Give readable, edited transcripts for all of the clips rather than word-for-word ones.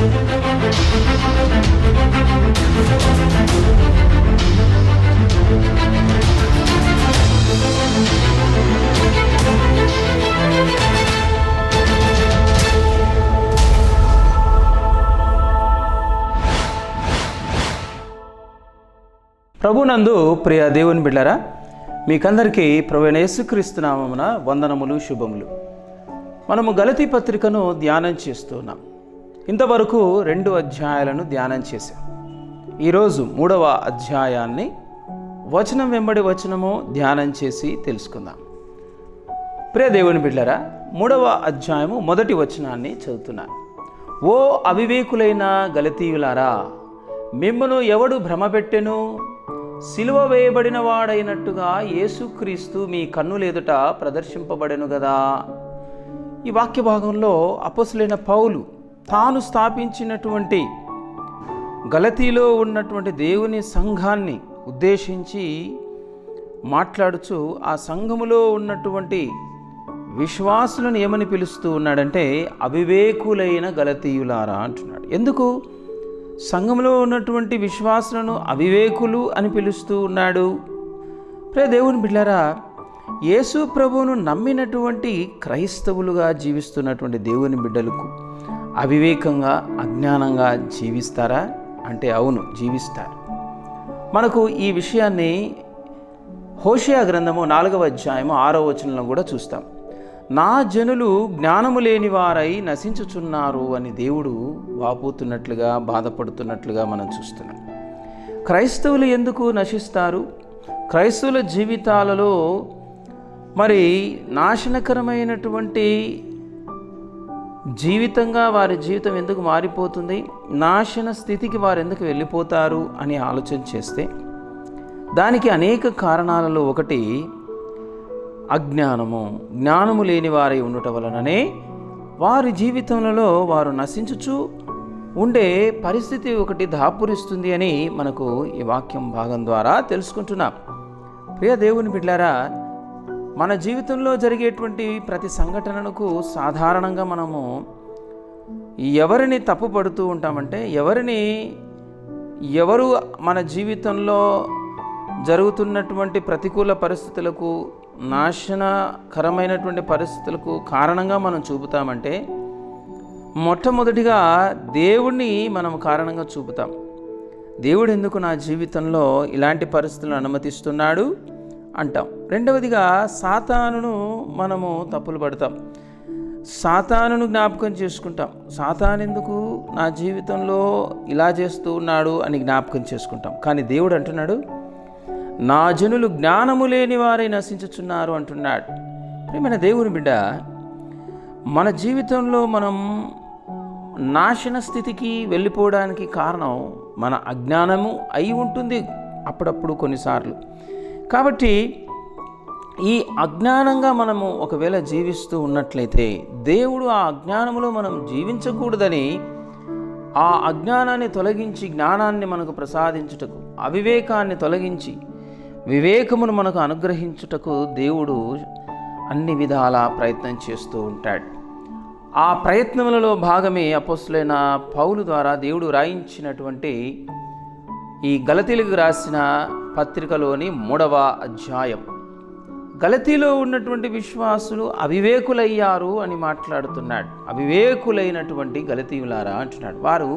ప్రభునందు ప్రియ దేవుని బిడ్డలారా, మీకందరికీ ప్రభువైన యేసుక్రీస్తు నామమున వందనములు, శుభములు. మనము గలతీ పత్రికను ధ్యానం చేస్తున్నాం. ఇంతవరకు 2 అధ్యాయాలను ధ్యానం చేశాం. ఈరోజు 3వ అధ్యాయాన్ని వచనం వెంబడి వచనము ధ్యానం చేసి తెలుసుకుందాం. ప్రియ దేవుని బిడ్డలారా, 3వ అధ్యాయము 1వ వచనాన్ని చదువుతున్నాను. ఓ అవివేకులైన గలతీయులారా, మిమ్మును ఎవడు భ్రమపెట్టెను? సిలువ వేయబడిన వాడైనట్టుగా యేసుక్రీస్తు మీ కన్నులెదుట ప్రదర్శింపబడెను గదా. ఈ వాక్య భాగంలో అపోస్తలుడైన పౌలు తాను స్థాపించినటువంటి గలతీలో ఉన్నటువంటి దేవుని సంఘాన్ని ఉద్దేశించి మాట్లాడుచు ఆ సంఘములో ఉన్నటువంటి విశ్వాసులను ఏమని పిలుస్తూ ఉన్నాడంటే, అవివేకులైన గలతీయులారా అంటున్నాడు. ఎందుకు సంఘంలో ఉన్నటువంటి విశ్వాసులను అవివేకులు అని పిలుస్తూ ఉన్నాడు? ప్రియ దేవుని బిడ్డలారా, యేసు ప్రభువును నమ్మినటువంటి క్రైస్తవులుగా జీవిస్తున్నటువంటి దేవుని బిడ్డలకు అవివేకంగా, అజ్ఞానంగా జీవిస్తారా అంటే అవును, జీవిస్తారు. మనకు ఈ విషయాన్ని హోషేయ గ్రంథము 4వ అధ్యాయము 6వ వచనంలో కూడా చూస్తాం. నా జనులు జ్ఞానము లేని వారై నశించుచున్నారు అని దేవుడు వాపోతున్నట్లుగా, బాధపడుతున్నట్లుగా మనం చూస్తున్నాం. క్రైస్తవులు ఎందుకు నశిస్తారు? క్రైస్తవుల జీవితాలలో మరి నాశనకరమైనటువంటి జీవితంగా వారి జీవితం ఎందుకు మారిపోతుంది? నాశన స్థితికి వారు ఎందుకు వెళ్ళిపోతారు అని ఆలోచన చేస్తే దానికి అనేక కారణాలలో ఒకటి అజ్ఞానము. జ్ఞానము లేని వారై ఉండుట వలననే వారి జీవితంలో వారు నశించుచు ఉండే పరిస్థితి ఒకటి దాపురిస్తుంది అని మనకు ఈ వాక్యం భాగం ద్వారా తెలుసుకుంటున్నాం. ప్రియ దేవుని బిడ్డలారా, మన జీవితంలో జరిగేటువంటి ప్రతి సంఘటనకు సాధారణంగా మనము ఎవరిని తప్పుపడుతూ ఉంటామంటే, ఎవరు మన జీవితంలో జరుగుతున్నటువంటి ప్రతికూల పరిస్థితులకు, నాశనకరమైనటువంటి పరిస్థితులకు కారణంగా మనం చూపుతామంటే, మొట్టమొదటిగా దేవుణ్ణి మనం కారణంగా చూపుతాం. దేవుడు ఎందుకు నా జీవితంలో ఇలాంటి పరిస్థితులను అనుమతిస్తున్నాడు అంటాం. రెండవదిగా సాతానును మనము తప్పులు పడతాం. సాతానును జ్ఞాపకం చేసుకుంటాం. సాతాను ఎందుకు నా జీవితంలో ఇలా చేస్తూ ఉన్నాడు అని జ్ఞాపకం చేసుకుంటాం. కానీ దేవుడు అంటున్నాడు, నా జనులు జ్ఞానము లేని వారై నశించుచున్నారు అంటున్నాడు. ప్రియమైన దేవుని బిడ్డ, మన జీవితంలో మనం నాశన స్థితికి వెళ్ళిపోవడానికి కారణం మన అజ్ఞానము అయి ఉంటుంది అప్పుడప్పుడు, కొన్నిసార్లు. కాబట్టి ఈ అజ్ఞానంగా మనము ఒకవేళ జీవిస్తూ ఉన్నట్లయితే దేవుడు ఆ అజ్ఞానములో మనం జీవించకూడదని ఆ అజ్ఞానాన్ని తొలగించి జ్ఞానాన్ని మనకు ప్రసాదించుటకు, అవివేకాన్ని తొలగించి వివేకమును మనకు అనుగ్రహించుటకు దేవుడు అన్ని విధాల ప్రయత్నం చేస్తూ ఉంటాడు. ఆ ప్రయత్నములలో భాగమే అపోస్తలుడైన పౌలు ద్వారా దేవుడు రాయించినటువంటి ఈ గలతీలకు రాసిన పత్రికలోని 3వ అధ్యాయం. గలతీలో ఉన్నటువంటి విశ్వాసులు అవివేకులయ్యారు అని మాట్లాడుతున్నాడు. అవివేకులైనటువంటి గలతీయులారా అంటున్నాడు. వారు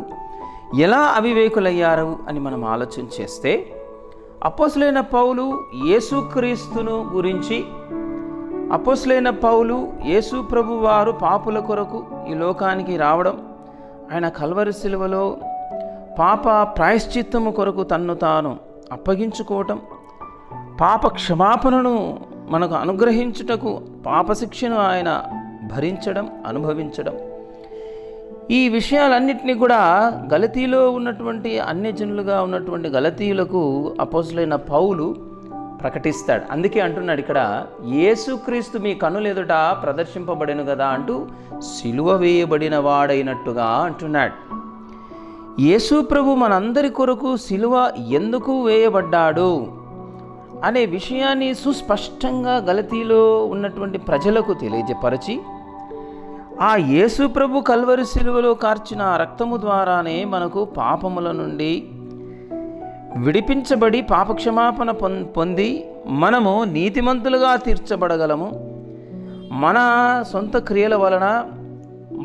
ఎలా అవివేకులయ్యారు అని మనం ఆలోచన చేస్తే, అపోస్తలుడైన పౌలు యేసుక్రీస్తును గురించి, అపోస్తలుడైన పౌలు యేసు ప్రభు వారు పాపుల కొరకు ఈ లోకానికి రావడం, ఆయన కల్వరి శిలువలో పాప ప్రాయశ్చిత్తము కొరకు తన్ను తాను అప్పగించుకోవటం, పాప క్షమాపణను మనకు అనుగ్రహించుటకు పాపశిక్షను ఆయన భరించడం, అనుభవించడం, ఈ విషయాలన్నింటినీ కూడా గలతీలో ఉన్నటువంటి అన్యజనులుగా ఉన్నటువంటి గలతీయులకు అపోస్తలుడైన పౌలు ప్రకటిస్తాడు. అందుకే అంటున్నాడు ఇక్కడ, యేసుక్రీస్తు మీ కన్నులెదుట ప్రదర్శింపబడెను కదా అంటూ సిలువ వేయబడిన వాడైనట్టుగా అంటున్నాడు. యేసు ప్రభు మనందరి కొరకు సిలువ ఎందుకు వేయబడ్డాడు అనే విషయాన్ని సుస్పష్టంగా గలతీలో ఉన్నటువంటి ప్రజలకు తెలియజేపరిచి, ఆ యేసు ప్రభు కల్వరి శిలువలో కార్చిన రక్తము ద్వారానే మనకు పాపముల నుండి విడిపించబడి పాపక్షమాపణ పొంది మనము నీతిమంతులుగా తీర్చబడగలము. మన సొంత క్రియల వలన,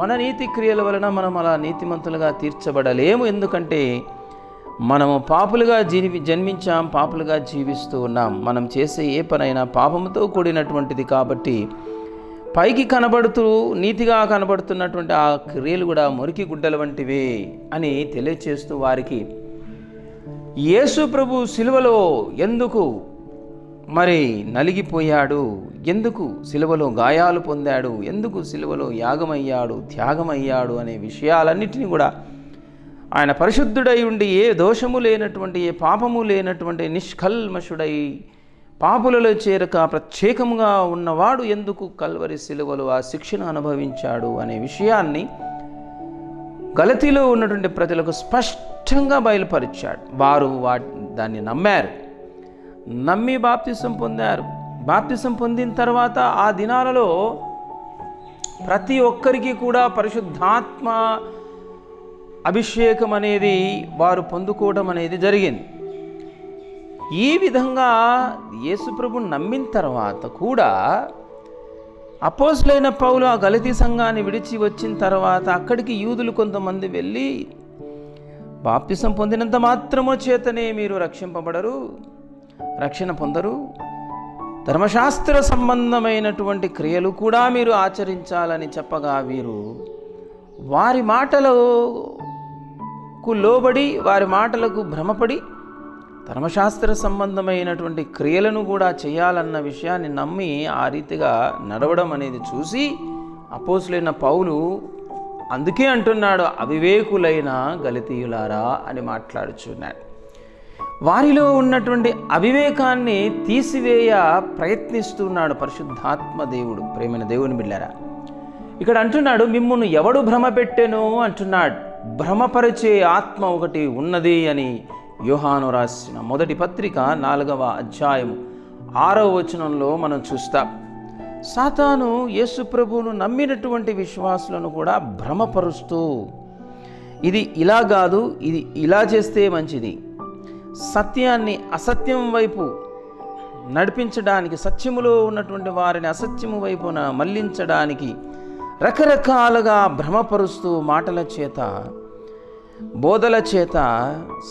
మన నీతి క్రియల వలన మనం అలా నీతిమంతులుగా తీర్చబడలేము. ఎందుకంటే మనము పాపులుగా జన్మించాం, పాపులుగా జీవిస్తూ ఉన్నాం. మనం చేసే ఏ పనైనా పాపముతో కూడినటువంటిది కాబట్టి పైకి కనబడుతూ నీతిగా కనబడుతున్నటువంటి ఆ క్రియలు కూడా మురికి గుడ్డల వంటివే అని తెలియచేస్తూ వారికి యేసు ప్రభు సిలువలో ఎందుకు మరి నలిగిపోయాడు, ఎందుకు సిలువలో గాయాలు పొందాడు, ఎందుకు సిలువలో యాగమయ్యాడు, త్యాగమయ్యాడు అనే విషయాలన్నిటినీ కూడా ఆయన పరిశుద్ధుడై ఉండి ఏ దోషము లేనటువంటి, ఏ పాపము లేనటువంటి నిష్కల్మషుడై పాపులలో చేరక ప్రత్యేకముగా ఉన్నవాడు ఎందుకు కల్వరి సిలువలో ఆ శిక్షను అనుభవించాడు అనే విషయాన్ని గలతీలో ఉన్నటువంటి ప్రజలకు స్పష్టంగా బయలుపరిచాడు. వారు దాన్ని నమ్మారు, నమ్మి బాప్తిసం పొందారు. బాప్తిసం పొందిన తర్వాత ఆ దినాలలో ప్రతి ఒక్కరికి కూడా పరిశుద్ధాత్మ అభిషేకం అనేది వారు పొందుకోవడం అనేది జరిగింది. ఈ విధంగా యేసుప్రభు నమ్మిన తర్వాత కూడా అపోస్తలుడైన పౌలు ఆ గలతీ సంఘాన్ని విడిచి వచ్చిన తర్వాత అక్కడికి యూదులు కొంతమంది వెళ్ళి, బాప్తిసం పొందినంత మాత్రము చేతనే మీరు రక్షింపబడరు, రక్షణ పొందరు, ధర్మశాస్త్ర సంబంధమైనటువంటి క్రియలు కూడా మీరు ఆచరించాలని చెప్పగా వీరు వారి మాటలకు లోబడి, వారి మాటలకు భ్రమపడి ధర్మశాస్త్ర సంబంధమైనటువంటి క్రియలను కూడా చేయాలన్న విషయాన్ని నమ్మి ఆ రీతిగా నడవడం అనేది చూసి అపోస్తలుడైన పౌలు అందుకే అంటున్నాడు, అవివేకులైన గలతీయులారా అని మాట్లాడుచున్నాడు. వారిలో ఉన్నటువంటి అవివేకాన్ని తీసివేయ ప్రయత్నిస్తున్నాడు పరిశుద్ధాత్మ దేవుడు. ప్రేమైన దేవుని బిడ్డలారా, ఇక్కడ అంటున్నాడు, మిమ్మును ఎవడు భ్రమ పెట్టెను అంటున్నాడు. భ్రమపరిచే ఆత్మ ఒకటి ఉన్నది అని యోహాను రాసిన మొదటి పత్రిక 4వ అధ్యాయం 6వ వచనంలో మనం చూస్తాం. సాతాను యేసు ప్రభువును నమ్మినటువంటి విశ్వాసులను కూడా భ్రమపరుస్తూ, ఇది ఇలా కాదు, ఇది ఇలా చేస్తే మంచిది, సత్యాన్ని అసత్యం వైపు నడిపించడానికి, సత్యములో ఉన్నటువంటి వారిని అసత్యము వైపున మళ్లించడానికి రకరకాలుగా భ్రమపరుస్తూ మాటల చేత, బోధల చేత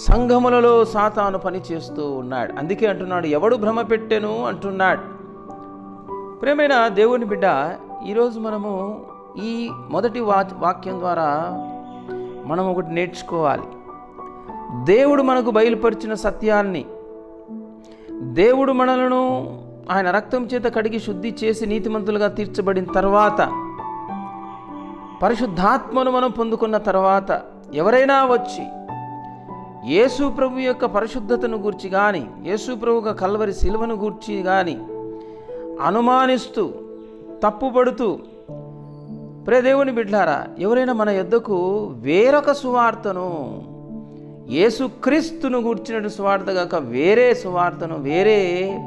సంఘములలో సాతాను పనిచేస్తూ ఉన్నాడు. అందుకే అంటున్నాడు, ఎవడు భ్రమ పెట్టెను అంటున్నాడు. ప్రేమైన దేవుని బిడ్డ, ఈరోజు మనము ఈ మొదటి వాక్యం ద్వారా మనం ఒకటి నేర్చుకోవాలి. దేవుడు మనకు బయలుపరిచిన సత్యాన్ని, దేవుడు మనలను ఆయన రక్తం చేత కడిగి శుద్ధి చేసి నీతిమంతులుగా తీర్చబడిన తర్వాత, పరిశుద్ధాత్మను మనం పొందుకున్న తర్వాత ఎవరైనా వచ్చి యేసు ప్రభు యొక్క పరిశుద్ధతను గూర్చి కానీ, యేసు ప్రభు కల్వరి సిలువను గూర్చి కానీ అనుమానిస్తూ, తప్పుపడుతూ, ప్రియ దేవుని బిడ్డలారా, ఎవరైనా మన యొద్దకు వేరొక సువార్తను, యేసుక్రీస్తును గూర్చిన సువార్త కాక వేరే సువార్తను, వేరే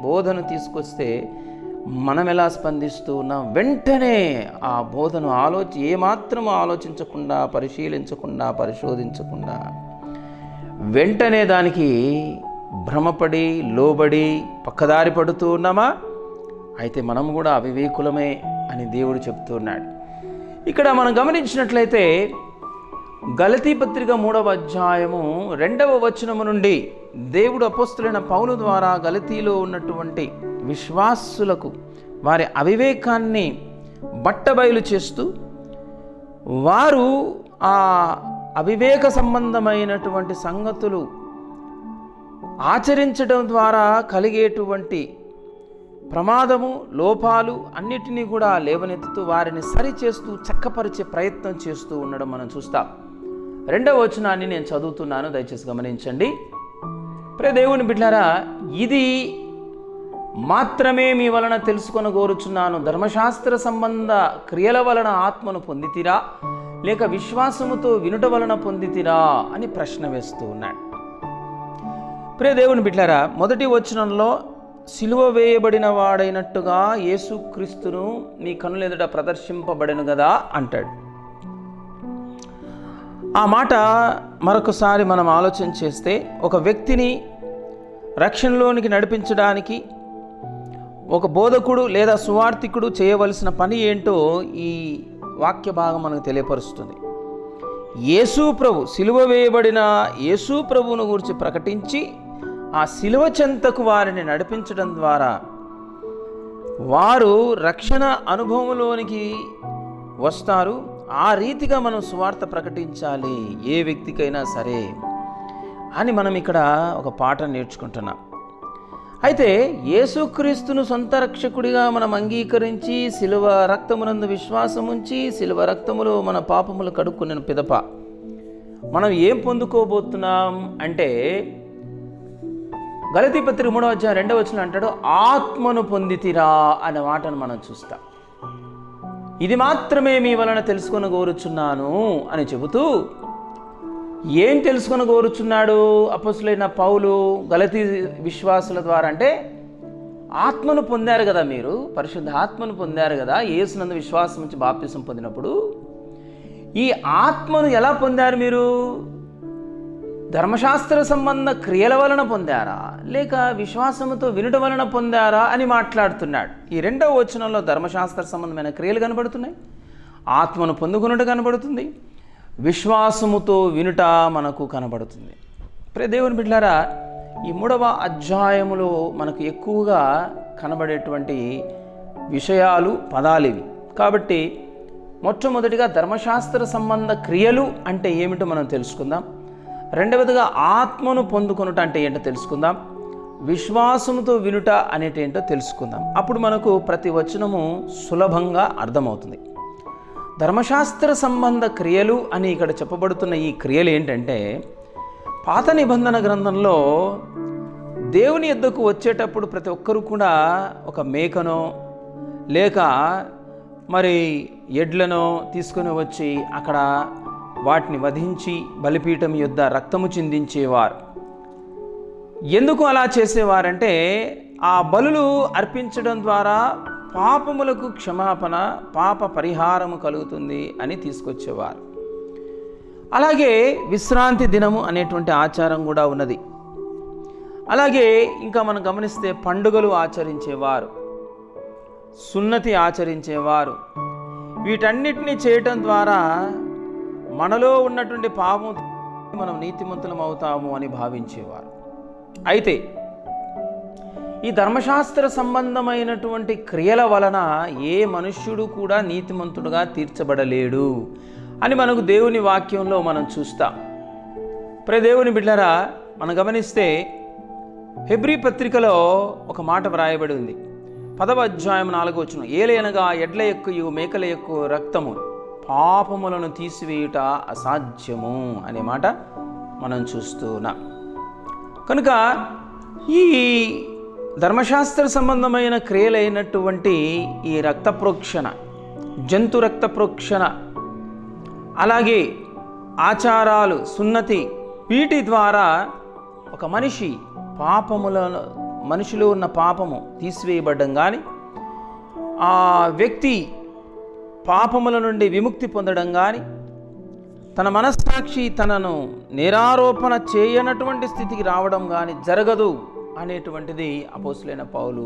బోధను తీసుకొస్తే మనం ఎలా స్పందిస్తూ ఉన్నాం? వెంటనే ఆ బోధను ఏమాత్రం ఆలోచించకుండా, పరిశీలించకుండా, పరిశోధించకుండా వెంటనే దానికి భ్రమపడి, లోబడి పక్కదారి పడుతూ ఉన్నామా? అయితే మనం కూడా అవివేకులమే అని దేవుడు చెప్తున్నాడు. ఇక్కడ మనం గమనించినట్లయితే గలతీ పత్రిక 3వ అధ్యాయము 2వ వచనము నుండి దేవుడు అపోస్తలుడైన పౌలు ద్వారా గలతీలో ఉన్నటువంటి విశ్వాసులకు వారి అవివేకాన్ని బట్టబయలు చేస్తూ, వారు ఆ అవివేక సంబంధమైనటువంటి సంగతులు ఆచరించడం ద్వారా కలిగేటువంటి ప్రమాదము, లోపాలు అన్నిటినీ కూడా లేవనెత్తుతూ వారిని సరిచేస్తూ చక్కపరిచే ప్రయత్నం చేస్తూ ఉండడం మనం చూస్తాం. 2వ వచనాన్ని నేను చదువుతున్నాను, దయచేసి గమనించండి. ప్రియ దేవుని బిడ్డలారా, ఇది మాత్రమే మీ వలన తెలుసుకొని కోరుచున్నాను, ధర్మశాస్త్ర సంబంధ క్రియల వలన ఆత్మను పొందితిరా, లేక విశ్వాసముతో వినుట వలన పొందితిరా అని ప్రశ్న వేస్తూ ఉన్నాడు. ప్రియ దేవుని బిడ్డలారా, మొదటి వచనంలో సిలువ వేయబడిన వాడైనట్టుగా యేసుక్రీస్తును నీ కన్నుల ఎదుట ప్రదర్శింపబడెను కదా అంటాడు. ఆ మాట మరొకసారి మనం ఆలోచన చేస్తే, ఒక వ్యక్తిని రక్షణలోనికి నడిపించడానికి ఒక బోధకుడు లేదా సువార్థికుడు చేయవలసిన పని ఏంటో ఈ వాక్య భాగం మనకు తెలియపరుస్తుంది. యేసు ప్రభు, సిలువ వేయబడిన యేసు ప్రభువును గురించి ప్రకటించి ఆ సిలువ చెంతకు వారిని నడిపించడం ద్వారా వారు రక్షణ అనుభవంలోనికి వస్తారు. ఆ రీతిగా మనం సువార్త ప్రకటించాలి ఏ వ్యక్తికైనా సరే అని మనం ఇక్కడ ఒక పాఠం నేర్చుకుంటున్నాం. అయితే యేసుక్రీస్తును సొంత రక్షకుడిగా మనం అంగీకరించి సిలువ రక్తమునందు విశ్వాసం ఉంచి సిలువ రక్తములో మన పాపములు కడుక్కున్న పిదప మనం ఏం పొందుకోబోతున్నాం అంటే, గలతీ పత్రిక 3:2 అంటాడు, ఆత్మను పొందితిరా అనే మాటను మనం చూస్తాం. ఇది మాత్రమే మీ వలన తెలుసుకొని కోరుచున్నాను అని చెబుతూ, ఏం తెలుసుకొని కోరుచున్నాడు అపొస్తలుడైన పౌలు గలతీ విశ్వాసుల ద్వారా అంటే, ఆత్మను పొందారు కదా, మీరు పరిశుద్ధ ఆత్మను పొందారు కదా యేసునందు విశ్వాసం నుంచి బాప్తిసం పొందినప్పుడు. ఈ ఆత్మను ఎలా పొందారు మీరు? ధర్మశాస్త్ర సంబంధ క్రియల వలన పొందారా లేక విశ్వాసముతో వినుట వలన పొందారా అని మాట్లాడుతున్నాడు. ఈ 2వ వచనంలో ధర్మశాస్త్ర సంబంధమైన క్రియలు కనబడుతున్నాయి, ఆత్మను పొందుకున్నట్టు కనబడుతుంది, విశ్వాసముతో వినుట మనకు కనబడుతుంది. ప్రియ దేవుని బిడ్డలారా, ఈ 3వ అధ్యాయములో మనకు ఎక్కువగా కనబడేటువంటి విషయాలు, పదాలు ఇవి. కాబట్టి మొట్టమొదటిగా ధర్మశాస్త్ర సంబంధ క్రియలు అంటే ఏమిటో మనం తెలుసుకుందాం. రెండవదిగా ఆత్మను పొందుకొనుట అంటే ఏంటో తెలుసుకుందాం. విశ్వాసముతో వినుట అనేటేంటో తెలుసుకుందాం. అప్పుడు మనకు ప్రతి వచనము సులభంగా అర్థమవుతుంది. ధర్మశాస్త్ర సంబంధ క్రియలు అని ఇక్కడ చెప్పబడుతున్న ఈ క్రియలు ఏంటంటే, పాత నిబంధన గ్రంథంలో దేవుని యొద్దకు వచ్చేటప్పుడు ప్రతి ఒక్కరూ కూడా ఒక మేకనో లేక మరి ఎడ్లనో తీసుకొని వచ్చి అక్కడ వాటిని వధించి బలిపీఠం యొద్ద రక్తము చిందించేవారు. ఎందుకు అలా చేసేవారంటే, ఆ బలులు అర్పించడం ద్వారా పాపములకు క్షమాపణ, పాప పరిహారము కలుగుతుంది అని తీసుకొచ్చేవారు. అలాగే విశ్రాంతి దినము అనేటువంటి ఆచారం కూడా ఉన్నది. అలాగే ఇంకా మనం గమనిస్తే పండుగలు ఆచరించేవారు, సున్నతి ఆచరించేవారు. వీటన్నిటిని చేయటం ద్వారా మనలో ఉన్నటువంటి పాపం మనం నీతిమంతులం అవుతాము అని భావించేవారు. అయితే ఈ ధర్మశాస్త్ర సంబంధమైనటువంటి క్రియల వలన ఏ మనుష్యుడు కూడా నీతిమంతుడుగా తీర్చబడలేడు అని మనకు దేవుని వాక్యంలో మనం చూస్తాం. ప్రియ దేవుని బిడ్డలారా, మనం గమనిస్తే హెబ్రీ పత్రికలో ఒక మాట వ్రాయబడి ఉంది. 10వ అధ్యాయం 4వ వచనం, ఏలయనగా ఎడ్ల యొక్కయు మేకల యొక్క రక్తము పాపములను తీసివేయుట అసాధ్యము అనే మాట మనం చూస్తున్నాం. కనుక ఈ ధర్మశాస్త్ర సంబంధమైన క్రియలైనటువంటి ఈ రక్త ప్రోక్షణ, జంతు రక్త ప్రోక్షణ, అలాగే ఆచారాలు, సున్నతి, వీటి ద్వారా ఒక మనిషిలో ఉన్న పాపము తీసివేయబడ్డం కానీ, ఆ వ్యక్తి పాపముల నుండి విముక్తి పొందడం కానీ, తన మనస్సాక్షి తనను నేరారోపణ చేయనటువంటి స్థితికి రావడం కానీ జరగదు అనేటువంటిది అపోస్తలుడైన పౌలు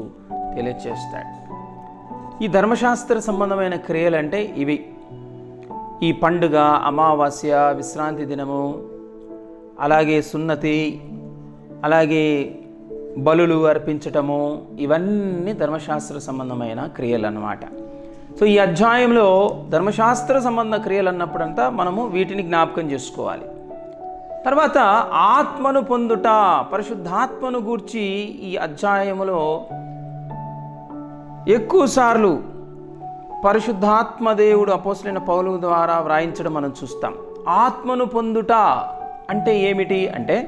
తెలియచేస్తాడు. ఈ ధర్మశాస్త్ర సంబంధమైన క్రియలు అంటే ఇవి. ఈ పండుగ, అమావాస్య, విశ్రాంతి దినము, అలాగే సున్నతి, అలాగే బలులు అర్పించటము, ఇవన్నీ ధర్మశాస్త్ర సంబంధమైన క్రియలు అన్నమాట. సో ఈ అధ్యాయంలో ధర్మశాస్త్ర సంబంధ క్రియలు అన్నప్పుడంతా మనము వీటిని జ్ఞాపకం చేసుకోవాలి. తర్వాత ఆత్మను పొందుట, పరిశుద్ధాత్మను గూర్చి ఈ అధ్యాయములో ఎక్కువసార్లు పరిశుద్ధాత్మ దేవుడు అపోస్తలుడైన పౌలు ద్వారా వ్రాయించడం మనం చూస్తాం. ఆత్మను పొందుట అంటే ఏమిటి అంటే,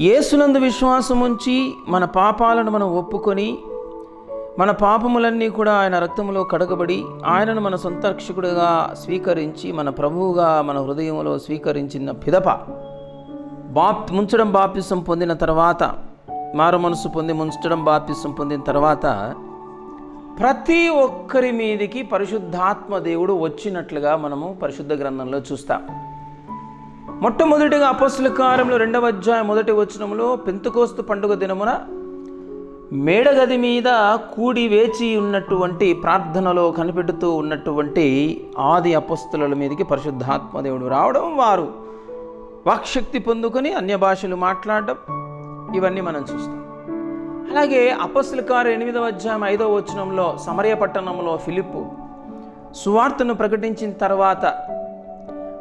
యేసునందు విశ్వాసం ఉంచి మన పాపాలను మనం ఒప్పుకొని, మన పాపములన్నీ కూడా ఆయన రక్తములో కడగబడి, ఆయనను మన సొంత రక్షకుడిగా స్వీకరించి, మన ప్రభువుగా మన హృదయంలో స్వీకరించిన పిదప ముంచడం బాప్తిసం పొందిన తర్వాత మారు మనసు పొంది ముంచడం బాప్తిసం పొందిన తర్వాత ప్రతి ఒక్కరి మీదికి పరిశుద్ధాత్మ దేవుడు వచ్చినట్లుగా మనము పరిశుద్ధ గ్రంథంలో చూస్తాం. మొట్టమొదటిగా అపోస్తల కార్యములు 2వ అధ్యాయం 1వ వచనంలో పెంతెకోస్తు పండుగ దినమున మేడగది మీద కూడి వేచి ఉన్నటువంటి ప్రార్థనలో కనిపెడుతూ ఉన్నటువంటి ఆది అపోస్తలుల మీదకి పరిశుద్ధాత్మ దేవుడు రావడం, వారు వాక్శక్తి పొందుకొని అన్య భాషలు మాట్లాడడం, ఇవన్నీ మనం చూస్తాం. అలాగే అపోస్తల కార్యం 8వ అధ్యాయం 5వ వచనంలో సమరయ పట్టణంలో ఫిలిప్పు సువార్తను ప్రకటించిన తర్వాత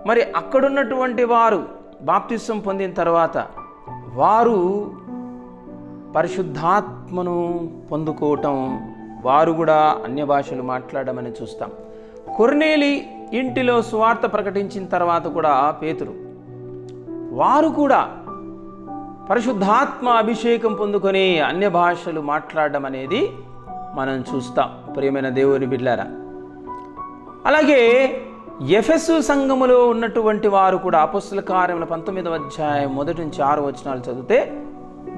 మరి అక్కడున్నటువంటి వారు బాప్తిసం పొందిన తర్వాత వారు పరిశుద్ధాత్మను పొందుకోవటం, వారు కూడా అన్య భాషలు మాట్లాడమని చూస్తాం. కొర్నేలి ఇంటిలో సువార్త ప్రకటించిన తర్వాత కూడా పేతురు, వారు కూడా పరిశుద్ధాత్మ అభిషేకం పొందుకొని అన్య భాషలు మాట్లాడడం అనేది మనం చూస్తాం. ప్రియమైన దేవుని బిడ్డలారా, అలాగే ఎఫెసు సంఘములో ఉన్నటువంటి వారు కూడా అపోస్తల కార్యముల 19వ అధ్యాయం 1 నుంచి 6 వచనాలు చదివితే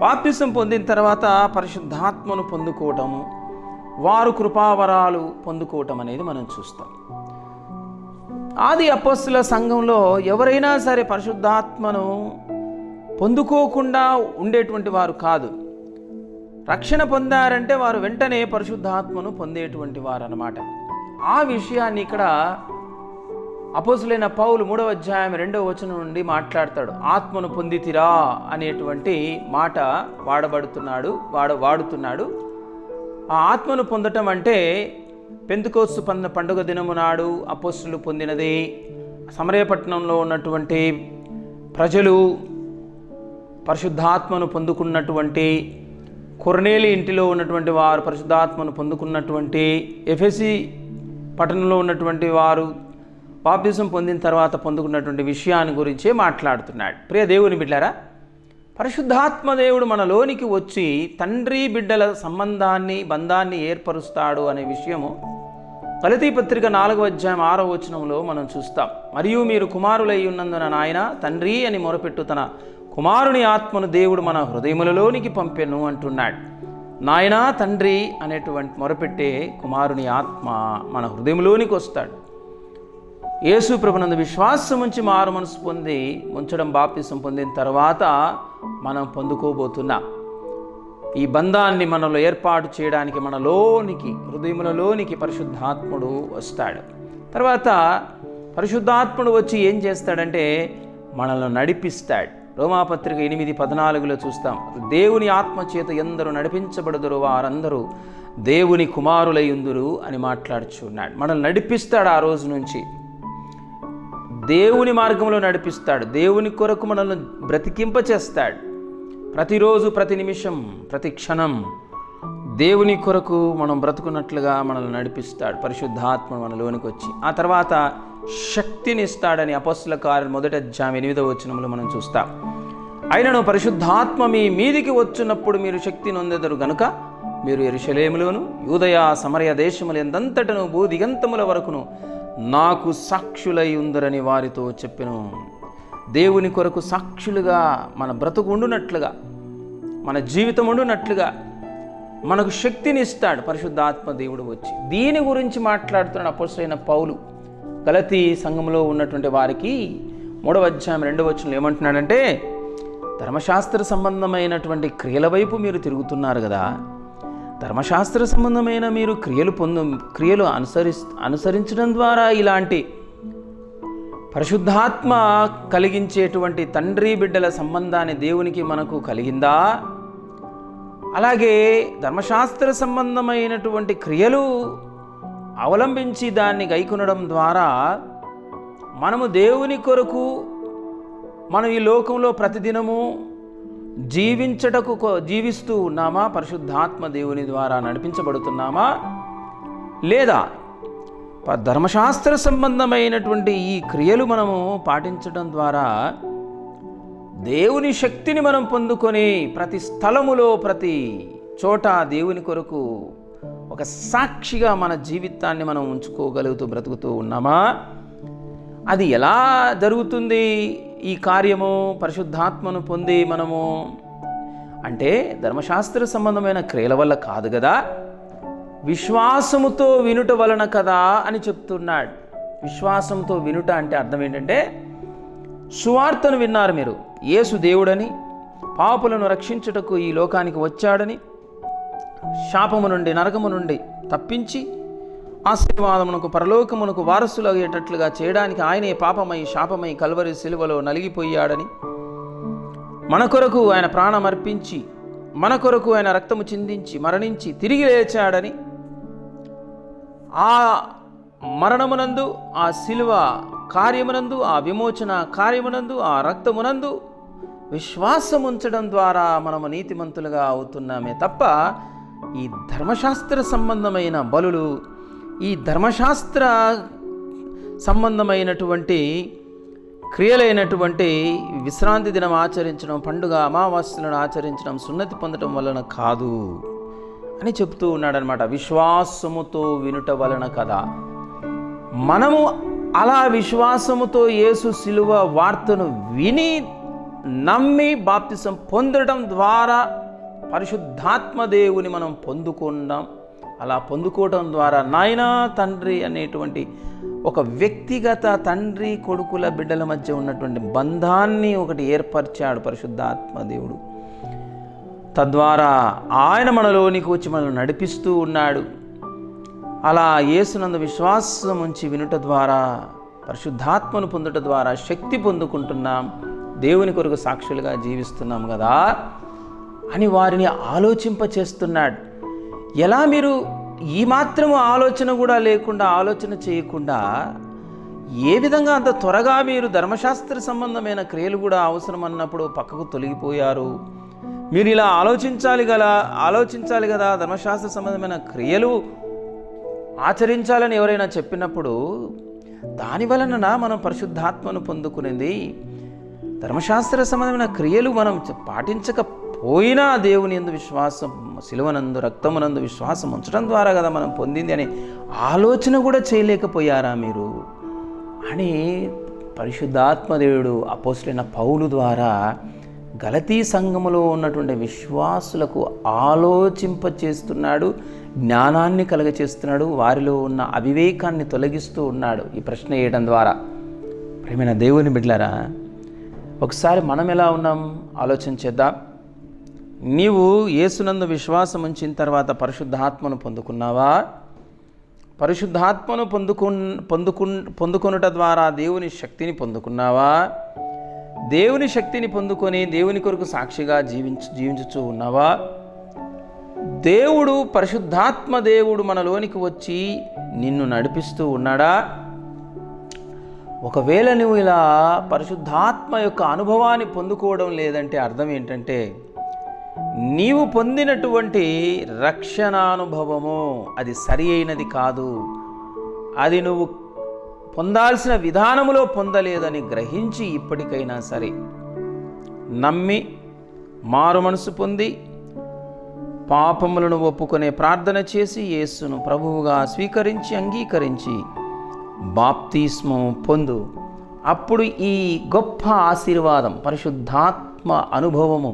బాప్తిసం పొందిన తర్వాత పరిశుద్ధాత్మను పొందుకోవటము, వారు కృపావరాలు పొందుకోవటం అనేది మనం చూస్తాం. ఆది అపోస్తల సంఘంలో ఎవరైనా సరే పరిశుద్ధాత్మను పొందుకోకుండా ఉండేటువంటి వారు కాదు. రక్షణ పొందారంటే వారు వెంటనే పరిశుద్ధాత్మను పొందేటువంటి వారు అన్నమాట. ఆ విషయాన్ని ఇక్కడ అపోస్తలుడైన పౌలు 3వ అధ్యాయం 2వ వచనం నుండి మాట్లాడతాడు. ఆత్మను పొందితిరా అనేటువంటి మాట వాడుతున్నాడు. ఆ ఆత్మను పొందటం అంటే పెంతెకోస్తు పండుగ దినము నాడు అపోస్తలులు పొందినది. సమరయపట్నంలో ఉన్నటువంటి ప్రజలు పరిశుద్ధాత్మను పొందుకున్నటువంటి, కొర్నేలి ఇంటిలో ఉన్నటువంటి వారు పరిశుద్ధాత్మను పొందుకున్నటువంటి, ఎఫెసి పట్టణంలో ఉన్నటువంటి వారు బాప్తిసం పొందిన తర్వాత పొందుకున్నటువంటి విషయాన్ని గురించే మాట్లాడుతున్నాడు. ప్రియ దేవుని బిడ్డలారా, పరిశుద్ధాత్మ దేవుడు మనలోనికి వచ్చి తండ్రి బిడ్డల బంధాన్ని ఏర్పరుస్తాడు అనే విషయము గలతీ పత్రిక 4వ అధ్యాయం 6వ వచనంలో మనం చూస్తాం. మరియు మీరు కుమారులై ఉన్నందున నాయన తండ్రి అని మొరపెట్టు, తన కుమారుని ఆత్మను దేవుడు మన హృదయములలోనికి పంపెను అంటున్నాడు. నాయనా తండ్రి అనేటువంటి మొరపెట్టే కుమారుని ఆత్మ మన హృదయంలోనికి వస్తాడు. యేసు ప్రభునందు విశ్వాసం ఉంచి మారు మనసు పొంది ముంచడం బాప్తిసం పొందిన తర్వాత మనం పొందుకోబోతున్నాం. ఈ బంధాన్ని మనలో ఏర్పాటు చేయడానికి మనలోనికి, హృదయములలోనికి పరిశుద్ధాత్ముడు వస్తాడు. తర్వాత పరిశుద్ధాత్ముడు వచ్చి ఏం చేస్తాడంటే మనల్ని నడిపిస్తాడు. రోమాపత్రిక 8:14లో చూస్తాం, దేవుని ఆత్మ చేత ఎందరూ నడిపించబడుదురు వారందరూ దేవుని కుమారులయ్యుందురు అని మాట్లాడుచున్నాడు. మనల్ని నడిపిస్తాడు. ఆ రోజు నుంచి దేవుని మార్గంలో నడిపిస్తాడు. దేవుని కొరకు మనల్ని బ్రతికింపచేస్తాడు. ప్రతిరోజు, ప్రతి నిమిషం, ప్రతి క్షణం దేవుని కొరకు మనం బ్రతుకున్నట్లుగా మనల్ని నడిపిస్తాడు పరిశుద్ధాత్మ మనలోనికి వచ్చి. ఆ తర్వాత శక్తిని ఇస్తాడని అపోస్తల కార్యం 1వ అధ్యాయం 8వ వచనంలో మనం చూస్తాం. అయినను పరిశుద్ధాత్మ మీ మీదికి వచ్చినప్పుడు మీరు శక్తి నొందెదరు గనుక మీరు యెరూషలేములోను యూదయ సమరయ దేశములు ఎంతంతటను భూదిగంతముల వరకును నాకు సాక్షులై ఉందరని వారితో చెప్పెను. దేవుని కొరకు సాక్షులుగా మన బ్రతుకు ఉండునట్లుగా, మన జీవితం ఉండునట్లుగా మనకు శక్తిని ఇస్తాడు పరిశుద్ధాత్మ దేవుడు వచ్చి. దీని గురించి మాట్లాడుతున్న అపోస్తలుడైన పౌలు గలతీ సంఘంలో ఉన్నటువంటి వారికి 3వ అధ్యాయం 2వ వచనంలో ఏమంటున్నాడంటే, ధర్మశాస్త్ర సంబంధమైనటువంటి క్రియల వైపు మీరు తిరుగుతున్నారు కదా, ధర్మశాస్త్ర సంబంధమైన మీరు క్రియలు అనుసరించడం ద్వారా ఇలాంటి పరిశుద్ధాత్మ కలిగించేటువంటి తండ్రి బిడ్డల సంబంధాన్ని దేవునికి మనకు కలిగిందా? అలాగే ధర్మశాస్త్ర సంబంధమైనటువంటి క్రియలు అవలంబించి దాన్ని గైకొనడం ద్వారా మనము దేవుని కొరకు మనం ఈ లోకంలో ప్రతిదినము జీవిస్తూ ఉన్నామా? పరిశుద్ధాత్మ దేవుని ద్వారా నడిపించబడుతున్నామా? లేదా ధర్మశాస్త్ర సంబంధమైనటువంటి ఈ క్రియలు మనము పాటించడం ద్వారా దేవుని శక్తిని మనం పొందుకొని ప్రతి స్థలములో, ప్రతి చోట దేవుని కొరకు ఒక సాక్షిగా మన జీవితాన్ని మనం బ్రతుకుతూ ఉన్నామా? అది ఎలా జరుగుతుంది? ఈ కార్యము పరిశుద్ధాత్మను పొంది మనము అంటే ధర్మశాస్త్ర సంబంధమైన క్రియల వల్ల కాదు కదా, విశ్వాసముతో వినుట వలన కదా అని చెప్తున్నాడు. విశ్వాసంతో వినుట అంటే అర్థం ఏంటంటే, సువార్తను విన్నారు మీరు, యేసు దేవుడని, పాపులను రక్షించుటకు ఈ లోకానికి వచ్చాడని, శాపము నుండి నరకము నుండి తప్పించి ఆశీర్వాదమునకు పరలోకమునకు వారసులు అయ్యేటట్లుగా చేయడానికి ఆయనే పాపమై శాపమై కల్వరి సిలువలో నలిగిపోయాడని, మన కొరకు ఆయన ప్రాణం అర్పించి, మన కొరకు ఆయన రక్తము చిందించి మరణించి తిరిగి లేచాడని, ఆ మరణమునందు, ఆ సిలువ కార్యమునందు, ఆ విమోచన కార్యమునందు, ఆ రక్తమునందు విశ్వాసం ఉంచడం ద్వారా మనము నీతిమంతులుగా అవుతున్నామే తప్ప ఈ ధర్మశాస్త్ర సంబంధమైన బలులు, ఈ ధర్మశాస్త్ర సంబంధమైనటువంటి క్రియలైనటువంటి విశ్రాంతి దినం ఆచరించడం, పండుగ అమావాస్యలను ఆచరించడం, సున్నతి పొందడం వలన కాదు అని చెప్తూ ఉన్నాడనమాట. విశ్వాసముతో వినుట వలన కదా. మనము అలా విశ్వాసముతో యేసు శిలువ వార్తను విని నమ్మి బాప్తిసం పొందడం ద్వారా పరిశుద్ధాత్మ దేవుని మనం పొందుకున్నాం. అలా పొందుకోవడం ద్వారా నాయనా తండ్రి అనేటువంటి ఒక వ్యక్తిగత తండ్రి కొడుకుల బిడ్డల మధ్య ఉన్నటువంటి బంధాన్ని ఒకటి ఏర్పరిచాడు పరిశుద్ధాత్మ దేవుడు. తద్వారా ఆయన మనలోనికి వచ్చి మనల్ని నడిపిస్తూ ఉన్నాడు. అలా యేసునందు విశ్వాసం ఉంచి వినుట ద్వారా, పరిశుద్ధాత్మను పొందుట ద్వారా శక్తి పొందుకుంటున్నాం, దేవుని కొరకు సాక్షులుగా జీవిస్తున్నాం కదా అని వారిని ఆలోచింపచేస్తున్నాడు. ఎలా మీరు ఈ మాత్రము ఆలోచన కూడా లేకుండా, ఆలోచన చేయకుండా ఏ విధంగా అంత త్వరగా మీరు ధర్మశాస్త్ర సంబంధమైన క్రియలు కూడా అవసరం అన్నప్పుడు పక్కకు తొలగిపోయారు? మీరు ఇలా ఆలోచించాలి కదా, ధర్మశాస్త్ర సంబంధమైన క్రియలు ఆచరించాలని ఎవరైనా చెప్పినప్పుడు దాని వలన మనం పరిశుద్ధాత్మను పొందుకునేది. ధర్మశాస్త్ర సంబంధమైన క్రియలు మనం పాటించకపోయినా దేవుని యందు విశ్వాసం, శిలువనందు రక్తమునందు విశ్వాసం ఉంచడం ద్వారా కదా మనం పొందింది అనే ఆలోచన కూడా చేయలేకపోయారా మీరు అని పరిశుద్ధాత్మదేవుడు అపోస్తలుడైన పౌలు ద్వారా గలతీ సంఘములో ఉన్నటువంటి విశ్వాసులకు ఆలోచింపచేస్తున్నాడు, జ్ఞానాన్ని కలగచేస్తున్నాడు, వారిలో ఉన్న అవివేకాన్ని తొలగిస్తూ ఉన్నాడు ఈ ప్రశ్న వేయడం ద్వారా. ప్రియమైన దేవుని బిడ్డలారా, ఒకసారి మనం ఎలా ఉన్నాం ఆలోచన చేద్దాం. నీవు యేసునందు విశ్వాసం ఉంచిన తర్వాత పరిశుద్ధాత్మను పొందుకున్నావా? పరిశుద్ధాత్మను పొందుకొనుట ద్వారా దేవుని శక్తిని పొందుకున్నావా? దేవుని శక్తిని పొందుకొని దేవుని కొరకు సాక్షిగా జీవించుచూ ఉన్నావా? దేవుడు, పరిశుద్ధాత్మ దేవుడు మనలోనికి వచ్చి నిన్ను నడిపిస్తూ ఉన్నాడా? ఒకవేళ నువ్వు ఇలా పరిశుద్ధాత్మ యొక్క అనుభవాన్ని పొందుకోవడం లేదంటే అర్థం ఏంటంటే, నీవు పొందినటువంటి రక్షణానుభవము అది సరి అయినది కాదు, అది నువ్వు పొందాల్సిన విధానములో పొందలేదని గ్రహించి ఇప్పటికైనా సరే నమ్మి మారు మనసు పొంది పాపములను ఒప్పుకునే ప్రార్థన చేసి యేసును ప్రభువుగా స్వీకరించి అంగీకరించి బాప్తిస్మం పొందు. అప్పుడు ఈ గొప్ప ఆశీర్వాదం, పరిశుద్ధాత్మ అనుభవము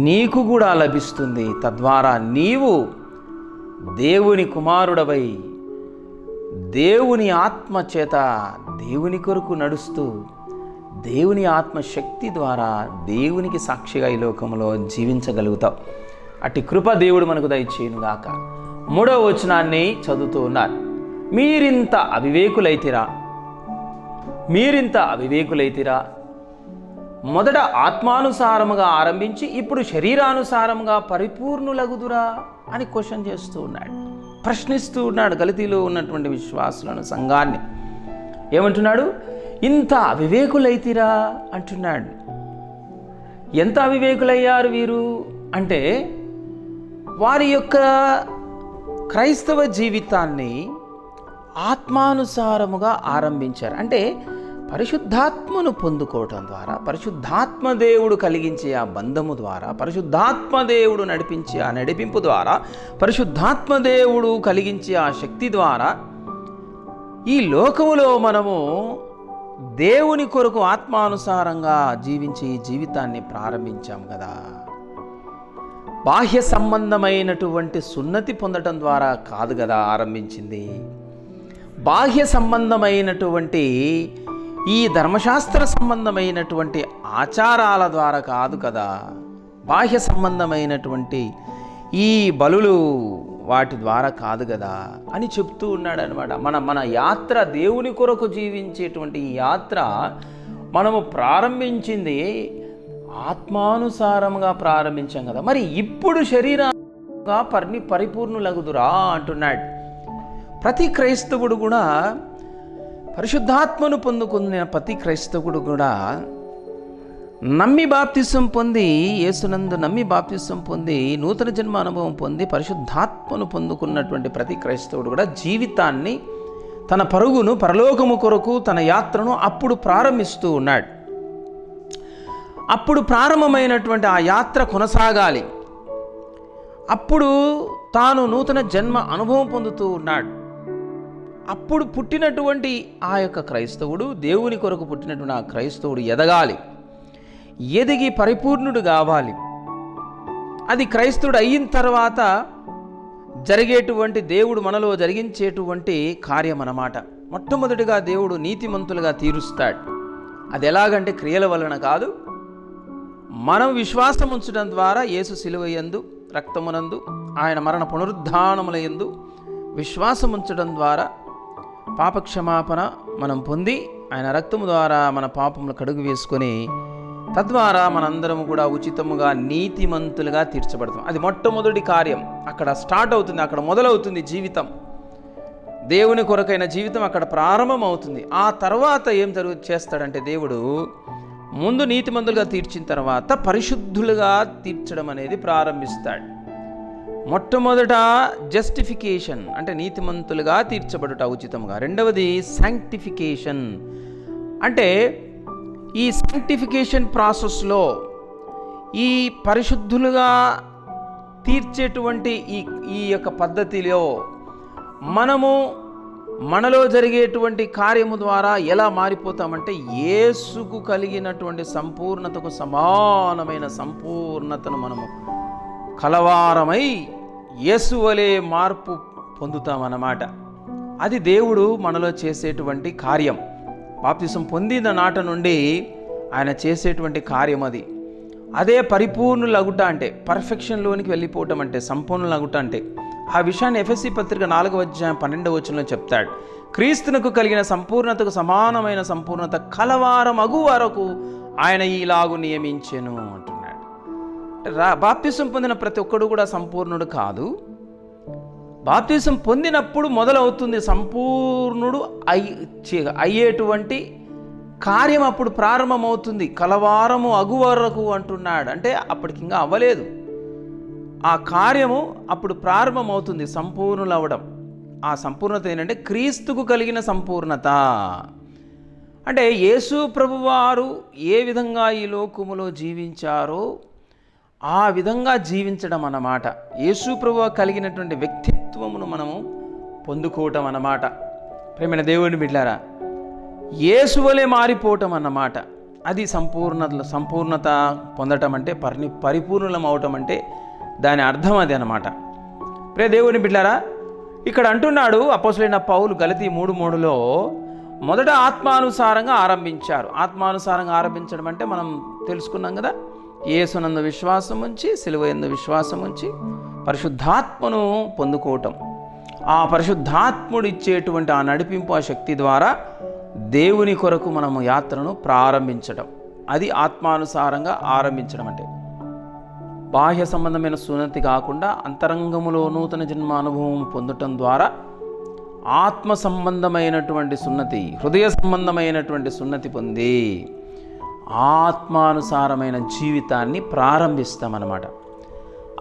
నీకు కూడా లభిస్తుంది. తద్వారా నీవు దేవుని కుమారుడవై దేవుని ఆత్మ చేత దేవుని కొరకు నడుస్తూ దేవుని ఆత్మశక్తి ద్వారా దేవునికి సాక్షిగా ఈ లోకంలో జీవించగలుగుతావు. అట్టి కృప దేవుడు మనకు దయచేయునుగాక. 3వ వచనాన్ని చదువుతూ ఉన్నారు. మీరింత అవివేకులైతిరా, మొదట ఆత్మానుసారముగా ఆరంభించి ఇప్పుడు శరీరానుసారముగా పరిపూర్ణులగుదురా అని క్వశ్చన్ చేస్తూ ఉన్నాడు, ప్రశ్నిస్తూ ఉన్నాడు గలతీలో ఉన్నటువంటి విశ్వాసులను, సంఘాన్ని. ఏమంటున్నాడు? ఇంత అవివేకులైతిరా అంటున్నాడు. ఎంత అవివేకులయ్యారు వీరు అంటే, వారి యొక్క క్రైస్తవ జీవితాన్ని ఆత్మానుసారముగా ఆరంభించారు. అంటే పరిశుద్ధాత్మను పొందుకోవటం ద్వారా, పరిశుద్ధాత్మ దేవుడు కలిగించే ఆ బంధము ద్వారా, పరిశుద్ధాత్మ దేవుడు నడిపించే ఆ నడిపింపు ద్వారా, పరిశుద్ధాత్మ దేవుడు కలిగించే ఆ శక్తి ద్వారా ఈ లోకములో మనము దేవుని కొరకు ఆత్మానుసారంగా జీవించే జీవితాన్ని ప్రారంభించాం కదా. బాహ్య సంబంధమైనటువంటి సున్నతి పొందటం ద్వారా కాదు కదా ఆరంభించింది. బాహ్య సంబంధమైనటువంటి ఈ ధర్మశాస్త్ర సంబంధమైనటువంటి ఆచారాల ద్వారా కాదు కదా, బాహ్య సంబంధమైనటువంటి ఈ బలులు వాటి ద్వారా కాదు కదా అని చెప్తూ ఉన్నాడు అనమాట. మన యాత్ర, దేవుని కొరకు జీవించేటువంటి ఈ యాత్ర మనము ప్రారంభించింది ఆత్మానుసారంగా ప్రారంభించాం కదా, మరి ఇప్పుడు శరీరంగా పరిపూర్ణులగుదురా అంటున్నాడు. ప్రతి క్రైస్తవుడు కూడా, పరిశుద్ధాత్మను పొందుకున్న ప్రతి క్రైస్తవుడు కూడా నమ్మి బాప్తిసం పొంది, యేసునందు నమ్మి బాప్తిసం పొంది, నూతన జన్మ అనుభవం పొంది, పరిశుద్ధాత్మను పొందుకున్నటువంటి ప్రతి క్రైస్తవుడు కూడా జీవితాన్ని, తన పరుగును, పరలోకము కొరకు తన యాత్రను అప్పుడు ప్రారంభిస్తూ ఉన్నాడు. అప్పుడు ప్రారంభమైనటువంటి ఆ యాత్ర కొనసాగాలి. అప్పుడు తాను నూతన జన్మ అనుభవం పొందుతూ ఉన్నాడు. అప్పుడు పుట్టినటువంటి ఆ యొక్క క్రైస్తవుడు, దేవుని కొరకు పుట్టినటువంటి ఆ క్రైస్తవుడు ఎదగాలి, ఎదిగి పరిపూర్ణుడు కావాలి. అది క్రైస్తవుడు అయిన తర్వాత జరిగేటువంటి, దేవుడు మనలో జరిగించేటువంటి కార్యం అన్నమాట. మొట్టమొదటిగా దేవుడు నీతిమంతులుగా తీరుస్తాడు. అది ఎలాగంటే క్రియల వలన కాదు, మనం విశ్వాసం ఉంచడం ద్వారా, యేసు శిలువయందు, రక్తమునందు, ఆయన మరణ పునరుద్ధానములయందు విశ్వాసం ఉంచడం ద్వారా పాపక్షమాపణ మనం పొంది, ఆయన రక్తము ద్వారా మన పాపములు కడుగు వేసుకొని, తద్వారా మనందరం కూడా ఉచితముగా నీతిమంతులుగా తీర్చబడతాం. అది మొట్టమొదటి కార్యం. అక్కడ స్టార్ట్ అవుతుంది, అక్కడ మొదలవుతుంది జీవితం. దేవుని కొరకైన జీవితం అక్కడ ప్రారంభం అవుతుంది. ఆ తర్వాత ఏం చేస్తాడంటే, దేవుడు ముందు నీతిమంతులుగా తీర్చిన తర్వాత పరిశుద్ధులుగా తీర్చడం అనేది ప్రారంభిస్తాడు. మొట్టమొదట జస్టిఫికేషన్ అంటే నీతిమంతులుగా తీర్చబడుట ఉచితంగా. రెండవది శాంక్టిఫికేషన్ అంటే ఈ శాంక్టిఫికేషన్ ప్రాసెస్లో, ఈ పరిశుద్ధులుగా తీర్చేటువంటి ఈ యొక్క పద్ధతిలో మనలో జరిగేటువంటి కార్యము ద్వారా ఎలా మారిపోతామంటే, యేసుకు కలిగినటువంటి సంపూర్ణతకు సమానమైన సంపూర్ణతను మనము కలవారమై యేసు వలె మార్పు పొందుతామన్నమాట. అది దేవుడు మనలో చేసేటువంటి కార్యం. బాప్తిసం పొందిన నాట నుండి ఆయన చేసేటువంటి కార్యం అది. అదే పరిపూర్ణులగుట అంటే, పర్ఫెక్షన్లోనికి వెళ్ళిపోవటం అంటే, సంపూర్ణులగుట అంటే. ఆ విషయాన్ని ఎఫెసీ పత్రిక 4:12 చెప్తాడు. క్రీస్తునకు కలిగిన సంపూర్ణతకు సమానమైన సంపూర్ణత కలవారమగు వరకు ఆయన ఈలాగు నియమించెను అంటున్నాడు. బాప్తిసం పొందిన ప్రతి ఒక్కడు కూడా సంపూర్ణుడు కాదు. బాప్తిసం పొందినప్పుడు మొదలవుతుంది సంపూర్ణుడు అయ్యేటువంటి కార్యం. అప్పుడు ప్రారంభమవుతుంది. కలవారము అగువరకు అంటున్నాడు. అంటే అప్పటికి ఇంకా అవ్వలేదు. ఆ కార్యము అప్పుడు ప్రారంభమవుతుంది, సంపూర్ణులు అవ్వడం. ఆ సంపూర్ణత ఏంటంటే క్రీస్తుకు కలిగిన సంపూర్ణత. అంటే యేసు ప్రభువారు ఏ విధంగా ఈ లోకములో జీవించారో ఆ విధంగా జీవించడం అన్నమాట. యేసు ప్రభువు కలిగినటువంటి వ్యక్తిత్వమును మనము పొందుకోవటం అన్నమాట. ప్రేమైన దేవుని బిడ్డలారా, యేసు వలె మారిపోవటం అన్నమాట. అది సంపూర్ణత పొందటం అంటే, పరిపూర్ణం అవటం అంటే దాని అర్థం అది అన్నమాట. ప్రియ దేవుని బిడ్డలారా, ఇక్కడ అంటున్నాడు అపోస్తలుడైన పౌలు గలతీ 3:3లో, మొదట ఆత్మానుసారంగా ఆరంభించారు. ఆత్మానుసారంగా ఆరంభించడం అంటే మనం తెలుసుకున్నాం కదా, యేసునందు విశ్వాసం ఉంచి, సిలువయందు విశ్వాసం ఉంచి పరిశుద్ధాత్మను పొందుకోవటం. ఆ పరిశుద్ధాత్ముడు ఇచ్చేటువంటి ఆ నడిపింపు, ఆ శక్తి ద్వారా దేవుని కొరకు మనము యాత్రను ప్రారంభించడం. అది ఆత్మానుసారంగా ఆరంభించడం అంటే. బాహ్య సంబంధమైన సున్నతి కాకుండా అంతరంగములో నూతన జన్మ అనుభవం పొందటం ద్వారా ఆత్మ సంబంధమైనటువంటి సున్నతి, హృదయ సంబంధమైనటువంటి సున్నతి పొంది ఆత్మానుసారమైన జీవితాన్ని ప్రారంభిస్తామన్నమాట.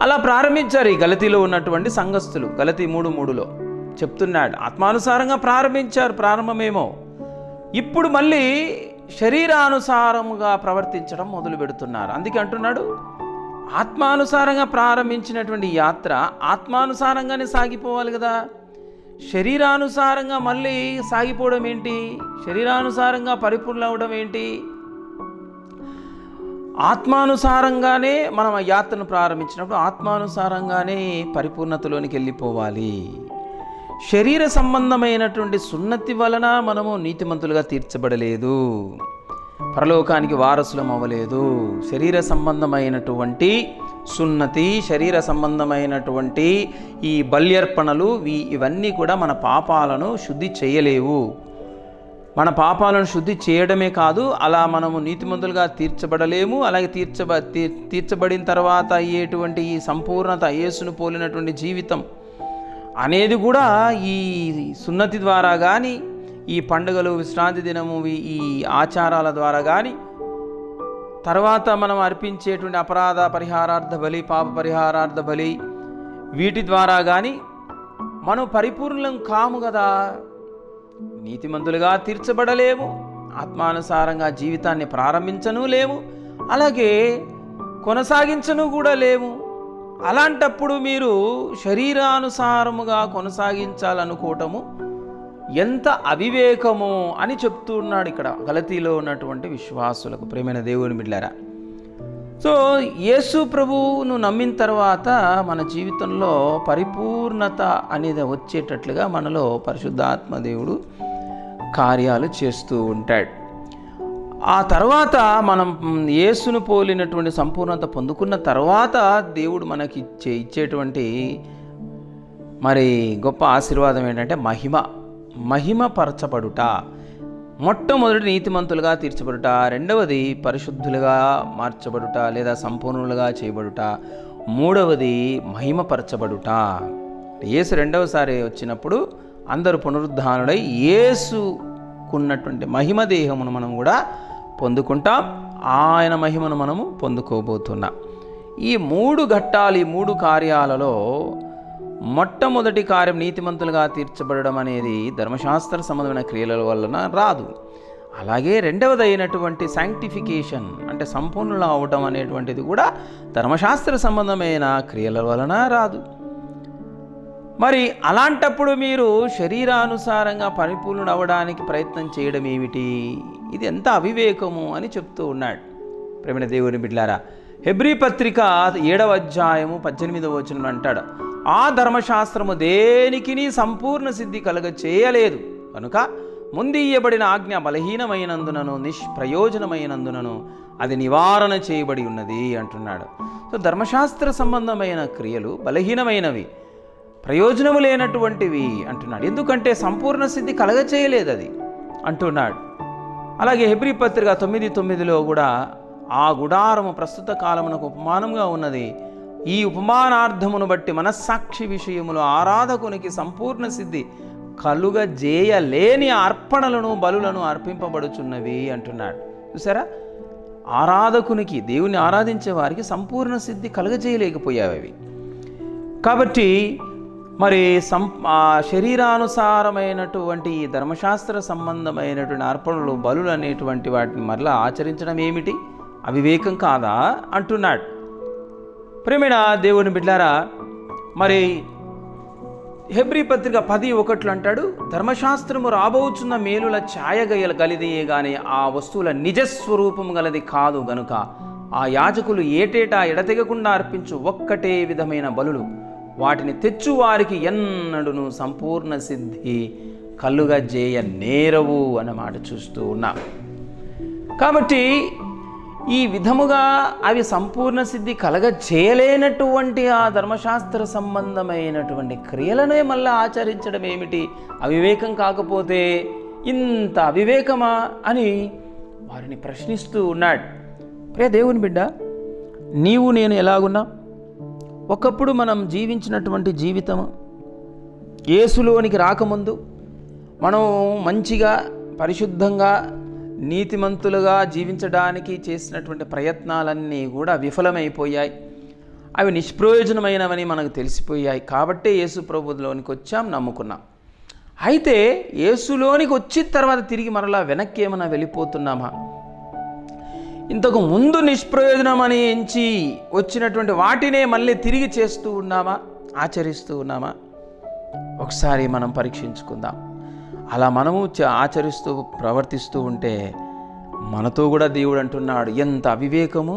అలా ప్రారంభించారు ఈ గలతీలో ఉన్నటువంటి సంఘస్థులు. గలతీ 3:3లో చెప్తున్నాడు, ఆత్మానుసారంగా ప్రారంభించారు. ప్రారంభమేమో, ఇప్పుడు మళ్ళీ శరీరానుసారముగా ప్రవర్తించడం మొదలు పెడుతున్నారు. అందుకే అంటున్నాడు, ఆత్మానుసారంగా ప్రారంభించినటువంటి యాత్ర ఆత్మానుసారంగానే సాగిపోవాలి కదా. శరీరానుసారంగా మళ్ళీ సాగిపోవడం ఏంటి? శరీరానుసారంగా పరిపూర్ణ అవడం ఏంటి? ఆత్మానుసారంగానే మనం ఆ యాత్రను ప్రారంభించినప్పుడు ఆత్మానుసారంగానే పరిపూర్ణతలోనికి వెళ్ళిపోవాలి. శరీర సంబంధమైనటువంటి సున్నతి వలన మనము నీతిమంతులుగా తీర్చబడలేదు, పరలోకానికి వారసులం అవ్వలేదు. శరీర సంబంధమైనటువంటి సున్నతి, శరీర సంబంధమైనటువంటి ఈ బల్యర్పణలు ఇవన్నీ కూడా మన పాపాలను శుద్ధి చేయలేవు. మన పాపాలను శుద్ధి చేయడమే కాదు, అలా మనము నీతిమంతులుగా తీర్చబడలేము. అలాగే తీర్చబడిన తర్వాత అయ్యేటువంటి ఈ సంపూర్ణత, యేసును పోలినటువంటి జీవితం అనేది కూడా ఈ సున్నతి ద్వారా కానీ, ఈ పండుగలు, విశ్రాంతి దినము, ఈ ఆచారాల ద్వారా కానీ, తర్వాత మనం అర్పించేటువంటి అపరాధ పరిహారార్థ బలి, పాప పరిహారార్థ బలి, వీటి ద్వారా కానీ మనం పరిపూర్ణం కాము కదా. నీతిమంతులుగా తీర్చబడలేము, ఆత్మానుసారంగా జీవితాన్ని ప్రారంభించను లేము, అలాగే కొనసాగించను కూడా లేము. అలాంటప్పుడు మీరు శరీరానుసారముగా కొనసాగించాలనుకోవటము ఎంత అవివేకమో అని చెప్తున్నాడు ఇక్కడ గలతీలో ఉన్నటువంటి విశ్వాసులకు. ప్రియమైన దేవుని బిడ్డలారా, సో యేసు ప్రభువును నమ్మిన తర్వాత మన జీవితంలో పరిపూర్ణత అనేది వచ్చేటట్లుగా మనలో పరిశుద్ధాత్మ దేవుడు కార్యాలు చేస్తూ ఉంటాడు. ఆ తర్వాత మనం యేసును పోలినటువంటి సంపూర్ణత పొందుకున్న తర్వాత దేవుడు మనకి ఇచ్చేటువంటి మరి గొప్ప ఆశీర్వాదం ఏంటంటే మహిమపరచబడుట. మొట్టమొదటి నీతిమంతులుగా తీర్చబడుట, రెండవది పరిశుద్ధులుగా మార్చబడుట లేదా సంపూర్ణులుగా చేయబడుట, మూడవది మహిమపరచబడుట. యేసు రెండవసారి వచ్చినప్పుడు అందరూ పునరుద్ధానుడై యేసుకున్నటువంటి మహిమ దేహమును మనం కూడా పొందుకుంటాం. ఆయన మహిమను మనము పొందుకోబోతున్నాం. ఈ మూడు ఘట్టాలు, ఈ మూడు కార్యాలలో మొట్టమొదటి కార్యం నీతిమంతులుగా తీర్చబడడం అనేది ధర్మశాస్త్ర సంబంధమైన క్రియల వలన రాదు. అలాగే రెండవది అయినటువంటి శాంక్టిఫికేషన్ అంటే సంపూర్ణులు అవడం అనేటువంటిది కూడా ధర్మశాస్త్ర సంబంధమైన క్రియల వలన రాదు. మరి అలాంటప్పుడు మీరు శరీరానుసారంగా పరిపూర్ణుడు అవ్వడానికి ప్రయత్నం చేయడం ఏమిటి? ఇది ఎంత అవివేకము అని చెప్తూ ఉన్నాడు. ప్రేమైన దేవుని బిడ్డలారా, హెబ్రీ పత్రిక 7వ అధ్యాయము 18వ వచనం అంటాడు, ఆ ధర్మశాస్త్రము దేనికిని సంపూర్ణ సిద్ధి కలగ చేయలేదు కనుక ముందు ఇయ్యబడిన ఆజ్ఞ బలహీనమైనందునను నిష్ప్రయోజనమైనందునను అది నివారణ చేయబడి ఉన్నది అంటున్నాడు. సో ధర్మశాస్త్ర సంబంధమైన క్రియలు బలహీనమైనవి, ప్రయోజనము లేనటువంటివి అంటున్నాడు. ఎందుకంటే సంపూర్ణ సిద్ధి కలగ చేయలేదు అది అంటున్నాడు. అలాగే హెబ్రీ పత్రిక 9:9లో కూడా ఆ గుడారము ప్రస్తుత కాలమునకు ఉపమానంగా ఉన్నది. ఈ ఉపమానార్థమును బట్టి మనస్సాక్షి విషయములో ఆరాధకునికి సంపూర్ణ సిద్ధి కలుగజేయలేని అర్పణలను బలులను అర్పింపబడుచున్నవి అంటున్నాడు. చూసారా, ఆరాధకునికి, దేవుని ఆరాధించే వారికి సంపూర్ణ సిద్ధి కలుగజేయలేకపోయావి. కాబట్టి మరి శరీరానుసారమైనటువంటి ఈ ధర్మశాస్త్ర సంబంధమైనటువంటి అర్పణలు, బలులు అనేటువంటి వాటిని మరలా ఆచరించడం ఏమిటి? అవివేకం కాదా అంటున్నాడు. ప్రేమైన దేవుని బిడ్డారా, మరి హెబ్రీ పత్రిక 10:1 అంటాడు, ధర్మశాస్త్రము రాబోచున్న మేలుల ఛాయ గలిదియే గాని ఆ వస్తువుల నిజస్వరూపం గలది కాదు గనుక ఆ యాజకులు ఏటేటా ఎడతెగకుండా అర్పించు ఒక్కటే విధమైన బలులు వాటిని తెచ్చువారికి ఎన్నడును సంపూర్ణ సిద్ధి కలుగజేయ నేరవు అన్నమాట చూస్తూ ఉన్నాం. కాబట్టి ఈ విధముగా అవి సంపూర్ణ సిద్ధి కలగజేయలేనటువంటి ఆ ధర్మశాస్త్ర సంబంధమైనటువంటి క్రియలనే మళ్ళీ ఆచరించడం ఏమిటి? అవివేకం కాకపోతే ఇంత అవివేకమా అని వారిని ప్రశ్నిస్తూ ఉన్నాడు. ప్రియ దేవుని బిడ్డ, నీవు నేను ఎలాగున్నా, ఒకప్పుడు మనం జీవించినటువంటి జీవితం యేసులోనికి రాకముందు మనం మంచిగా పరిశుద్ధంగా నీతిమంతులుగా జీవించడానికి చేసినటువంటి ప్రయత్నాలన్నీ కూడా విఫలమైపోయాయి. అవి నిష్ప్రయోజనమైనవని మనకు తెలిసిపోయాయి. కాబట్టే యేసు ప్రభువులోనికి వచ్చాం, నమ్ముకున్నాం. అయితే యేసులోనికి వచ్చిన తర్వాత తిరిగి మరలా వెనక్కి ఏమైనా వెళ్ళిపోతున్నామా? ఇంతకు ముందు నిష్ప్రయోజనమని ఎంచి వచ్చినటువంటి వాటినే మళ్ళీ తిరిగి చేస్తూ ఉన్నామా, ఆచరిస్తూ ఉన్నామా? ఒకసారి మనం పరీక్షించుకుందాం. అలా మనము ఆచరిస్తూ ప్రవర్తిస్తూ ఉంటే మనతో కూడా దేవుడు అంటున్నాడు, ఎంత అవివేకము,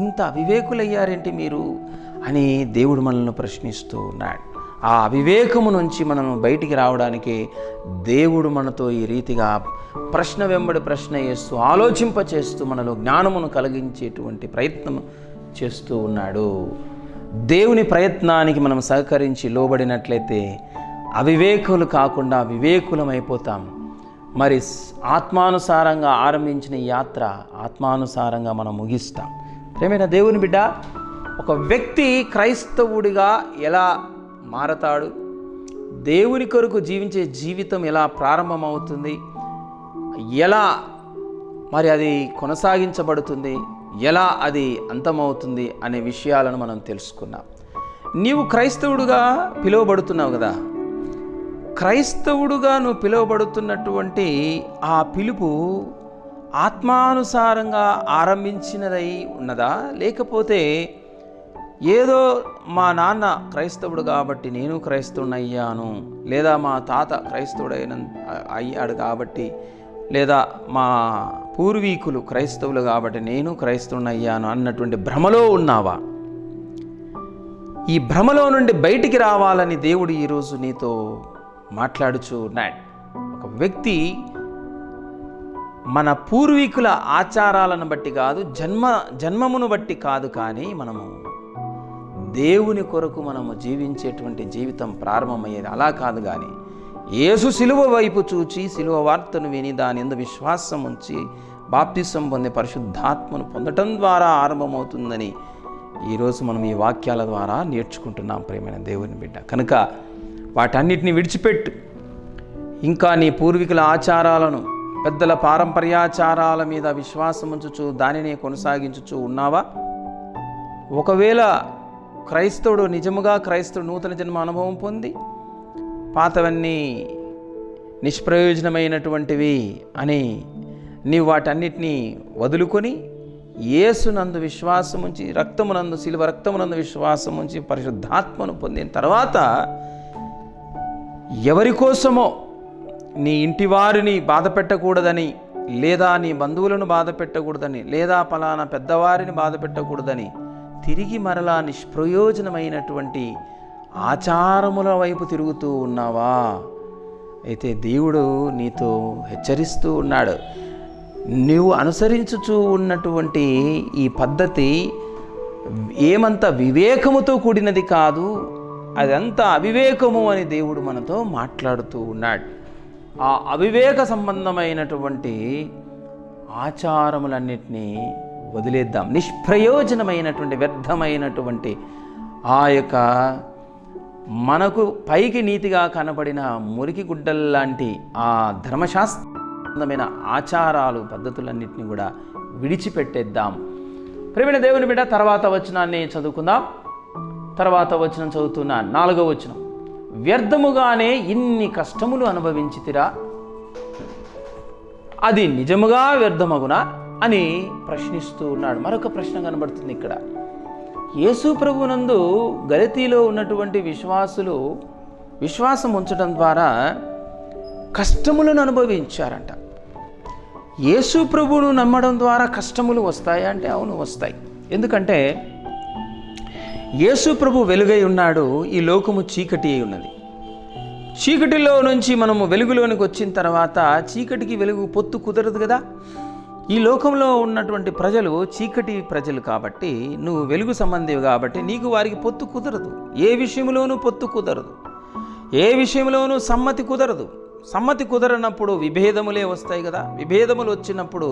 ఇంత అవివేకులయ్యారేంటి మీరు అని దేవుడు మనల్ని ప్రశ్నిస్తూ ఉన్నాడు. ఆ అవివేకము నుంచి మనం బయటికి రావడానికి దేవుడు మనతో ఈ రీతిగా ప్రశ్న వెంబడి ప్రశ్న చేస్తూ, ఆలోచింపచేస్తూ, మనలో జ్ఞానమును కలిగించేటువంటి ప్రయత్నం చేస్తూ ఉన్నాడు. దేవుని ప్రయత్నానికి మనం సహకరించి లోబడినట్లయితే అవివేకులు కాకుండా వివేకులమైపోతాం. మరి ఆత్మానుసారంగా ఆరంభించిన ఈ యాత్ర ఆత్మానుసారంగా మనం ముగిస్తాం. ప్రేమైన దేవుని బిడ్డ, ఒక వ్యక్తి క్రైస్తవుడిగా ఎలా మారతాడు, దేవుని కొరకు జీవించే జీవితం ఎలా ప్రారంభమవుతుంది, ఎలా మరి అది కొనసాగించబడుతుంది, ఎలా అది అంతమవుతుంది అనే విషయాలను మనం తెలుసుకున్నాం. నీవు క్రైస్తవుడుగా పిలువబడుతున్నావు కదా. క్రైస్తవుడుగా నువ్వు పిలువబడుతున్నటువంటి ఆ పిలుపు ఆత్మానుసారంగా ఆరంభించినదై ఉన్నదా, లేకపోతే ఏదో మా నాన్న క్రైస్తవుడు కాబట్టి నేను క్రైస్తవుని అయ్యాను, లేదా మా తాత అయ్యాడు కాబట్టి, లేదా మా పూర్వీకులు క్రైస్తవులు కాబట్టి నేను క్రైస్తవుని అయ్యాను అన్నటువంటి భ్రమలో ఉన్నావా? ఈ భ్రమలో నుండి బయటికి రావాలని దేవుడు ఈరోజు నీతో మాట్లాడుచూ ఉన్నాడు. ఒక వ్యక్తి మన పూర్వీకుల ఆచారాలను బట్టి కాదు, జన్మమును బట్టి కాదు, కానీ మనము దేవుని కొరకు మనము జీవించేటువంటి జీవితం ప్రారంభమయ్యేది అలా కాదు. కానీ యేసు సిలువ వైపు చూచి సిలువ వార్తను విని దాని యందు విశ్వాసం ఉంచి బాప్తిసం పొంది పరిశుద్ధాత్మను పొందటం ద్వారా ఆరంభమవుతుందని ఈరోజు మనం ఈ వాక్యాల ద్వారా నేర్చుకుంటున్నాం. ప్రేమైన దేవుని బిడ్డ, కనుక వాటన్నిటిని విడిచిపెట్టు. ఇంకా నీ పూర్వీకుల ఆచారాలను, పెద్దల పారంపర్యాచారాల మీద విశ్వాసం ఉంచుచు దానిని కొనసాగించుచు ఉన్నావా? ఒకవేళ క్రైస్తవుడు నిజముగా నూతన జన్మ అనుభవం పొంది పాతవన్నీ నిష్ప్రయోజనమైనటువంటివి అని నీవు వాటన్నిటినీ వదులుకొని యేసునందు విశ్వాసం ఉంచి సిలువ రక్తమునందు విశ్వాసం ఉంచి పరిశుద్ధాత్మను పొందిన తర్వాత ఎవరి కోసమో నీ ఇంటి వారిని బాధ పెట్టకూడదని, లేదా నీ బంధువులను బాధ పెట్టకూడదని, లేదా పలానా పెద్దవారిని బాధ పెట్టకూడదని తిరిగి మరలా నిష్ప్రయోజనమైనటువంటి ఆచారముల వైపు తిరుగుతూ ఉన్నావా? అయితే దేవుడు నీతో హెచ్చరిస్తూ ఉన్నాడు. నువ్వు అనుసరించుచూ ఉన్నటువంటి ఈ పద్ధతి ఏమంత వివేకముతో కూడినది కాదు, అదంతా అవివేకము అని దేవుడు మనతో మాట్లాడుతూ ఉన్నాడు. ఆ అవివేక సంబంధమైనటువంటి ఆచారములన్నిటినీ వదిలేద్దాం. నిష్ప్రయోజనమైనటువంటి వ్యర్థమైనటువంటి ఆ యొక్క మనకు పైకి నీతిగా కనబడిన మురికి గుడ్డల్లాంటి ఆ ధర్మశాస్త్రమైన ఆచారాలు, పద్ధతులన్నింటినీ కూడా విడిచిపెట్టేద్దాం. ప్రేమైన దేవుని బిడ్డ, తర్వాత వచనాన్ని చదువుకుందాం. తర్వాత వచనం చదువుతున్నాను, 4వ వచనం. వ్యర్థముగానే ఇన్ని కష్టములు అనుభవించితిరా, అది నిజముగా వ్యర్థమగునా అని ప్రశ్నిస్తూ ఉన్నాడు. మరొక ప్రశ్న కనబడుతుంది ఇక్కడ. యేసు ప్రభునందు గలతీలో ఉన్నటువంటి విశ్వాసులు విశ్వాసం ఉంచడం ద్వారా కష్టములను అనుభవించారంట. యేసు ప్రభువును నమ్మడం ద్వారా కష్టములు వస్తాయా అంటే అవును, వస్తాయి. ఎందుకంటే యేసు ప్రభు వెలుగై ఉన్నాడు, ఈ లోకము చీకటి అయి ఉన్నది. చీకటిలో నుంచి మనము వెలుగులోనికి వచ్చిన తర్వాత చీకటికి వెలుగు పొత్తు కుదరదు కదా. ఈ లోకంలో ఉన్నటువంటి ప్రజలు చీకటి ప్రజలు కాబట్టి, నువ్వు వెలుగు సంబంధివి కాబట్టి నీకు వారికి పొత్తు కుదరదు. ఏ విషయంలోనూ పొత్తు కుదరదు, ఏ విషయంలోనూ సమ్మతి కుదరదు. సమ్మతి కుదరనప్పుడు విభేదములే వస్తాయి కదా. విభేదములు వచ్చినప్పుడు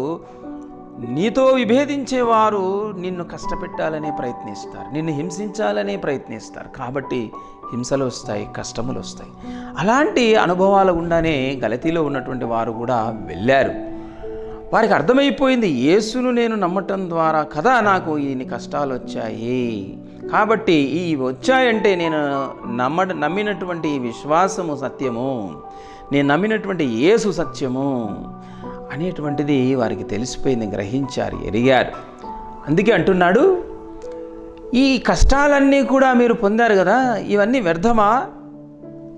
నీతో విభేదించేవారు నిన్ను కష్టపెట్టాలనే ప్రయత్నిస్తారు, నిన్ను హింసించాలనే ప్రయత్నిస్తారు. కాబట్టి హింసలు వస్తాయి, కష్టములు వస్తాయి. అలాంటి అనుభవాలు గుండానే గలతీలో ఉన్నటువంటి వారు కూడా వెళ్ళారు. వారికి అర్థమైపోయింది, యేసును నేను నమ్మటం ద్వారా కదా నాకు ఇన్ని కష్టాలు వచ్చాయి, కాబట్టి ఈ వచ్చాయంటే నేను నమ్మినటువంటి విశ్వాసము సత్యము, నేను నమ్మినటువంటి యేసు సత్యము అనేటువంటిది వారికి తెలిసిపోయింది, గ్రహించారు, ఎరిగారు. అందుకే అంటున్నాడు, ఈ కష్టాలన్నీ కూడా మీరు పొందారు కదా, ఇవన్నీ వ్యర్థమా?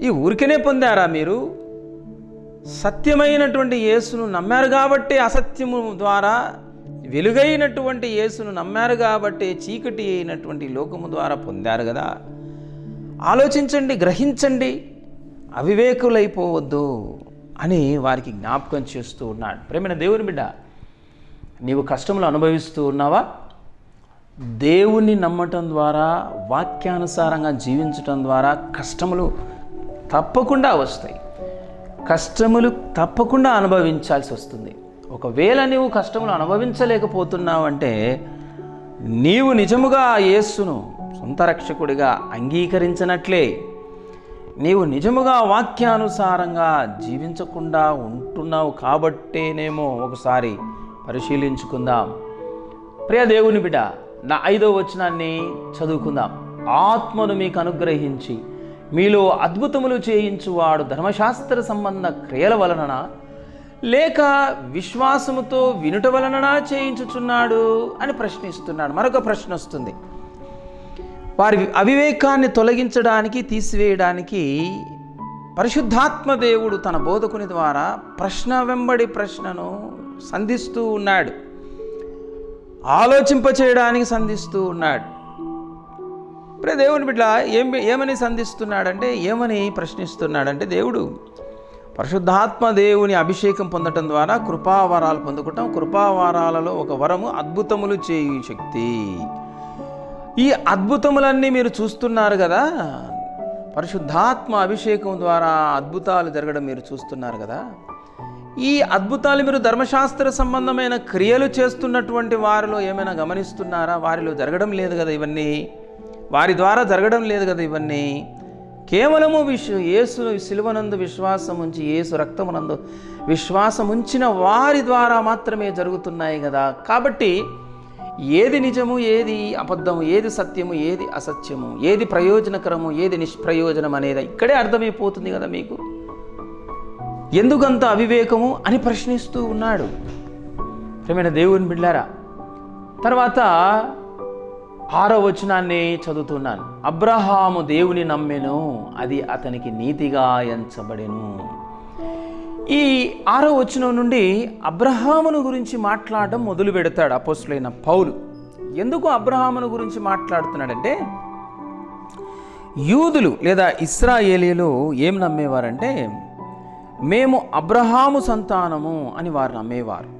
ఈ ఊరికనే పొందారా మీరు? సత్యమైనటువంటి యేసును నమ్మారు కాబట్టి అసత్యము ద్వారా వెలుగైనటువంటి యేసును నమ్మారు కాబట్టి చీకటి అయినటువంటి లోకము ద్వారా పొందారు కదా. ఆలోచించండి, గ్రహించండి, అవివేకులైపోవద్దు అని వారికి జ్ఞాపకం చేస్తూ ఉన్నాడు. ప్రేమైన దేవుని బిడ్డ, నీవు కష్టములు అనుభవిస్తూ ఉన్నావా? దేవుణ్ణి నమ్మటం ద్వారా, వాక్యానుసారంగా జీవించటం ద్వారా కష్టములు తప్పకుండా వస్తాయి. కష్టములు తప్పకుండా అనుభవించాల్సి వస్తుంది. ఒకవేళ నీవు కష్టములు అనుభవించలేకపోతున్నావంటే నీవు నిజముగా యేసును సొంత రక్షకుడిగా అంగీకరించినట్లే. నీవు నిజముగా వాక్యానుసారంగా జీవించకుండా ఉంటున్నావు కాబట్టేనేమో ఒకసారి పరిశీలించుకుందాం. ప్రియ దేవుని బిడ్డ, నా 5వ వచనాన్ని చదువుకుందాం. ఆత్మను మీకు అనుగ్రహించి మీలో అద్భుతములు చేయించువాడు ధర్మశాస్త్ర సంబంధ క్రియల వలన లేక విశ్వాసముతో వినుట వలన చేయించుచున్నాడు అని ప్రశ్నిస్తున్నాడు. మరొక ప్రశ్న వస్తుంది. వారి అవివేకాన్ని తొలగించడానికి, తీసివేయడానికి పరిశుద్ధాత్మ దేవుడు తన బోధకుని ద్వారా ప్రశ్న వెంబడి ప్రశ్నను సంధిస్తూ ఉన్నాడు. ఆలోచింపచేయడానికి సంధిస్తూ ఉన్నాడు. ఇప్పుడు దేవుని బిడ్డ ఏమని సంధిస్తున్నాడంటే, ఏమని ప్రశ్నిస్తున్నాడంటే, దేవుడు పరిశుద్ధాత్మ దేవుని అభిషేకం పొందటం ద్వారా కృపావరాలు పొందుకుంటాం. కృపావరాలలో ఒక వరము అద్భుతములు చేయు శక్తి. ఈ అద్భుతములన్నీ మీరు చూస్తున్నారు కదా, పరిశుద్ధాత్మ అభిషేకం ద్వారా అద్భుతాలు జరగడం మీరు చూస్తున్నారు కదా. ఈ అద్భుతాలు మీరు ధర్మశాస్త్ర సంబంధమైన క్రియలు చేస్తున్నటువంటి వారిలో ఏమైనా గమనిస్తున్నారా? వారిలో జరగడం లేదు కదా ఇవన్నీ, వారి ద్వారా జరగడం లేదు కదా ఇవన్నీ. కేవలము యేసు శిలువనందు విశ్వాసం ఉంచి, యేసు రక్తమునందు విశ్వాసం ఉంచిన వారి ద్వారా మాత్రమే జరుగుతున్నాయి కదా. కాబట్టి ఏది నిజము, ఏది అబద్ధము, ఏది సత్యము, ఏది అసత్యము, ఏది ప్రయోజనకరము, ఏది నిష్ప్రయోజనం అనేది ఇక్కడే అర్థమైపోతుంది కదా మీకు. ఎందుకంత అవివేకము అని ప్రశ్నిస్తూ ఉన్నాడు. ప్రియమైన దేవుని బిడ్డలారా, తర్వాత 6వ వచనాన్ని చదువుతున్నాను. అబ్రహాము దేవుని నమ్మెను, అది అతనికి నీతిగా ఎంచబడెను. ఈ 6వ వచనం నుండి అబ్రహామును గురించి మాట్లాడడం మొదలు పెడతాడు అపోస్తలుడైన పౌలు. ఎందుకు అబ్రహామును గురించి మాట్లాడుతున్నాడంటే, యూదులు లేదా ఇశ్రాయేలీయులు ఏం నమ్మేవారంటే, మేము అబ్రహాము సంతానము అని వారు నమ్మేవారు.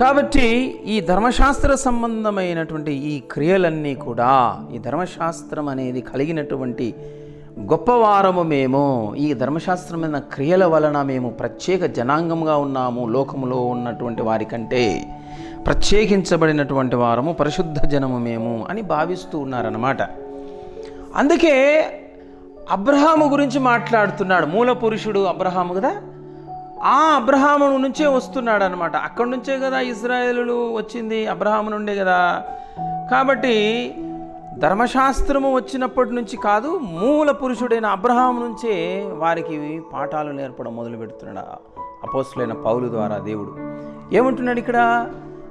కాబట్టి ఈ ధర్మశాస్త్ర సంబంధమైనటువంటి ఈ క్రియలన్నీ కూడా, ఈ ధర్మశాస్త్రం అనేది కలిగినటువంటి గొప్పవారము మేము, ఈ ధర్మశాస్త్రమైన క్రియల వలన మేము ప్రత్యేక జనాంగంగా ఉన్నాము, లోకములో ఉన్నటువంటి వారికంటే ప్రత్యేకించబడినటువంటి వారము, పరిశుద్ధ జనము మేము అని భావిస్తూ ఉన్నారన్నమాట. అందుకే అబ్రహాము గురించి మాట్లాడుతున్నాడు. మూల పురుషుడు అబ్రహాము కదా, ఆ అబ్రహాము నుంచే వస్తున్నాడు అనమాట. అక్కడి నుంచే కదా ఇశ్రాయేలులు వచ్చింది, అబ్రహాము నుండే కదా. కాబట్టి ధర్మశాస్త్రము వచ్చినప్పటి నుంచి కాదు, మూల పురుషుడైన అబ్రహాము నుంచే వారికి పాఠాలు నేర్పడం మొదలు పెడుతున్నాడు అపోస్తలుడైన పౌలు ద్వారా. దేవుడు ఏమంటున్నాడు ఇక్కడ,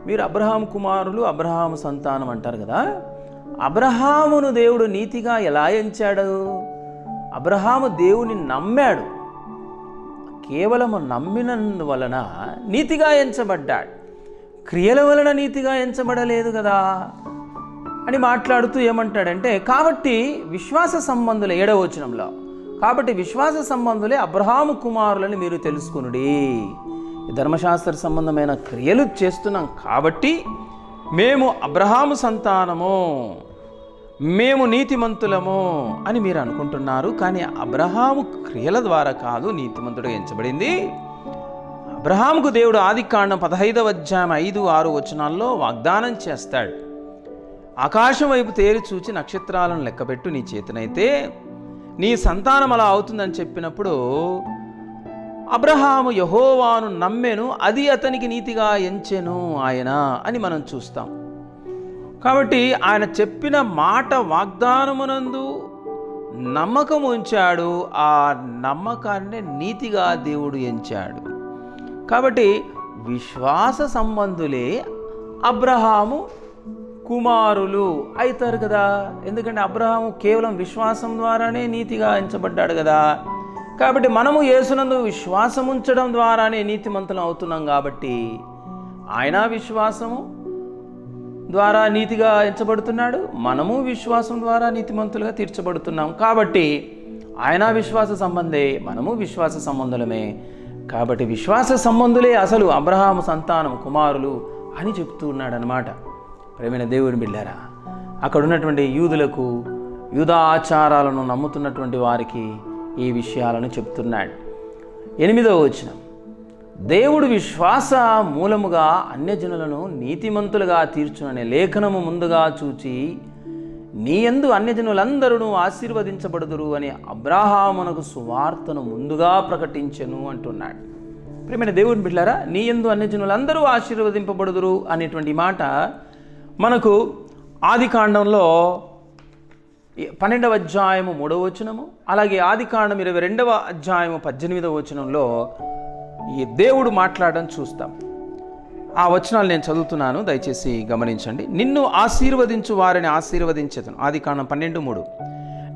మీరు అబ్రహాము కుమారులు, అబ్రహాము సంతానం అంటారు కదా. అబ్రహామును దేవుడు నీతిగా ఎలా ఎంచాడు? అబ్రహాము దేవుని నమ్మాడు, కేవలము నమ్మినందువలన నీతిగా ఎంచబడ్డాడు, క్రియల వలన నీతిగా ఎంచబడలేదు కదా అని మాట్లాడుతూ ఏమంటాడంటే, కాబట్టి విశ్వాస సంబంధులు 7వ వచనంలో, కాబట్టి విశ్వాస సంబంధులే అబ్రహాము కుమారులని మీరు తెలుసుకునుడి. ధర్మశాస్త్ర సంబంధమైన క్రియలు చేస్తున్నాం కాబట్టి మేము అబ్రహాము సంతానము, మేము నీతిమంతులము అని మీరు అనుకుంటున్నారు. కానీ అబ్రహాము క్రియల ద్వారా కాదు నీతిమంతుడుగా ఎంచబడింది. అబ్రహాముకు దేవుడు ఆదికాండం 15వ అధ్యాయం 5, 6 వచనాల్లో వాగ్దానం చేస్తాడు. ఆకాశం వైపు తేరి చూచి నక్షత్రాలను లెక్కబెట్టు నీ చేతనైతే నీ సంతానం అలా అవుతుందని చెప్పినప్పుడు అబ్రహాము యెహోవాను నమ్మెను, అది అతనికి నీతిగా ఎంచెను ఆయన అని మనం చూస్తాం. కాబట్టి ఆయన చెప్పిన మాట వాగ్దానమునందు నమ్మకం ఉంచాడు, ఆ నమ్మకాన్ని నీతిగా దేవుడు ఎంచాడు. కాబట్టి విశ్వాస సంబంధులే అబ్రహాము కుమారులు అవుతారు కదా. ఎందుకంటే అబ్రహాము కేవలం విశ్వాసం ద్వారానే నీతిగా ఎంచబడ్డాడు కదా. కాబట్టి మనము యేసునందు విశ్వాసం ఉంచడం ద్వారానే నీతిమంతులం అవుతున్నాం. కాబట్టి ఆయన విశ్వాసము ద్వారా నీతిగా ఎంచబడుతున్నాడు, మనము విశ్వాసం ద్వారా నీతిమంతులుగా తీర్చబడుతున్నాం. కాబట్టి ఆయన విశ్వాస సంబంధే, మనము విశ్వాస సంబంధులమే. కాబట్టి విశ్వాస సంబంధులే అసలు అబ్రహాము సంతానం కుమారులు అని చెప్తూ ఉన్నాడు అన్నమాట. ప్రేమైన దేవుని బిడ్డారా, అక్కడ ఉన్నటువంటి యూదులకు, యూదా ఆచారాలను నమ్ముతున్నటువంటి వారికి ఈ విషయాలను చెప్తున్నాడు. 8వ వచనం, దేవుడు విశ్వాస మూలముగా అన్యజనులను నీతిమంతులుగా తీర్చుననే లేఖనము ముందుగా చూచి నీ యందు అన్యజనులందరూ ఆశీర్వదించబడుదురు అని అబ్రహామునకు సువార్తను ముందుగా ప్రకటించెను అంటున్నాడు. ప్రియమైన దేవుని బిడ్డలారా, నీ యందు అన్యజనులందరూ ఆశీర్వదింపబడుదురు అనేటువంటి మాట మనకు ఆదికాండంలో 12వ అధ్యాయము 3వ వచనము, అలాగే ఆదికాండం 22వ అధ్యాయము 18వ వచనంలో ఈ దేవుడు మాట్లాడడం చూస్తాం. ఆ వచనాలు నేను చదువుతున్నాను, దయచేసి గమనించండి. నిన్ను ఆశీర్వదించు వారిని ఆశీర్వదించెదను. ఆదికాండం 12:3.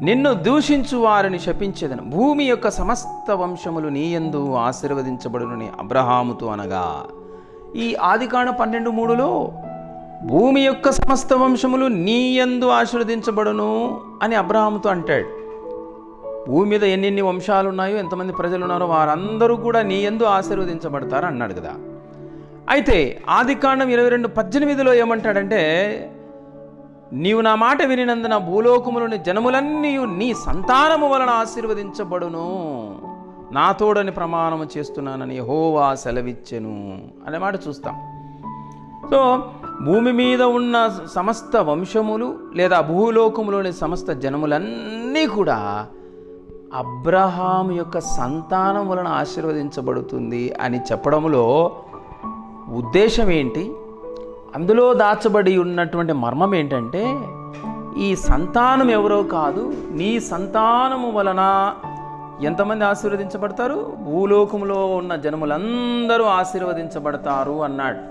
నిన్ను దూషించు వారిని శపించెదను, భూమి యొక్క సమస్త వంశములు నీ యందు ఆశీర్వదించబడునని అబ్రహాముతో అనగా. ఈ ఆదికాండం 12:3లో భూమి యొక్క సమస్త వంశములు నీ యందు ఆశీర్వదించబడును అని అబ్రహాముతో అంటాడు. భూమి మీద ఎన్నెన్ని వంశాలు ఉన్నాయో, ఎంతమంది ప్రజలు ఉన్నారో వారందరూ కూడా నీ యందు ఆశీర్వదించబడతారు అన్నాడు కదా. అయితే ఆదికాండం 22:18లో ఏమంటాడంటే, నీవు నా మాట వినినందున భూలోకములోని జనములన్నీ నీ సంతానము వలన ఆశీర్వదించబడును, నా తోడని ప్రమాణము చేస్తున్నానని యెహోవా సెలవిచ్చెను అనే మాట చూస్తాం. సో భూమి మీద ఉన్న సమస్త వంశములు లేదా భూలోకములోని సమస్త జనములన్నీ కూడా అబ్రహాము యొక్క సంతానం వలన ఆశీర్వదించబడుతుంది అని చెప్పడంలో ఉద్దేశం ఏంటి? అందులో దాచబడి ఉన్నటువంటి మర్మం ఏంటంటే, ఈ సంతానం ఎవరో కాదు, నీ సంతానము వలన ఎంతమంది ఆశీర్వదించబడతారు? భూలోకంలో ఉన్న జనములందరూ ఆశీర్వదించబడతారు అన్నాడు.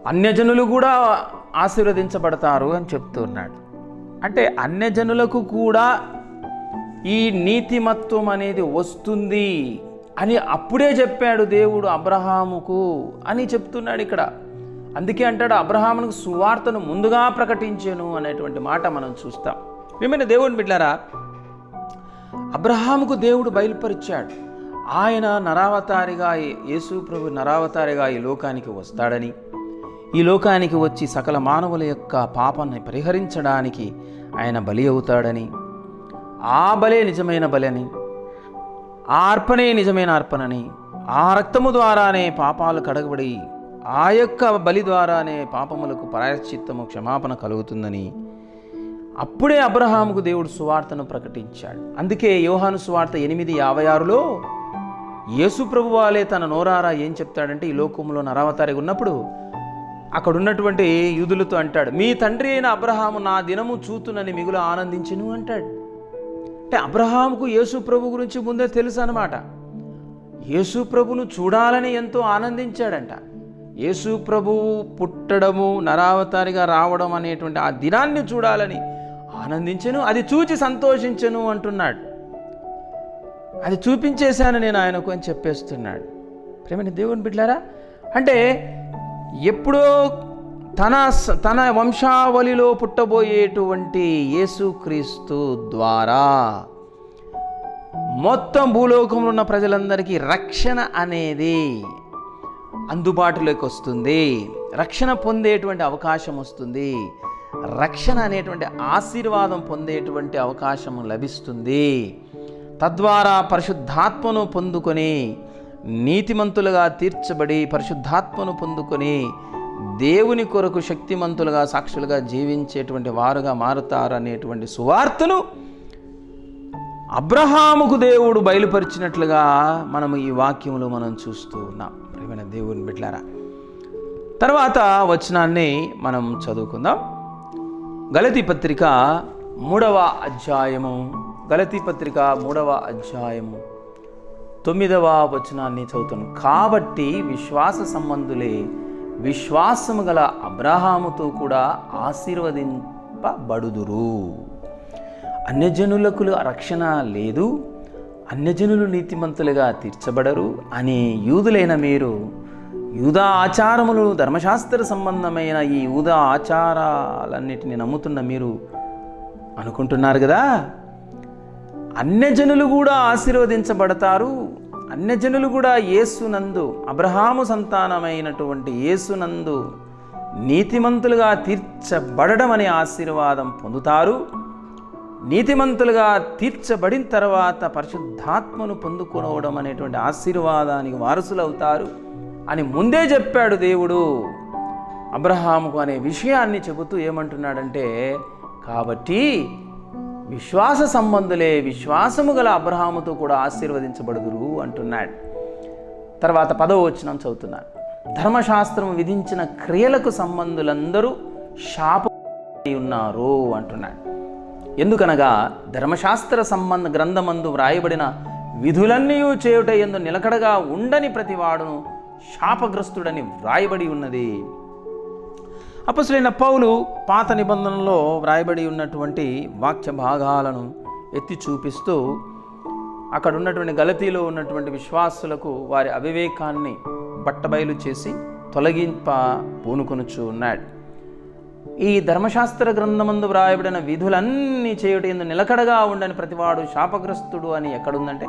అన్యజనులు కూడా ఆశీర్వదించబడతారు అని చెప్తున్నాడు. అంటే అన్యజనులకు కూడా ఈ నీతిమత్వం అనేది వస్తుంది అని అప్పుడే చెప్పాడు దేవుడు అబ్రహాముకు అని చెప్తున్నాడు ఇక్కడ. అందుకే అంటాడు, అబ్రహామునకు సువార్తను ముందుగా ప్రకటించెను అనేటువంటి మాట మనం చూస్తాం. ఏమైనా దేవుని బిడ్డలారా, అబ్రహాముకు దేవుడు బయలుపరిచాడు ఆయన నరావతారిగా, యేసు ప్రభు నరావతారిగా ఈ లోకానికి వస్తాడని, ఈ లోకానికి వచ్చి సకల మానవుల యొక్క పాపాన్ని పరిహరించడానికి ఆయన బలి అవుతాడని, ఆ బలే నిజమైన బలని, ఆ అర్పణే నిజమైన అర్పణని, ఆ రక్తము ద్వారానే పాపాలు కడగబడి ఆ యొక్క బలి ద్వారానే పాపములకు ప్రాయశ్చిత్తము క్షమాపణ కలుగుతుందని అప్పుడే అబ్రహాముకు దేవుడు సువార్తను ప్రకటించాడు. అందుకే యోహాను సువార్త 8:56లో యేసు ప్రభువాలే తన నోరారా ఏం చెప్తాడంటే, ఈ లోకంలో నరావతారిగా ఉన్నప్పుడు అక్కడ ఉన్నటువంటి యూదులతో అంటాడు, మీ తండ్రి అయిన అబ్రహాము నా దినము చూతునని మిగులు ఆనందించెను అంటాడు. అంటే అబ్రహాముకు యేసు ప్రభు గురించి ముందే తెలుసు అన్నమాట. యేసు ప్రభును చూడాలని ఎంతో ఆనందించాడంట. యేసు ప్రభువు పుట్టడము, నరావతారిగా రావడం అనేటువంటి ఆ దినాన్ని చూడాలని ఆనందించెను, అది చూచి సంతోషించెను అంటున్నాడు. అది చూపించేశాను నేను ఆయనకు అని చెప్పేస్తున్నాడు. ప్రేమని దేవుని బిడ్డలారా, అంటే ఎప్పుడో తన వంశావళిలో పుట్టబోయేటువంటి యేసుక్రీస్తు ద్వారా మొత్తం భూలోకంలో ఉన్న ప్రజలందరికీ రక్షణ అనేది అందుబాటులోకి వస్తుంది, రక్షణ పొందేటువంటి అవకాశం వస్తుంది, రక్షణ అనేటువంటి ఆశీర్వాదం పొందేటువంటి అవకాశం లభిస్తుంది. తద్వారా పరిశుద్ధాత్మను పొందుకొని నీతిమంతులుగా తీర్చబడి పరిశుద్ధాత్మను పొందుకొని దేవుని కొరకు శక్తిమంతులుగా సాక్షులుగా జీవించేటువంటి వారుగా మారుతారు అనేటువంటి సువార్తను అబ్రహాముకు దేవుడు బయలుపరిచినట్లుగా మనము ఈ వాక్యంలో మనం చూస్తూ ఉన్నాం. ప్రియమైన దేవుని బిడ్డలారా, తర్వాత వచనాన్ని మనం చదువుకుందాం. గలతీ పత్రిక 3వ అధ్యాయము 9వ వచనాన్ని చదువుతాను. కాబట్టి విశ్వాస సంబంధులే విశ్వాసము గల అబ్రహాముతో కూడా ఆశీర్వదింపబడుదురు. అన్యజనులకు రక్షణ లేదు, అన్యజనులు నీతిమంతులుగా తీర్చబడరు అని యూదులైన మీరు యూదా ఆచారములు, ధర్మశాస్త్ర సంబంధమైన ఈ యూదా ఆచారాలన్నిటిని నమ్ముతున్న మీరు అనుకుంటున్నారు కదా, అన్యజనులు కూడా ఆశీర్వదించబడతారు, అన్యజనులు కూడా యేసునందు, అబ్రహాము సంతానమైనటువంటి యేసునందు నీతిమంతులుగా తీర్చబడడం అనే ఆశీర్వాదం పొందుతారు, నీతిమంతులుగా తీర్చబడిన తర్వాత పరిశుద్ధాత్మను పొందుకోవడం అనేటువంటి ఆశీర్వాదానికి వారసులు అవుతారు అని ముందే చెప్పాడు దేవుడు అబ్రహాముకు అనే విషయాన్ని చెబుతూ ఏమంటున్నాడంటే, కాబట్టి విశ్వాస సంబంధులే విశ్వాసము గల అబ్రహాముతో కూడా ఆశీర్వదించబడుదురు అంటున్నాడు. తర్వాత 10వ వచనం చదువుతున్నాను. ధర్మశాస్త్రం విధించిన క్రియలకు సంబంధులందరూ శాపమై ఉన్నారు అంటున్నాడు. ఎందుకనగా ధర్మశాస్త్ర సంబంధ గ్రంథమందు వ్రాయబడిన విధులన్నీ చేయుట యందు నిలకడగా ఉండని ప్రతివాడును శాపగ్రస్తుడని వ్రాయబడి ఉన్నది. అపొస్తలుడైన పౌలు పాత నిబంధనలో వ్రాయబడి ఉన్నటువంటి వాక్య భాగాలను ఎత్తి చూపిస్తూ అక్కడ ఉన్నటువంటి గలతీలో ఉన్నటువంటి విశ్వాసులకు వారి అవివేకాన్ని బట్టబయలు చేసి తొలగింప పూనుకొనుచు ఉన్నాడు. ఈ ధర్మశాస్త్ర గ్రంథమందు వ్రాయబడిన విధులన్నీ చేయుట యందు నిలకడగా ఉండని ప్రతివాడు శాపగ్రస్తుడు అని ఎక్కడుందంటే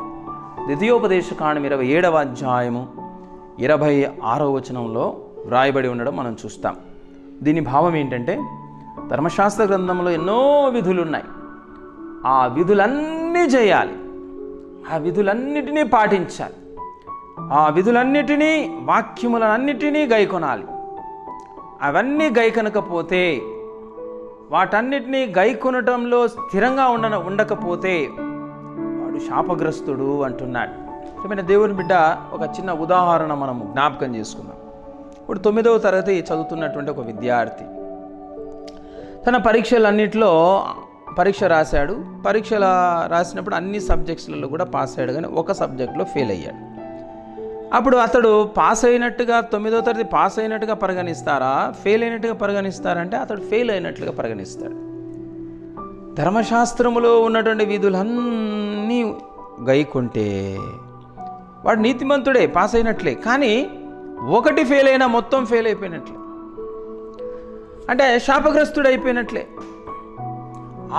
ద్వితీయోపదేశకాండం 27వ అధ్యాయము 26వ వచనంలో వ్రాయబడి ఉండడం మనం చూస్తాం. దీని భావం ఏంటంటే, ధర్మశాస్త్ర గ్రంథంలో ఎన్నో విధులు ఉన్నాయి, ఆ విధులన్నీ చేయాలి, ఆ విధులన్నిటినీ పాటించాలి, ఆ విధులన్నిటినీ వాక్యములన్నిటినీ గైకొనాలి. అవన్నీ గైకొనకపోతే, వాటన్నిటినీ గైకొనటంలో స్థిరంగా ఉండకపోతే వాడు శాపగ్రస్తుడు అంటున్నాడు. ప్రియమైన దేవుని బిడ్డ, ఒక చిన్న ఉదాహరణ మనము జ్ఞాపకం చేసుకుందాం. ఇప్పుడు 9వ తరగతి చదువుతున్నటువంటి ఒక విద్యార్థి తన పరీక్షలన్నింటిలో పరీక్ష రాశాడు. రాసినప్పుడు అన్ని సబ్జెక్ట్స్లలో కూడా పాస్ అయ్యాడు, కానీ ఒక సబ్జెక్ట్లో ఫెయిల్ అయ్యాడు. అప్పుడు అతడు పాస్ అయినట్టుగా 9వ తరగతి పాస్ అయినట్టుగా పరిగణిస్తారా, ఫెయిల్ అయినట్టుగా పరిగణిస్తారంటే అతడు ఫెయిల్ అయినట్లుగా పరిగణిస్తాడు. ధర్మశాస్త్రములో ఉన్నటువంటి విధులన్నీ గైకొంటే వాడు నీతిమంతుడే, పాస్ అయినట్లే. కానీ ఒకటి ఫెయిల్ అయినా మొత్తం ఫెయిల్ అయిపోయినట్లే, అంటే శాపగ్రస్తుడు అయిపోయినట్లే.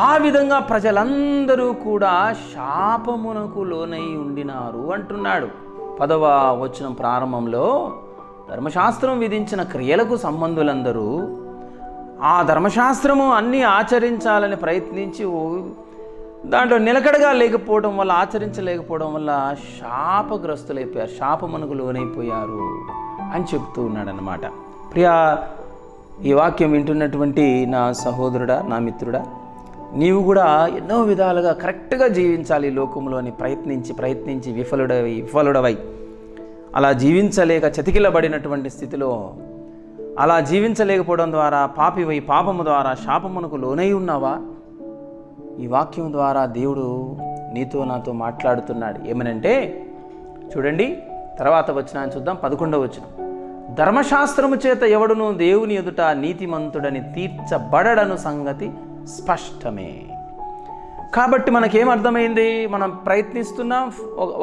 ఆ విధంగా ప్రజలందరూ కూడా శాపమునకు లోనై ఉండినారు అంటున్నాడు. 10వ వచనం ప్రారంభంలో ధర్మశాస్త్రం విధించిన క్రియలకు సంబంధులందరూ ఆ ధర్మశాస్త్రము అన్నీ ఆచరించాలని ప్రయత్నించి దాంట్లో నిలకడగా లేకపోవడం వల్ల, ఆచరించలేకపోవడం వల్ల శాపగ్రస్తులైపోయారు, శాపమునకు లోనైపోయారు అని చెప్తూ ఉన్నాడనమాట. ప్రియా, ఈ వాక్యం వింటున్నటువంటి నా సహోదరుడా, నా మిత్రుడా, నీవు కూడా ఎన్నో విధాలుగా కరెక్ట్గా జీవించాలి ఈ లోకంలోని ప్రయత్నించి విఫలుడవై అలా జీవించలేక చతికిలబడినటువంటి స్థితిలో, అలా జీవించలేకపోవడం ద్వారా పాపివై పాపము ద్వారా శాపమునకు లోనై ఉన్నావా? ఈ వాక్యం ద్వారా దేవుడు నీతో నాతో మాట్లాడుతున్నాడు. ఏమనంటే చూడండి, తర్వాత వచనాన్ని చూద్దాం. 11వ వచనం. ధర్మశాస్త్రము చేత ఎవడును దేవుని ఎదుట నీతిమంతుడని తీర్చబడడను సంగతి స్పష్టమే. కాబట్టి మనకేమర్థమైంది? మనం ప్రయత్నిస్తున్నాం,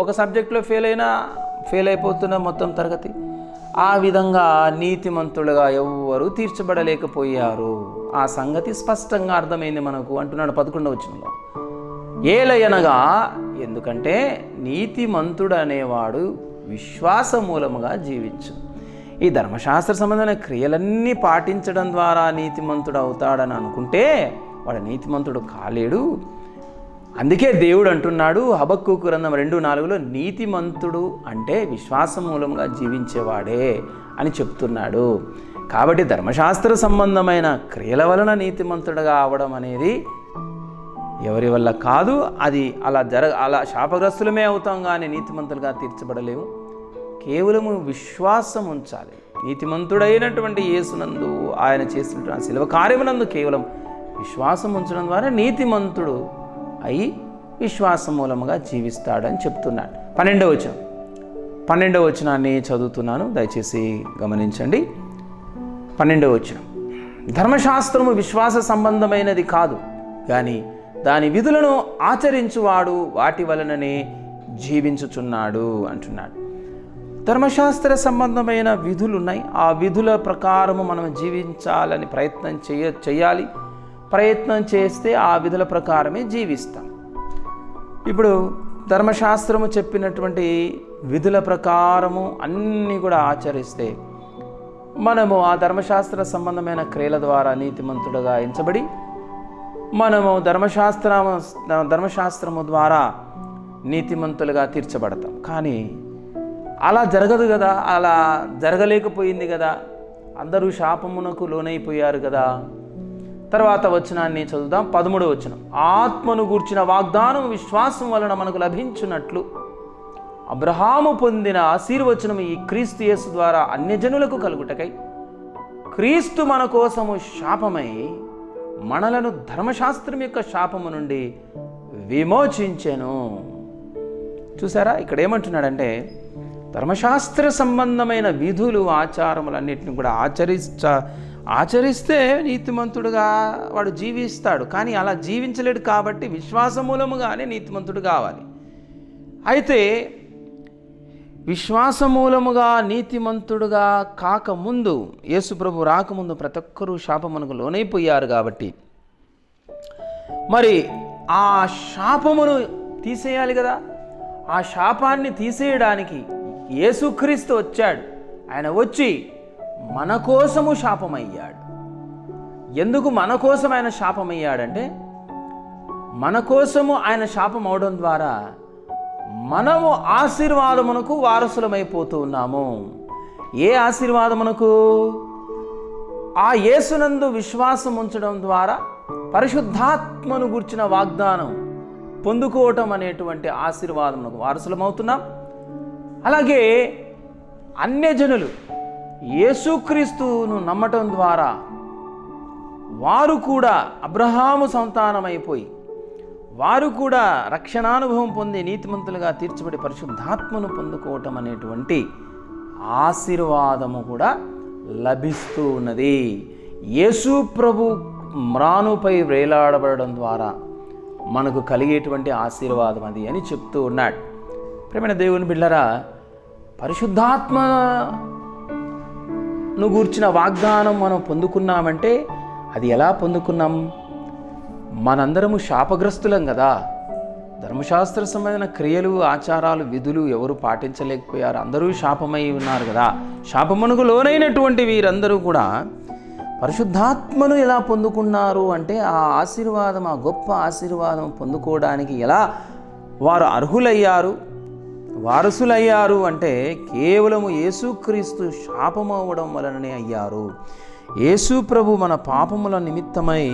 ఒక సబ్జెక్టులో ఫెయిల్ అయిపోతున్నాం మొత్తం తరగతి. ఆ విధంగా నీతిమంతులుగా ఎవ్వరూ తీర్చబడలేకపోయారు. ఆ సంగతి స్పష్టంగా అర్థమైంది మనకు అంటున్నాడు 11వ వచనంలో. ఏలయనగా, ఎందుకంటే నీతిమంతుడు అనేవాడు విశ్వాస మూలముగా జీవించు. ఈ ధర్మశాస్త్ర సంబంధమైన క్రియలన్నీ పాటించడం ద్వారా నీతిమంతుడు అవుతాడని అనుకుంటే వాడు నీతిమంతుడు కాలేడు. అందుకే దేవుడు అంటున్నాడు హబక్కూకు గ్రంథం 2:4 నీతిమంతుడు అంటే విశ్వాస మూలంగా జీవించేవాడే అని చెప్తున్నాడు. కాబట్టి ధర్మశాస్త్ర సంబంధమైన క్రియల వలన నీతిమంతుడుగా అవడం అనేది ఎవరి వల్ల కాదు. అది అలా శాపగ్రస్తులమే అవుతాం, కానీ నీతిమంతులుగా తీర్చబడలేము. కేవలము విశ్వాసం ఉంచాలి. నీతిమంతుడైనటువంటి యేసునందు, ఆయన చేసినటువంటి శిలువ కార్యమునందు కేవలం విశ్వాసం ఉంచడం ద్వారా నీతిమంతుడు అయి విశ్వాస మూలముగా జీవిస్తాడని చెప్తున్నాడు. 12వ వచనాన్ని చదువుతున్నాను, దయచేసి గమనించండి. 12వ వచనం. ధర్మశాస్త్రము విశ్వాస సంబంధమైనది కాదు, కానీ దాని విధులను ఆచరించువాడు వాటి వలననే జీవించుచున్నాడు అంటున్నాడు. ధర్మశాస్త్ర సంబంధమైన విధులు ఉన్నాయి. ఆ విధుల ప్రకారము మనం జీవించాలని చేయాలి. ప్రయత్నం చేస్తే ఆ విధుల ప్రకారమే జీవిస్తాం. ఇప్పుడు ధర్మశాస్త్రము చెప్పినటువంటి విధుల ప్రకారము అన్నీ కూడా ఆచరిస్తే మనము ఆ ధర్మశాస్త్ర సంబంధమైన క్రియల ద్వారా నీతిమంతుడుగా ఎంచబడి మనము ధర్మశాస్త్రము ద్వారా నీతిమంతులుగా తీర్చబడతాం. కానీ అలా జరగదు కదా, అలా జరగలేకపోయింది కదా, అందరూ శాపమునకు లోనైపోయారు కదా. తర్వాత వచనాన్ని చదువుదాం. 13వ వచనం. ఆత్మను గూర్చిన వాగ్దానం విశ్వాసం వలన మనకు లభించున్నట్లు అబ్రహాము పొందిన ఆశీర్వచనం ఈ క్రీస్తు యేసు ద్వారా అన్యజనులకు కలుగుటకై క్రీస్తు మన కోసము శాపమై మనలను ధర్మశాస్త్రం యొక్క శాపము నుండి విమోచించెను. చూసారా, ఇక్కడ ఏమంటున్నాడంటే ధర్మశాస్త్ర సంబంధమైన విధులు ఆచారములన్నింటినీ కూడా ఆచరిస్తే నీతిమంతుడుగా వాడు జీవిస్తాడు. కానీ అలా జీవించలేడు కాబట్టి విశ్వాస మూలముగానే నీతిమంతుడు కావాలి. అయితే విశ్వాస మూలముగా నీతిమంతుడుగా కాకముందు, యేసుప్రభు రాకముందు ప్రతి ఒక్కరూ శాపమునకు లోనైపోయారు కాబట్టి మరి ఆ శాపమును తీసేయాలి కదా. ఆ శాపాన్ని తీసేయడానికి యేసుక్రీస్తు వచ్చాడు. ఆయన వచ్చి మన కోసము శాపమయ్యాడు. ఎందుకు మన కోసం ఆయన శాపమయ్యాడంటే, మన కోసము ఆయన శాపం అవడం ద్వారా మనము ఆశీర్వాదమునకు వారసులమైపోతూ ఉన్నాము. ఏ ఆశీర్వాదమునకు? ఆ యేసునందు విశ్వాసం ఉంచడం ద్వారా పరిశుద్ధాత్మను గుర్చిన వాగ్దానం పొందుకోవటం అనేటువంటి ఆశీర్వాదమునకు వారసులమవుతున్నాం. అలాగే అన్యజనులు యేసుక్రీస్తును నమ్మటం ద్వారా వారు కూడా అబ్రహాము సంతానమైపోయి వారు కూడా రక్షణానుభవం పొంది నీతిమంతులుగా తీర్చబడి పరిశుద్ధాత్మను పొందుకోవటం అనేటువంటి ఆశీర్వాదము కూడా లభిస్తూ ఉన్నది. యేసు ప్రభు మ్రానుపై వేలాడబడడం ద్వారా మనకు కలిగేటువంటి ఆశీర్వాదం అది అని చెప్తూ ఉన్నాడు. ప్రియమైన దేవుని బిడ్డలారా, పరిశుద్ధాత్మను గూర్చిన వాగ్దానం మనం పొందుకున్నామంటే అది ఎలా పొందుకున్నాం? మనందరము శాపగ్రస్తులం కదా. ధర్మశాస్త్ర సంబంధమైన క్రియలు, ఆచారాలు, విధులు ఎవరు పాటించలేకపోయారు. అందరూ శాపమై ఉన్నారు కదా. శాపమునకు లోనైనటువంటి వీరందరూ కూడా పరిశుద్ధాత్మను ఎలా పొందుకున్నారు అంటే, ఆ ఆశీర్వాదం, ఆ గొప్ప ఆశీర్వాదం పొందుకోవడానికి ఎలా వారు అర్హులయ్యారు, వారసులయ్యారు అంటే కేవలము యేసుక్రీస్తు శాపము అవ్వడం వలననే అయ్యారు. యేసు ప్రభు మన పాపముల నిమిత్తమై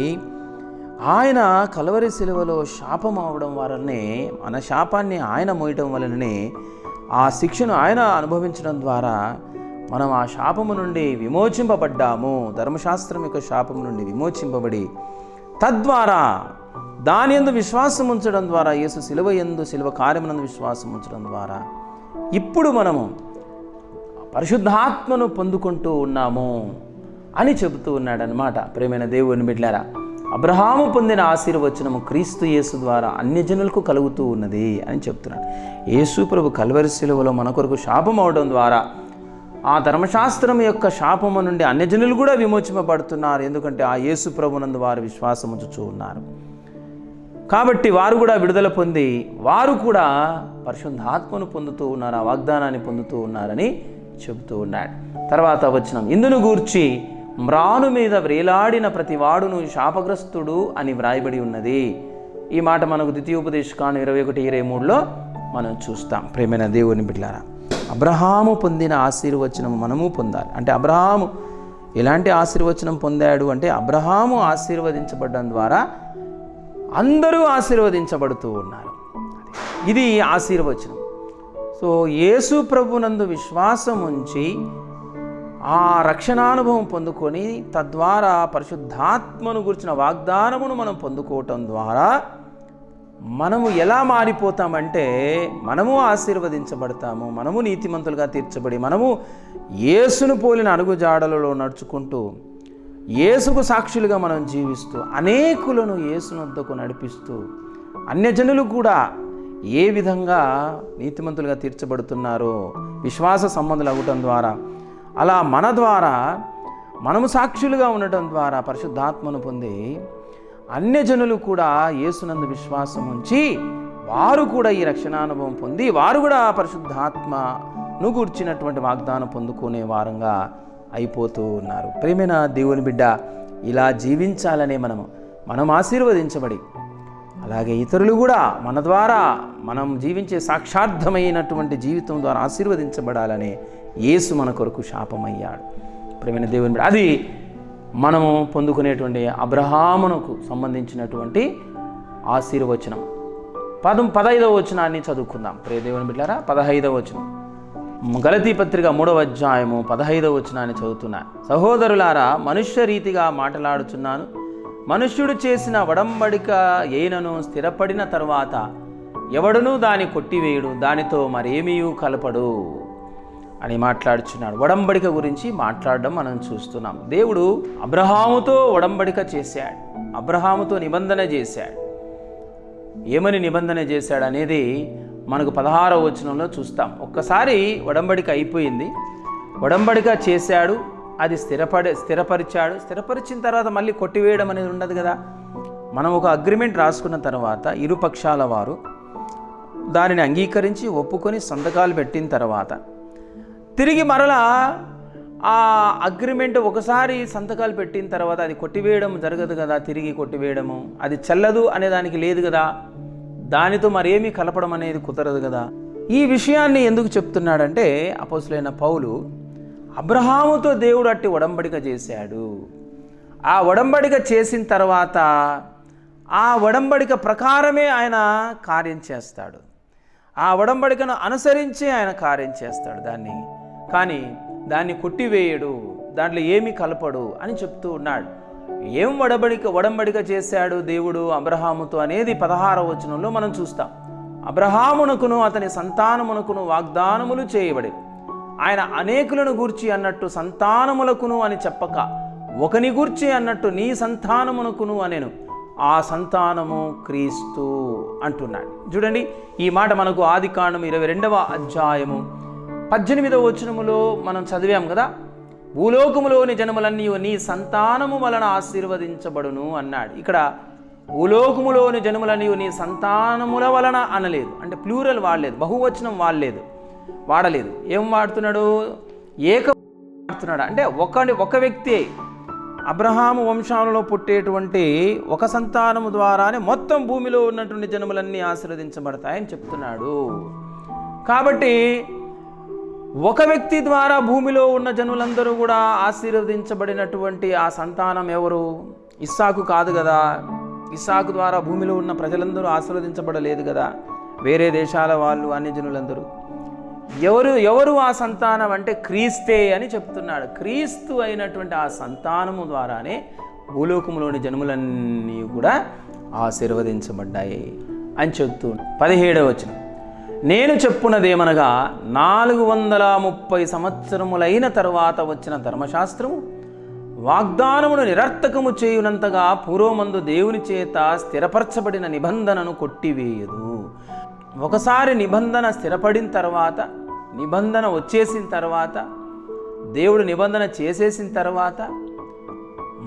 ఆయన కలవరి శిలువలో శాపం అవడం వలనే, మన శాపాన్ని ఆయన మోయటం వలననే, ఆ శిక్షను ఆయన అనుభవించడం ద్వారా మనం ఆ శాపము నుండి విమోచింపబడ్డాము. ధర్మశాస్త్రం యొక్క శాపము నుండి విమోచింపబడి తద్వారా దాని యందు విశ్వాసం ఉంచడం ద్వారా, యేసు శిలువ యందు, శిలువ కార్యమునందు విశ్వాసం ఉంచడం ద్వారా ఇప్పుడు మనము పరిశుద్ధాత్మను పొందుకుంటూ ఉన్నాము అని చెబుతూ ఉన్నాడనమాట. ప్రియమైన దేవుని బిడ్డలారా, అబ్రహాము పొందిన ఆశీర్వచనము క్రీస్తు యేసు ద్వారా అన్యజనులకు కలుగుతూ ఉన్నది అని చెప్తున్నాడు. యేసు ప్రభు కల్వరి శిలువలో మన కొరకు శాపం అవడం ద్వారా ఆ ధర్మశాస్త్రం యొక్క శాపము నుండి అన్యజనులు కూడా విమోచింపబడుతున్నారు. ఎందుకంటే ఆ యేసు ప్రభునందు వారు విశ్వాసం ఉంచుతూ ఉన్నారు కాబట్టి వారు కూడా విడుదల పొంది వారు కూడా పరిశుద్ధాత్మను పొందుతూ ఉన్నారు, ఆ వాగ్దానాన్ని పొందుతూ ఉన్నారని చెబుతూ ఉన్నాడు. తర్వాత వచనం, ఇందును గూర్చి మ్రాను మీద వ్రేలాడిన ప్రతి వాడును శాపగ్రస్తుడు అని వ్రాయబడి ఉన్నది. ఈ మాట మనకు ద్వితీయోపదేశకాండం 21:23లో మనం చూస్తాం. ప్రియమైన దేవుని బిడ్డలారా, అబ్రహాము పొందిన ఆశీర్వచనం మనము పొందాలి. అంటే అబ్రహాము ఎలాంటి ఆశీర్వచనం పొందాడు అంటే, అబ్రహాము ఆశీర్వదించబడడం ద్వారా అందరూ ఆశీర్వదించబడుతూ ఉన్నారు. ఇది ఆశీర్వచనం. సో యేసు ప్రభునందు విశ్వాసం ఉంచి ఆ రక్షణానుభవం పొందుకొని తద్వారా పరిశుద్ధాత్మను గురించిన వాగ్దానమును మనం పొందుకోవటం ద్వారా మనము ఎలా మారిపోతామంటే, మనము ఆశీర్వదించబడతాము, మనము నీతిమంతులుగా తీర్చబడి మనము యేసును పోలిన అడుగుజాడలలో నడుచుకుంటూ యేసుకు సాక్షులుగా మనం జీవిస్తూ అనేకులను యేసునొద్దకు నడిపిస్తూ అన్యజనులు కూడా ఏ విధంగా నీతిమంతులుగా తీర్చబడుతున్నారో విశ్వాస సంబంధులు అవ్వటం ద్వారా, అలా మన ద్వారా మనము సాక్షులుగా ఉండటం ద్వారా పరిశుద్ధాత్మను పొంది అన్యజనులు కూడా యేసునందు విశ్వాసం ఉంచి వారు కూడా ఈ రక్షణానుభవం పొంది వారు కూడా పరిశుద్ధాత్మను గూర్చినటువంటి వాగ్దానం పొందుకునే వారంగా అయిపోతూ ఉన్నారు. ప్రియమైన దేవుని బిడ్డ, ఇలా జీవించాలనే మనం ఆశీర్వదించబడి, అలాగే ఇతరులు కూడా మన ద్వారా మనం జీవించే సాక్షార్థమైనటువంటి జీవితం ద్వారా ఆశీర్వదించబడాలనే యేసు మన కొరకు శాపమయ్యాడు. ప్రియమైన దేవుని బిడ్డ, అది మనము పొందుకునేటువంటి అబ్రహామునకు సంబంధించినటువంటి ఆశీర్వచనం. 15వ వచనాన్ని చదువుకుందాం. ప్రియ దేవుని బిడ్డలారా, 15వ వచనం, గలతీ పత్రిక 3వ అధ్యాయము 15వ వచనాన్ని చదువుతున్నా. సహోదరులారా, మనుష్య రీతిగా మాట్లాడుచున్నాను. మనుష్యుడు చేసిన ఒడంబడిక ఏనను స్థిరపడిన తరువాత ఎవడునూ దాన్ని కొట్టివేయుడు, దానితో మరేమీయూ కలపడు అని మాట్లాడుచున్నాడు. ఒడంబడిక గురించి మాట్లాడడం మనం చూస్తున్నాం. దేవుడు అబ్రహాముతో ఒడంబడిక చేశాడు, అబ్రహాముతో నిబంధన చేశాడు. ఏమని నిబంధన చేశాడు అనేది మనకు 16వ వచనంలో చూస్తాం. ఒక్కసారి ఒడంబడిక అయిపోయింది, ఒడంబడిక చేశాడు, అది స్థిరపరిచాడు. స్థిరపరిచిన తర్వాత మళ్ళీ కొట్టివేయడం అనేది ఉండదు కదా. మనం ఒక అగ్రిమెంట్ రాసుకున్న తర్వాత ఇరు పక్షాల వారు దానిని అంగీకరించి ఒప్పుకొని సంతకాలు పెట్టిన తర్వాత తిరిగి మరలా ఆ అగ్రిమెంట్ ఒకసారి సంతకాలు పెట్టిన తర్వాత అది కొట్టివేయడం జరగదు కదా. తిరిగి కొట్టివేయడము అది చెల్లదు అనే దానికి లేదు కదా. దానితో మరేమీ కలపడం అనేది కుదరదు కదా. ఈ విషయాన్ని ఎందుకు చెప్తున్నాడంటే, అపోస్తలుడైన పౌలు అబ్రహాముతో దేవుడు అట్టి ఒడంబడిక చేశాడు. ఆ ఒడంబడిక చేసిన తర్వాత ఆ ఒడంబడిక ప్రకారమే ఆయన కార్యం చేస్తాడు. ఆ ఒడంబడికను అనుసరించి ఆయన కార్యం చేస్తాడు కానీ దాన్ని కొట్టివేయడు, దాంట్లో ఏమీ కలపడు అని చెప్తూ ఉన్నాడు. ఏం ఒడంబడిక చేశాడు దేవుడు అబ్రహాముతో అనేది 16వ వచనంలో మనం చూస్తాం. అబ్రహామునకును అతని సంతానమునకును వాగ్దానములు చేయబడి, ఆయన అనేకులను గూర్చి అన్నట్టు సంతానములకును అని చెప్పక ఒకని గూర్చి అన్నట్టు నీ సంతానమునకును అనేను, ఆ సంతానము క్రీస్తు అంటున్నాడు. చూడండి, ఈ మాట మనకు ఆదికాండం 22వ అధ్యాయము 18వ వచనములో మనం చదివాం కదా. భూలోకములోని జనములన్నీ నీ సంతానము వలన ఆశీర్వదించబడును అన్నాడు. ఇక్కడ భూలోకములోని జనములన్నీ నీ సంతానముల వలన అనలేదు, అంటే ప్లూరల్ వాడలేదు, బహువచనం వాడలేదు. ఏం వాడుతున్నాడు? వాడుతున్నాడు. అంటే ఒక వ్యక్తి అబ్రహాము వంశాలలో పుట్టేటువంటి ఒక సంతానము ద్వారానే మొత్తం భూమిలో ఉన్నటువంటి జనములన్నీ ఆశీర్వదించబడతాయని చెప్తున్నాడు. కాబట్టి ఒక వ్యక్తి ద్వారా భూమిలో ఉన్న జనులందరూ కూడా ఆశీర్వదించబడినటువంటి ఆ సంతానం ఎవరు? ఇస్సాకు కాదు కదా. ఇస్సాకు ద్వారా భూమిలో ఉన్న ప్రజలందరూ ఆశీర్వదించబడలేదు కదా. వేరే దేశాల వాళ్ళు, అన్ని జనులందరూ. ఎవరు ఆ సంతానం అంటే క్రీస్తే అని చెప్తున్నాడు. క్రీస్తు అయినటువంటి ఆ సంతానము ద్వారానే భూలోకములోని జనములన్నీ కూడా ఆశీర్వదించబడ్డాయి అని చెప్తూ 17వ వచనం, నేను చెప్పున్నదేమనగా 430 సంవత్సరములైన తరువాత వచ్చిన ధర్మశాస్త్రము వాగ్దానమును నిరర్థకము చేయునంతగా పూర్వమందు దేవుని చేత స్థిరపరచబడిన నిబంధనను కొట్టివేయదు. ఒకసారి నిబంధన స్థిరపడిన తర్వాత, నిబంధన వచ్చేసిన తర్వాత, దేవుడు నిబంధన చేసేసిన తర్వాత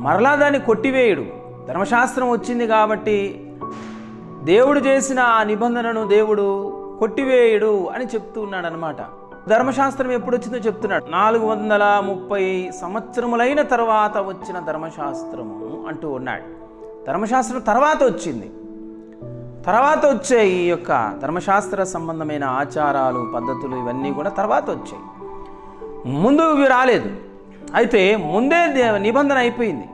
మరలా దాన్ని కొట్టివేయడు. ధర్మశాస్త్రం వచ్చింది కాబట్టి దేవుడు చేసిన ఆ నిబంధనను దేవుడు కొట్టివేయడు అని చెప్తూ ఉన్నాడు అనమాట. ధర్మశాస్త్రం ఎప్పుడు వచ్చిందో చెప్తున్నాడు. 430 సంవత్సరములైన తర్వాత వచ్చిన ధర్మశాస్త్రము అంటూ ఉన్నాడు. ధర్మశాస్త్రం తర్వాత వచ్చింది. తర్వాత వచ్చే ఈ యొక్క ధర్మశాస్త్ర సంబంధమైన ఆచారాలు, పద్ధతులు ఇవన్నీ కూడా తర్వాత వచ్చాయి. ముందు ఇవి రాలేదు. అయితే ముందే నిబంధన అయిపోయింది,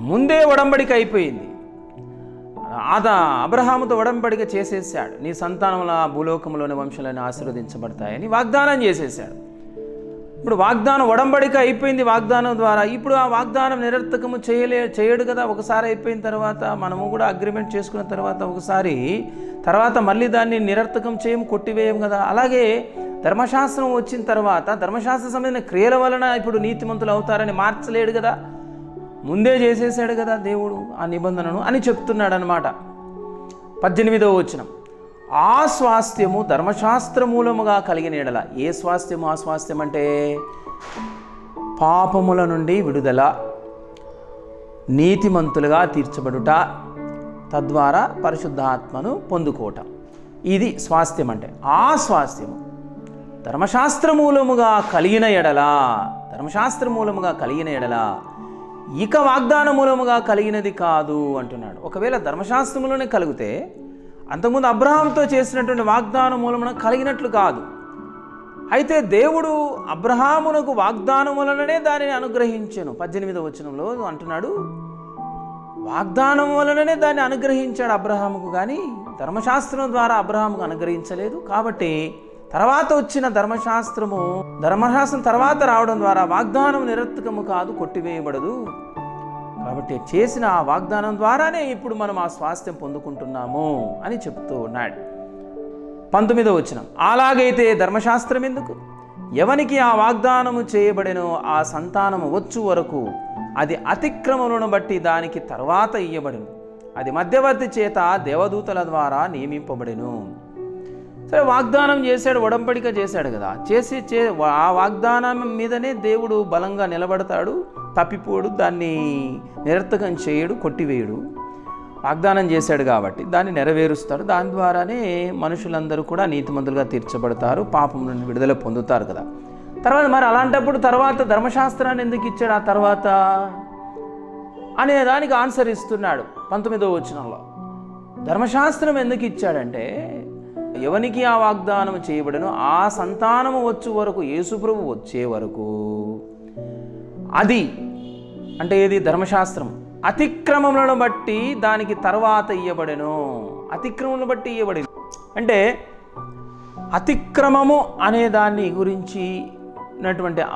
ముందే ఒడంబడిక అయిపోయింది. అబ్రహాముతో ఒడంబడిక చేసేసాడు. నీ సంతానముల భూలోకములోని వంశాలను ఆశీర్వదించబడతాయని వాగ్దానం చేసేసాడు. ఇప్పుడు వాగ్దానం ఒడంబడిక అయిపోయింది వాగ్దానం ద్వారా. ఇప్పుడు ఆ వాగ్దానం నిరర్థకము చేయడు కదా. ఒకసారి అయిపోయిన తర్వాత మనము కూడా అగ్రిమెంట్ చేసుకున్న తర్వాత మళ్ళీ దాన్ని నిరర్థకం చేయము, కొట్టివేయం కదా. అలాగే ధర్మశాస్త్రం వచ్చిన తర్వాత ధర్మశాస్త్ర సంబంధించిన క్రియల వలన ఇప్పుడు నీతిమంతులు అవుతారని మార్చలేడు కదా. ముందే చేసేసాడు కదా దేవుడు ఆ నిబంధనను అని చెప్తున్నాడు అనమాట. 18వ వచనం, ఆ స్వాస్థ్యము ధర్మశాస్త్ర మూలముగా కలిగిన ఎడల. ఏ స్వాస్థ్యము? ఆ స్వాస్థ్యం అంటే పాపముల నుండి విడుదల, నీతిమంతులుగా తీర్చబడుట, తద్వారా పరిశుద్ధాత్మను పొందుకోవటం. ఇది స్వాస్థ్యం అంటే. ఆ స్వాస్థ్యము ధర్మశాస్త్ర మూలముగా కలిగిన ఎడల ఇక వాగ్దాన మూలముగా కలిగినది కాదు అంటున్నాడు. ఒకవేళ ధర్మశాస్త్రములోనే కలిగితే అంతకుముందు అబ్రహాంతో చేసినటువంటి వాగ్దాన మూలమున కలిగినట్లు కాదు. అయితే దేవుడు అబ్రహామునకు వాగ్దానం వలననే దానిని అనుగ్రహించెను. 18వ వచనంలో అంటున్నాడు, వాగ్దానం వలననే దాన్ని అనుగ్రహించాడు అబ్రహాముకు, కానీ ధర్మశాస్త్రం ద్వారా అబ్రహాముకు అనుగ్రహించలేదు. కాబట్టి తర్వాత వచ్చిన ధర్మశాస్త్రం తర్వాత రావడం ద్వారా వాగ్దానం నిరర్థకము కాదు, కొట్టివేయబడదు. కాబట్టి చేసిన ఆ వాగ్దానం ద్వారానే ఇప్పుడు మనం ఆ స్వాస్థ్యం పొందుకుంటున్నాము అని చెప్తూ ఉన్నాడు. 19వ వచనం, అలాగైతే ధర్మశాస్త్రం ఎందుకు? ఎవనికి ఆ వాగ్దానము చేయబడెనో ఆ సంతానము వచ్చు వరకు అది అతిక్రమములను బట్టి దానికి తర్వాత ఇయ్యబడెను. అది మధ్యవర్తి చేత దేవదూతల ద్వారా నియమింపబడెను. సరే, వాగ్దానం చేశాడు, ఒడంబడిక చేశాడు కదా, ఆ వాగ్దానం మీదనే దేవుడు బలంగా నిలబడతాడు, తప్పిపోడు, దాన్ని నిరర్థకం చేయడు, కొట్టివేయడు. వాగ్దానం చేశాడు కాబట్టి దాన్ని నెరవేరుస్తాడు. దాని ద్వారానే మనుషులందరూ కూడా నీతిమంతులుగా తీర్చబడతారు, పాపం నుండి విడుదల పొందుతారు కదా. తర్వాత మరి అలాంటప్పుడు తర్వాత ధర్మశాస్త్రాన్ని ఎందుకు ఇచ్చాడు ఆ తర్వాత అనే దానికి ఆన్సర్ ఇస్తున్నాడు 19వ వచనంలో. ధర్మశాస్త్రం ఎందుకు ఇచ్చాడంటే, ఎవనికి ఆ వాగ్దానం చేయబడను ఆ సంతానము వచ్చు వరకు, యేసుప్రభు వచ్చే వరకు, అది అంటే ఏది? ధర్మశాస్త్రం అతిక్రమములను బట్టి దానికి తర్వాత ఇయ్యబడెను. అతిక్రమములను బట్టి ఇయ్యబడింది అంటే అతిక్రమము అనే దాన్ని గురించి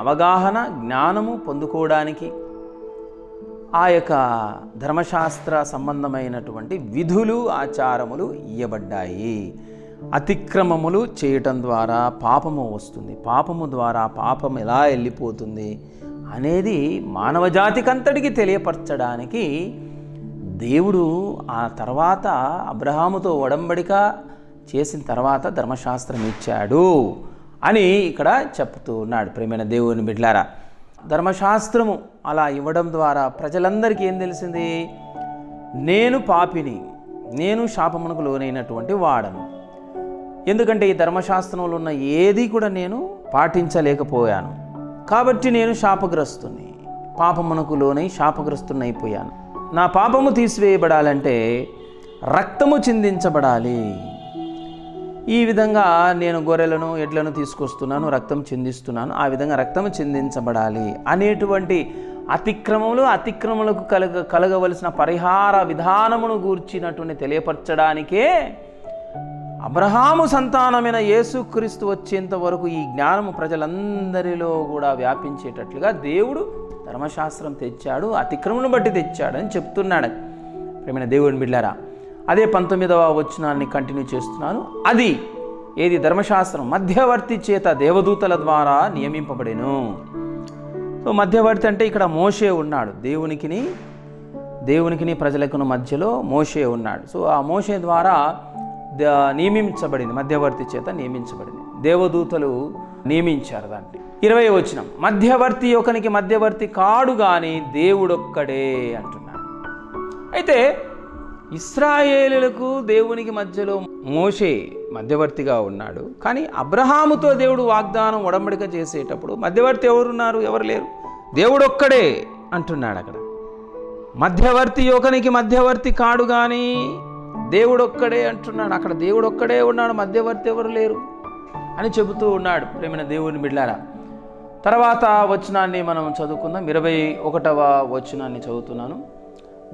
అవగాహన, జ్ఞానము పొందుకోవడానికి ఆ యొక్క ధర్మశాస్త్ర సంబంధమైనటువంటి విధులు, ఆచారములు ఇయ్యబడ్డాయి. అతిక్రమములు చేయటం ద్వారా పాపము వస్తుంది, పాపము ద్వారా పాపం ఎలా వెళ్ళిపోతుంది అనేది మానవజాతికంతటికి తెలియపరచడానికి దేవుడు ఆ తర్వాత అబ్రహాముతో ఒడంబడిక చేసిన తర్వాత ధర్మశాస్త్రం ఇచ్చాడు అని ఇక్కడ చెప్తూ ఉన్నాడు. ప్రియమైన దేవుని బిడ్డలారా, ధర్మశాస్త్రము అలా ఇవ్వడం ద్వారా ప్రజలందరికీ ఏం తెలిసింది? నేను పాపిని, నేను శాపమునకు లోనైనటువంటి వాడను. ఎందుకంటే ఈ ధర్మశాస్త్రంలో ఉన్న ఏది కూడా నేను పాటించలేకపోయాను, కాబట్టి నేను శాపగ్రస్తుని, పాపమునకు లోనై శాపగ్రస్తుని అయిపోయాను. నా పాపము తీసివేయబడాలంటే రక్తము చిందించబడాలి. ఈ విధంగా నేను గొర్రెలను, ఎడ్లను తీసుకొస్తున్నాను, రక్తం చిందిస్తున్నాను, ఆ విధంగా రక్తము చిందించబడాలి అనేటువంటి అతిక్రమములకు కలగవలసిన పరిహార విధానమును గూర్చినటువంటి తెలియపరచడానికే అబ్రహాము సంతానమైన యేసుక్రీస్తు వచ్చేంత వరకు ఈ జ్ఞానము ప్రజలందరిలో కూడా వ్యాపించేటట్లుగా దేవుడు ధర్మశాస్త్రం తెచ్చాడు, అతిక్రమను బట్టి తెచ్చాడని చెప్తున్నాడు. ప్రియమైన దేవుని బిడ్డలారా, అదే 19వ వచనాన్ని కంటిన్యూ చేస్తున్నాను. అది ఏది? ధర్మశాస్త్రం మధ్యవర్తి చేత దేవదూతల ద్వారా నియమింపబడెను. సో మధ్యవర్తి అంటే ఇక్కడ మోషే ఉన్నాడు, దేవునికిని ప్రజలకును మధ్యలో మోషే ఉన్నాడు. సో ఆ మోషే ద్వారా నియమించబడింది, మధ్యవర్తి చేత నియమించబడింది. దేవదూతలు నియమించారు దాన్ని. 20వ వచనం, మధ్యవర్తి ఒకనికి మధ్యవర్తి కాడు గాని దేవుడొక్కడే అంటున్నాడు. అయితే ఇశ్రాయేలులకు దేవునికి మధ్యలో మోషే మధ్యవర్తిగా ఉన్నాడు, కానీ అబ్రహాముతో దేవుడు వాగ్దానం ఒడంబడిక చేసేటప్పుడు మధ్యవర్తి ఎవరున్నారు? ఎవరు లేరు, దేవుడొక్కడే అంటున్నాడు అక్కడ. మధ్యవర్తి ఒకనికి మధ్యవర్తి కాడు కానీ దేవుడొక్కడే అంటున్నాడు. అక్కడ దేవుడొక్కడే ఉన్నాడు, మధ్యవర్తి ఎవరు లేరు అని చెబుతూ ఉన్నాడు. ప్రేమైన దేవుని బిడ్డలారా, తర్వాత వచనాన్ని మనం చదువుకుందాం. 21వ వచనాన్ని చదువుతున్నాను.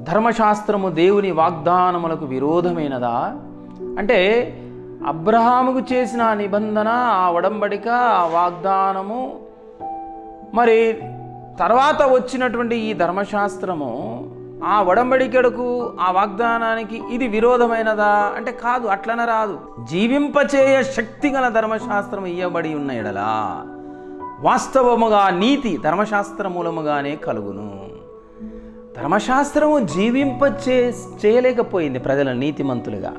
ధర్మశాస్త్రము దేవుని వాగ్దానములకు విరోధమైనదా? అంటే అబ్రహాముకు చేసిన నిబంధన, ఆ ఒడంబడిక, ఆ వాగ్దానము, మరి తర్వాత వచ్చినటువంటి ఈ ధర్మశాస్త్రము ఆ ఒడంబడికకు, ఆ వాగ్దానానికి ఇది విరోధమైనదా అంటే కాదు, అట్లన రాదు. జీవింపచేయ శక్తి గల ధర్మశాస్త్రం ఇయ్యబడి ఉన్న ఎడలా వాస్తవముగా నీతి ధర్మశాస్త్ర మూలముగానే కలుగును. ధర్మశాస్త్రము చేయలేకపోయింది ప్రజల నీతిమంతులుగా.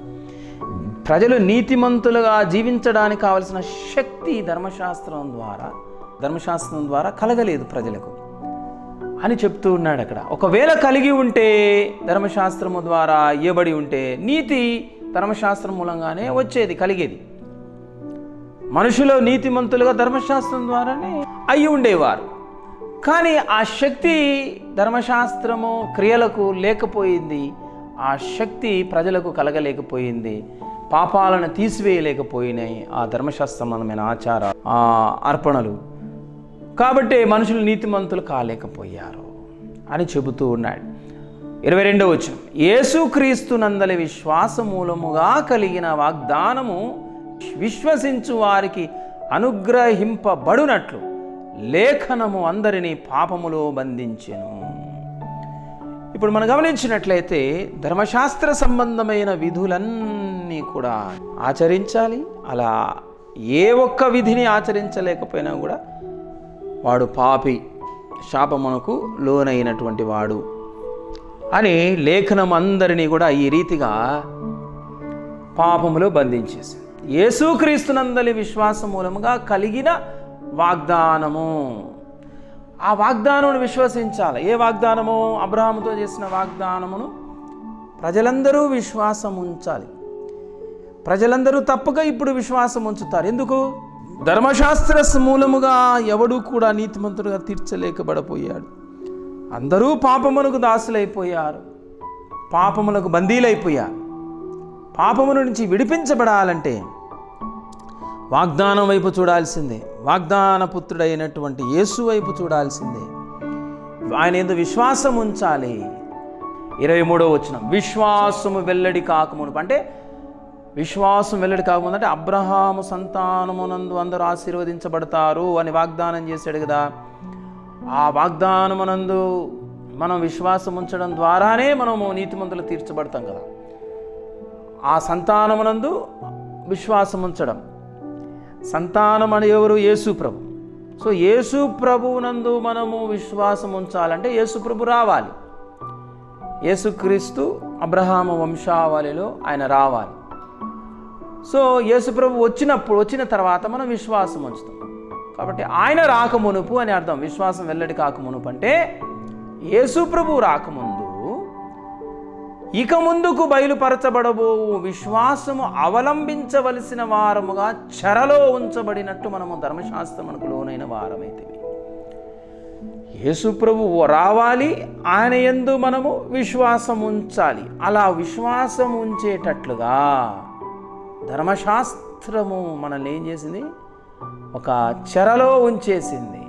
ప్రజలు నీతిమంతులుగా జీవించడానికి కావలసిన శక్తి ధర్మశాస్త్రం ద్వారా కలగలేదు ప్రజలకు అని చెప్తూ ఉన్నాడు అక్కడ. ఒకవేళ కలిగి ఉంటే, ధర్మశాస్త్రము ద్వారా ఇవ్వబడి ఉంటే, నీతి ధర్మశాస్త్రం మూలంగానే కలిగేది. మనుషులు నీతిమంతులుగా ధర్మశాస్త్రం ద్వారానే అయి ఉండేవారు. కానీ ఆ శక్తి ధర్మశాస్త్రము క్రియలకు లేకపోయింది. ఆ శక్తి ప్రజలకు కలగలేకపోయింది. పాపాలను తీసివేయలేకపోయినాయి ఆ ధర్మశాస్త్ర సంబంధమైన ఆచారాలు, ఆ అర్పణలు. కాబట్టి మనుషులు నీతిమంతులు కాలేకపోయారు అని చెబుతూ ఉన్నాడు. 22వ వచనం, యేసుక్రీస్తునందలి విశ్వాస మూలముగా కలిగిన వాగ్దానము విశ్వసించు వారికి అనుగ్రహింపబడునట్లు లేఖనము అందరినీ పాపములో బంధించెను. ఇప్పుడు మనం గమనించినట్లయితే ధర్మశాస్త్ర సంబంధమైన విధులన్నీ కూడా ఆచరించాలి. అలా ఏ ఒక్క విధిని ఆచరించలేకపోయినా కూడా వాడు పాపి, శాపమునకు లోనైనటువంటి వాడు అని లేఖనం అందరినీ కూడా ఈ రీతిగా పాపములో బంధించేసింది. యేసుక్రీస్తునందలి విశ్వాసం మూలముగా కలిగిన వాగ్దానము, ఆ వాగ్దానమును విశ్వసించాలి. ఏ వాగ్దానము? అబ్రహాముతో చేసిన వాగ్దానమును ప్రజలందరూ విశ్వాసం ఉంచాలి. ప్రజలందరూ తప్పక ఇప్పుడు విశ్వాసం ఉంచుతారు. ఎందుకు? ధర్మశాస్త్ర మూలముగా ఎవడూ కూడా నీతిమంతుడుగా తీర్చలేకబడపోయాడు. అందరూ పాపమునకు దాసులైపోయారు, పాపములకు బందీలైపోయారు. పాపముల నుంచి విడిపించబడాలంటే వాగ్దానం వైపు చూడాల్సిందే. వాగ్దాన పుత్రుడైనటువంటి యేసు వైపు చూడాల్సిందే. ఆయన యందు విశ్వాసం ఉంచాలి. 23వ వచనం, విశ్వాసము వెల్లడి కాకమునుపు, అంటే విశ్వాసం వెల్లడి కాకముందు అంటే అబ్రహాము సంతానమునందు అందరూ ఆశీర్వదించబడతారు అని వాగ్దానం చేశాడు కదా. ఆ వాగ్దానమునందు మనం విశ్వాసం ఉంచడం ద్వారానే మనము నీతిమంతులు తీర్చబడతాం కదా. ఆ సంతానమునందు విశ్వాసం ఉంచడం. సంతానం అని ఎవరు? యేసు ప్రభు. సో యేసు ప్రభువునందు మనము విశ్వాసం ఉంచాలంటే యేసు ప్రభు రావాలి. యేసుక్రీస్తు అబ్రహాము వంశావళిలో ఆయన రావాలి. సో యేసు ప్రభు వచ్చిన తర్వాత మనం విశ్వాసం ఉంచుతాం. కాబట్టి ఆయన రాకమునుపు అని అర్థం. విశ్వాసం వెల్లడి కాకమునుపు అంటే యేసు ప్రభు రాకముందు ఇక ముందుకు బయలుపరచబడబో విశ్వాసము అవలంబించవలసిన వారముగా చెరలో ఉంచబడినట్టు మనము ధర్మశాస్త్రమునకు లోనైన వారమైతే యేసు ప్రభువు రావాలి. ఆయన యందు మనము విశ్వాసం ఉంచాలి. అలా విశ్వాసం ఉంచేటట్లుగా ధర్మశాస్త్రము మనల్ని ఏం చేసింది? ఒక చెరలో ఉంచేసింది.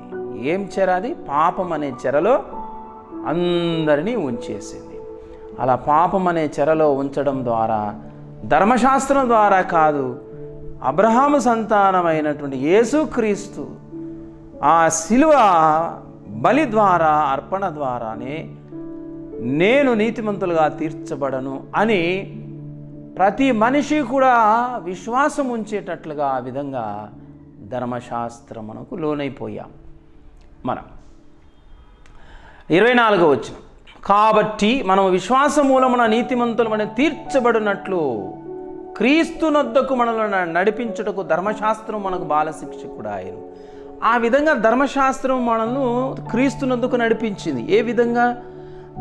ఏం చెర అది? పాపం అనే చెరలో అందరినీ ఉంచేసింది. అలా పాపం అనే చెరలో ఉంచడం ద్వారా, ధర్మశాస్త్రం ద్వారా కాదు, అబ్రహాము సంతానమైనటువంటి యేసుక్రీస్తు ఆ శిలువ బలి ద్వారా, అర్పణ ద్వారానే నేను నీతిమంతులుగా తీర్చబడను అని ప్రతి మనిషి కూడా విశ్వాసం ఉంచేటట్లుగా ఆ విధంగా ధర్మశాస్త్రమునకు లోనైపోయాం మనం. 24వ వచనం, కాబట్టి మనం విశ్వాస మూలమున నీతిమంతులమని తీర్చబడినట్లు క్రీస్తునొద్దకు మనల్ని నడిపించుటకు ధర్మశాస్త్రం మనకు బాలశిక్షకుడు ఆయన. ఆ విధంగా ధర్మశాస్త్రం మనల్ని క్రీస్తునొద్దకు నడిపించింది. ఏ విధంగా?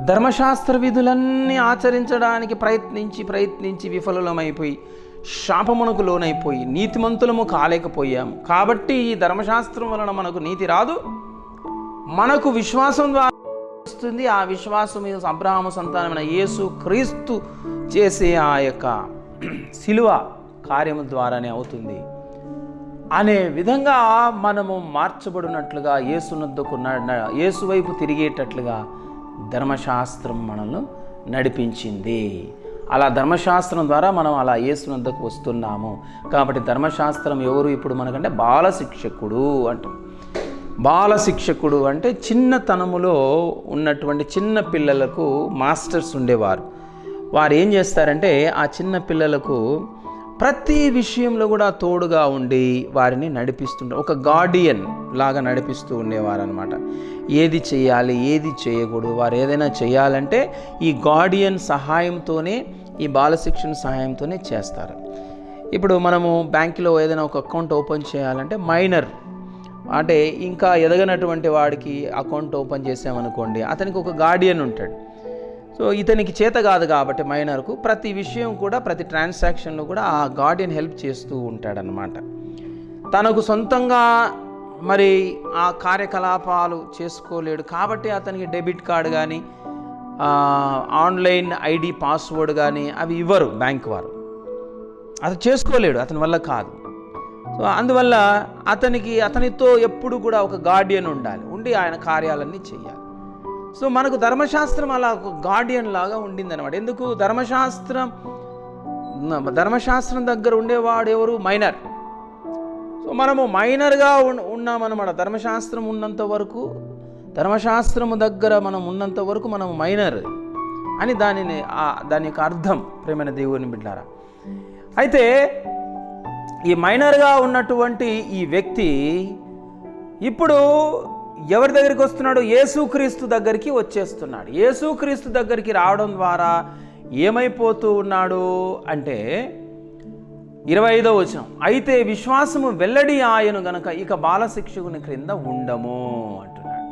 ధర్మశాస్త్ర విధులన్నీ ఆచరించడానికి ప్రయత్నించి విఫలమైపోయి శాపమునకు లోనైపోయి నీతిమంతులము కాలేకపోయాము. కాబట్టి ఈ ధర్మశాస్త్రం వలన మనకు నీతి రాదు, మనకు విశ్వాసం ద్వారా వస్తుంది. ఆ విశ్వాసం అబ్రహాము సంతానమైన యేసు క్రీస్తు చేసే ఆ యొక్క శిలువ కార్యము ద్వారానే అవుతుంది అనే విధంగా మనము మార్చబడినట్లుగా యేసు వైపు తిరిగేటట్లుగా ధర్మశాస్త్రం మనల్ని నడిపించింది. అలా ధర్మశాస్త్రం ద్వారా మనం అలా యేసునొద్దకు వస్తున్నాము. కాబట్టి ధర్మశాస్త్రం ఎవరు ఇప్పుడు మనకంటే? బాలశిక్షకుడు అంటాం. బాలశిక్షకుడు అంటే చిన్నతనములో ఉన్నటువంటి చిన్న పిల్లలకు మాస్టర్స్ ఉండేవారు. వారు ఏం చేస్తారంటే ఆ చిన్న పిల్లలకు ప్రతి విషయంలో కూడా తోడుగా ఉండి వారిని నడిపిస్తుంటారు. ఒక గార్డియన్ లాగా నడిపిస్తూ ఉండేవారు అనమాట. ఏది చేయాలి, ఏది చేయకూడదు, వారు ఏదైనా చేయాలంటే ఈ గార్డియన్ సహాయంతోనే, ఈ బాలశిక్షణ సహాయంతోనే చేస్తారు. ఇప్పుడు మనము బ్యాంకులో ఏదైనా ఒక అకౌంట్ ఓపెన్ చేయాలంటే మైనర్, అంటే ఇంకా ఎదగనటువంటి వాడికి అకౌంట్ ఓపెన్ చేసామనుకోండి, అతనికి ఒక గార్డియన్ ఉంటాడు. సో ఇతనికి చేత కాదు కాబట్టి మైనర్కు ప్రతి విషయం కూడా, ప్రతి ట్రాన్సాక్షన్లో కూడా ఆ గార్డియన్ హెల్ప్ చేస్తూ ఉంటాడనమాట. తనకు సొంతంగా మరి ఆ కార్యకలాపాలు చేసుకోలేడు కాబట్టి అతనికి డెబిట్ కార్డు కానీ ఆన్లైన్ ఐడి పాస్వర్డ్ కానీ అవి ఇవ్వరు బ్యాంక్ వారు. అది చేసుకోలేడు, అతని వల్ల కాదు. సో అందువల్ల అతనితో ఎప్పుడు కూడా ఒక గార్డియన్ ఉండి ఆయన కార్యాలన్నీ చేయాలి. సో మనకు ధర్మశాస్త్రం అలా ఒక గార్డియన్ లాగా ఉండిందనమాట. ఎందుకు? ధర్మశాస్త్రం దగ్గర ఉండేవాడు ఎవరు? మైనర్. సో మనము మైనర్గా ఉన్నామన్నమాట. ధర్మశాస్త్రం ఉన్నంత వరకు, ధర్మశాస్త్రము దగ్గర మనం ఉన్నంత వరకు మనం మైనర్ అని దాని యొక్క అర్థం, ప్రేమైన దేవుని బిడ్డలారా. అయితే ఈ మైనర్గా ఉన్నటువంటి ఈ వ్యక్తి ఇప్పుడు ఎవరి దగ్గరికి వస్తున్నాడు? యేసుక్రీస్తు దగ్గరికి వచ్చేస్తున్నాడు. యేసుక్రీస్తు దగ్గరికి రావడం ద్వారా ఏమైపోతూ ఉన్నాడు అంటే 25వ వచనం, అయితే విశ్వాసము వెల్లడి ఆయను గనక ఇక బాలశిక్షకుని క్రింద ఉండము అంటున్నాడు.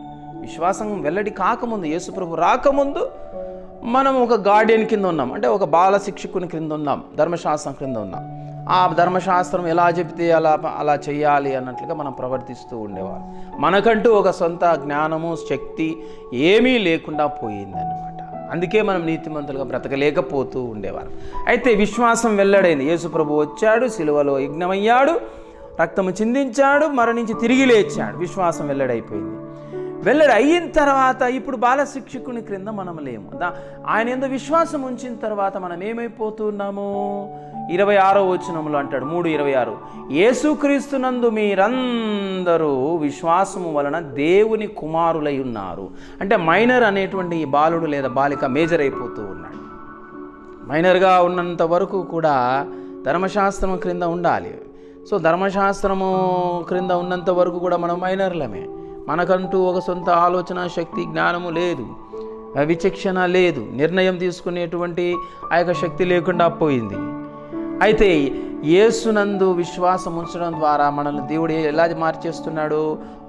విశ్వాసం వెల్లడి కాకముందు, యేసుప్రభు రాకముందు మనం ఒక గార్డియన్ కింద ఉన్నాం, అంటే ఒక బాలశిక్షకుని క్రింద ఉన్నాం, ధర్మశాస్త్రం క్రింద ఉన్నాం. ఆ ధర్మశాస్త్రం ఎలా చెబితే అలా చేయాలి అన్నట్లుగా మనం ప్రవర్తిస్తూ ఉండేవాళ్ళం. మనకంటూ ఒక సొంత జ్ఞానము, శక్తి ఏమీ లేకుండా పోయిందన్నమాట. అందుకే మనం నీతిమంతులుగా బ్రతకలేకపోతూ ఉండేవారు. అయితే విశ్వాసం వెల్లడైంది. యేసుప్రభు వచ్చాడు, సిలువలో యజ్ఞమయ్యాడు, రక్తము చిందించాడు, మరణించి తిరిగి లేచాడు. విశ్వాసం వెల్లడైపోయింది. వెల్లడి అయిన తర్వాత ఇప్పుడు బాలశిక్షకుని క్రింద మనం లేము. ఆయన యందు విశ్వాసం ఉంచిన తర్వాత మనం ఏమైపోతున్నాము? 26వ వచనంలో అంటాడు, 3:26, యేసుక్రీస్తునందు మీరందరూ విశ్వాసము వలన దేవుని కుమారులై ఉన్నారు. అంటే మైనర్ అనేటువంటి ఈ బాలుడు లేదా బాలిక మేజర్ అయిపోతూ ఉన్నాడు. మైనర్గా ఉన్నంత వరకు కూడా ధర్మశాస్త్రం క్రింద ఉండాలి. సో ధర్మశాస్త్రము క్రింద ఉన్నంత వరకు కూడా మనం మైనర్లమే. మనకంటూ ఒక సొంత ఆలోచన శక్తి, జ్ఞానము లేదు, విచక్షణ లేదు, నిర్ణయం తీసుకునేటువంటి ఆ యొక్క శక్తి లేకుండా పోయింది. అయితే యేసునందు విశ్వాసం ఉంచడం ద్వారా మనల్ని దేవుడు ఎలా మార్చేస్తున్నాడు?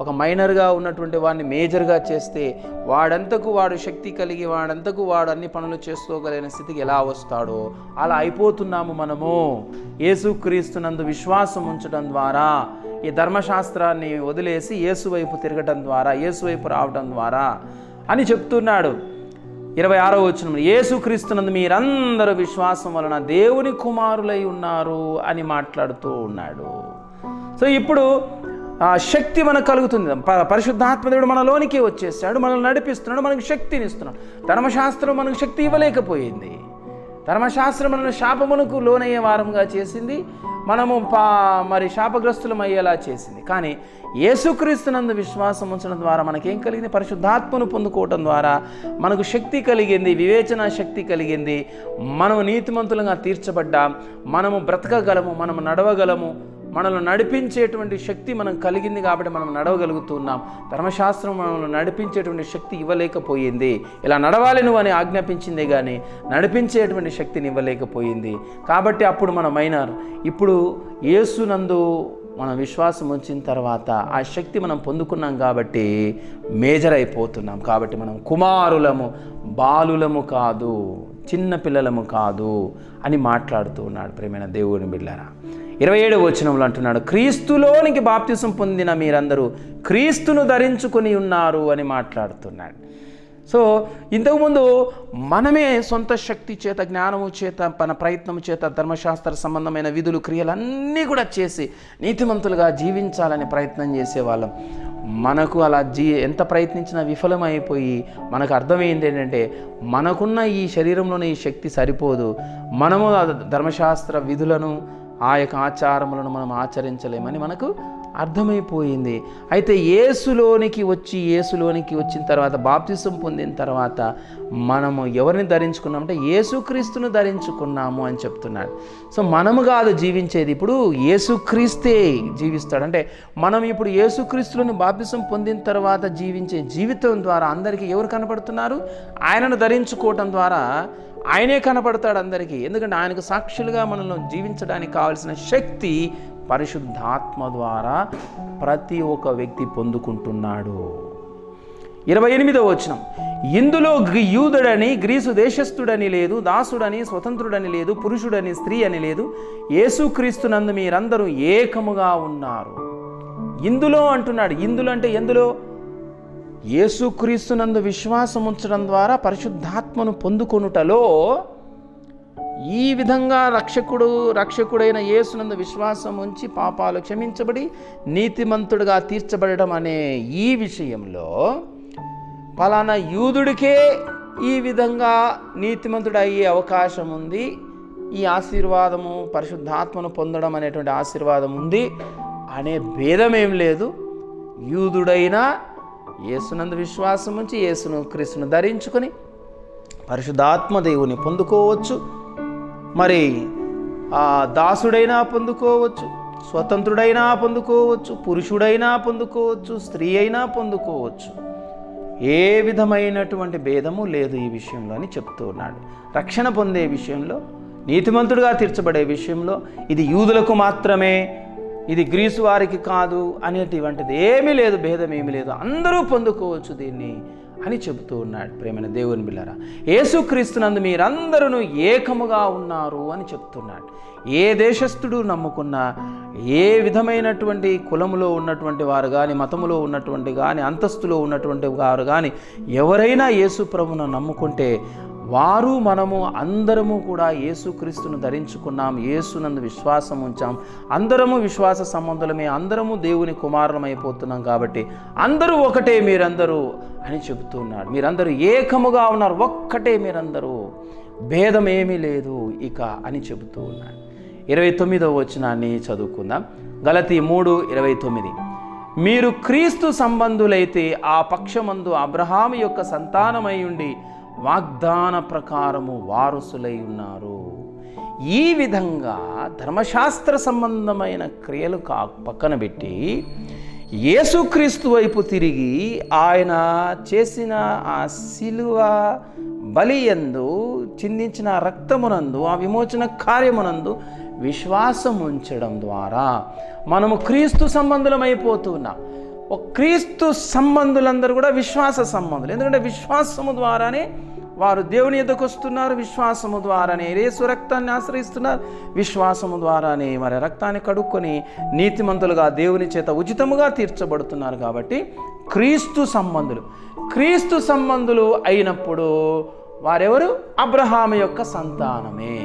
ఒక మైనర్గా ఉన్నటువంటి వాడిని మేజర్గా చేస్తే వాడంతకు వాడు శక్తి కలిగి, వాడంతకు వాడు అన్ని పనులు చేసుకోగలిగిన స్థితికి ఎలా వస్తాడో అలా అయిపోతున్నాము మనము. యేసుక్రీస్తునందు విశ్వాసం ఉంచడం ద్వారా, ఈ ధర్మశాస్త్రాన్ని వదిలేసి యేసు వైపు తిరగటం ద్వారా, యేసు వైపు రావడం ద్వారా అని చెప్తున్నాడు. 26వ వచనం, యేసుక్రీస్తునందు మీరందరూ విశ్వాసం వలన దేవుని కుమారులై ఉన్నారు అని మాట్లాడుతూ ఉన్నాడు. సో ఇప్పుడు ఆ శక్తి మనకు కలుగుతుంది. పరిశుద్ధాత్మదేవుడు మనలోనికి వచ్చేసాడు, మనల్ని నడిపిస్తున్నాడు, మనకు శక్తిని ఇస్తున్నాడు. ధర్మశాస్త్రం మనకు శక్తి ఇవ్వలేకపోయింది. ధర్మశాస్త్రం మనల్ని శాపమునకు లోనయ్యే వారంగా చేసింది, మనము మరి శాపగ్రస్తులం అయ్యేలా చేసింది. కానీ యేసుక్రీస్తునందు విశ్వాసం ఉంచడం ద్వారా మనకేం కలిగింది? పరిశుద్ధాత్మను పొందుకోవటం ద్వారా మనకు శక్తి కలిగింది, వివేచన శక్తి కలిగింది, మనము నీతిమంతులుగా తీర్చబడ్డాం, మనము బ్రతకగలము, మనము నడవగలము, మనల్ని నడిపించేటువంటి శక్తి మనం కలిగింది కాబట్టి మనం నడవగలుగుతున్నాం. ధర్మశాస్త్రం మనల్ని నడిపించేటువంటి శక్తి ఇవ్వలేకపోయింది. ఇలా నడవాలి నువ్వు అని ఆజ్ఞాపించిందే కానీ నడిపించేటువంటి శక్తిని ఇవ్వలేకపోయింది. కాబట్టి అప్పుడు మన మైనర్. ఇప్పుడు యేసునందు మనం విశ్వాసం ఉంచిన తర్వాత ఆ శక్తి మనం పొందుకున్నాం కాబట్టి మేజర్ అయిపోతున్నాం. కాబట్టి మనం కుమారులము, బాలులము కాదు, చిన్న పిల్లలము కాదు అని మాట్లాడుతూ ఉన్నాడు. ప్రియమైన దేవుని బిడ్డలారా, 27వ వచనంలో అంటున్నాడు, క్రీస్తులోనికి బాప్తిసం పొందిన మీరందరూ క్రీస్తును ధరించుకొని ఉన్నారు అని మాట్లాడుతున్నాడు. సో ఇంతకుముందు మనమే సొంత శక్తి చేత, జ్ఞానము చేత, మన ప్రయత్నము చేత ధర్మశాస్త్ర సంబంధమైన విధులు, క్రియలన్నీ కూడా చేసి నీతిమంతులుగా జీవించాలని ప్రయత్నం చేసేవాళ్ళం. మనకు అలా ఎంత ప్రయత్నించినా విఫలమైపోయి మనకు అర్థమైంది ఏంటంటే మనకున్న ఈ శరీరంలోని ఈ శక్తి సరిపోదు, మనము ధర్మశాస్త్ర విధులను, ఆ యొక్క ఆచారములను మనం ఆచరించలేమని మనకు అర్థమైపోయింది. అయితే యేసులోనికి వచ్చిన తర్వాత, బాప్తిసం పొందిన తర్వాత మనము ఎవరిని ధరించుకున్నామంటే యేసుక్రీస్తును ధరించుకున్నాము అని చెప్తున్నాడు. సో మనము కాదు జీవించేది, ఇప్పుడు యేసుక్రీస్తే జీవిస్తాడు. అంటే మనం ఇప్పుడు యేసుక్రీస్తుని బాప్తిసం పొందిన తర్వాత జీవించే జీవితం ద్వారా అందరికీ ఎవరు కనపడుతున్నారు? ఆయనను ధరించుకోవటం ద్వారా ఆయనే కనపడతాడు అందరికీ. ఎందుకంటే ఆయనకు సాక్షులుగా మనల్ని జీవించడానికి కావలసిన శక్తి పరిశుద్ధాత్మ ద్వారా ప్రతి ఒక్క వ్యక్తి పొందుకుంటున్నాడు. 28వ వచనం, ఇందులో యూదుడని గ్రీసు దేశస్థుడని లేదు, దాసుడని స్వతంత్రుడని లేదు, పురుషుడని స్త్రీ అని లేదు, యేసుక్రీస్తునందు మీరందరూ ఏకముగా ఉన్నారు. ఇందులో అంటున్నాడు. ఇందులో అంటే ఎందులో? యేసుక్రీస్తునందు విశ్వాసం ఉంచడం ద్వారా పరిశుద్ధాత్మను పొందుకొనుటలో, ఈ విధంగా రక్షకుడైన యేసునందు విశ్వాసం ఉంచి పాపాలు క్షమించబడి నీతిమంతుడిగా తీర్చబడడం అనే ఈ విషయంలో పలానా యూదుడికే ఈ విధంగా నీతిమంతుడు అయ్యే అవకాశం ఉంది, ఈ ఆశీర్వాదము పరిశుద్ధాత్మను పొందడం అనేటువంటి ఆశీర్వాదం ఉంది అనే భేదం ఏం లేదు. యూదుడైనా యేసునందు విశ్వాసం ఉంచి యేసును క్రీస్తును ధరించుకొని పరిశుద్ధాత్మ దేవుని పొందుకోవచ్చు. మరి దాసుడైనా పొందుకోవచ్చు, స్వతంత్రుడైనా పొందుకోవచ్చు, పురుషుడైనా పొందుకోవచ్చు, స్త్రీ అయినా పొందుకోవచ్చు. ఏ విధమైనటువంటి భేదము లేదు ఈ విషయంలో అని చెప్తూ ఉన్నాడు. రక్షణ పొందే విషయంలో, నీతిమంతుడిగా తీర్చబడే విషయంలో ఇది యూదులకు మాత్రమే, ఇది గ్రీసు వారికి కాదు అనేటువంటిది ఏమీ లేదు, భేదం ఏమీ లేదు, అందరూ పొందుకోవచ్చు దీన్ని అని చెబుతూ ఉన్నాడు. ప్రేమైన దేవుని బిడ్డలారా, యేసుక్రీస్తునందు మీరందరూ ఏకముగా ఉన్నారు అని చెప్తున్నాడు. ఏ దేశస్థుడు నమ్ముకున్నా, ఏ విధమైనటువంటి కులములో ఉన్నటువంటి వారు కానీ, మతములో ఉన్నటువంటి కానీ, అంతస్తులో ఉన్నటువంటి వారు కానీ ఎవరైనా యేసు ప్రభువును నమ్ముకుంటే వారు మనము అందరము కూడా యేసుక్రీస్తును ధరించుకున్నాం, యేసునందు విశ్వాసం ఉంచాం, అందరము విశ్వాస సంబంధులమే, అందరము దేవుని కుమారులమైపోతున్నాం. కాబట్టి అందరూ ఒకటే మీరందరూ అని చెబుతున్నాడు. మీరందరూ ఏకముగా ఉన్నారు, ఒక్కటే మీరందరూ, భేదం ఏమీ లేదు ఇక అని చెబుతూ ఉన్నాడు. 29వ వచనాన్ని చదువుకుందాం. గలతీ 3:29, మీరు క్రీస్తు సంబంధులైతే ఆ పక్షమందు అబ్రహాము యొక్క సంతానమై ఉండి వాగ్దాన ప్రకారము వారసులై ఉన్నారు. ఈ విధంగా ధర్మశాస్త్ర సంబంధమైన క్రియలు పక్కన పెట్టి యేసుక్రీస్తు వైపు తిరిగి ఆయన చేసిన ఆ శిలువ బలియందు చిందించిన రక్తమునందు, ఆ విమోచన కార్యమునందు విశ్వాసం ఉంచడం ద్వారా మనము క్రీస్తు సంబంధులమైపోతున్నాం. క్రీస్తు సంబంధులందరూ కూడా విశ్వాస సంబంధులు. ఎందుకంటే విశ్వాసము ద్వారానే వారు దేవుని ఎద్దకు వస్తున్నారు, విశ్వాసము ద్వారానే యేసు రక్తాన్ని ఆశ్రయిస్తున్నారు, విశ్వాసము ద్వారానే మరి రక్తాన్ని కడుక్కొని నీతిమంతులుగా దేవుని చేత ఉచితముగా తీర్చబడుతున్నారు. కాబట్టి క్రీస్తు సంబంధులు అయినప్పుడు వారెవరు? అబ్రహాము యొక్క సంతానమే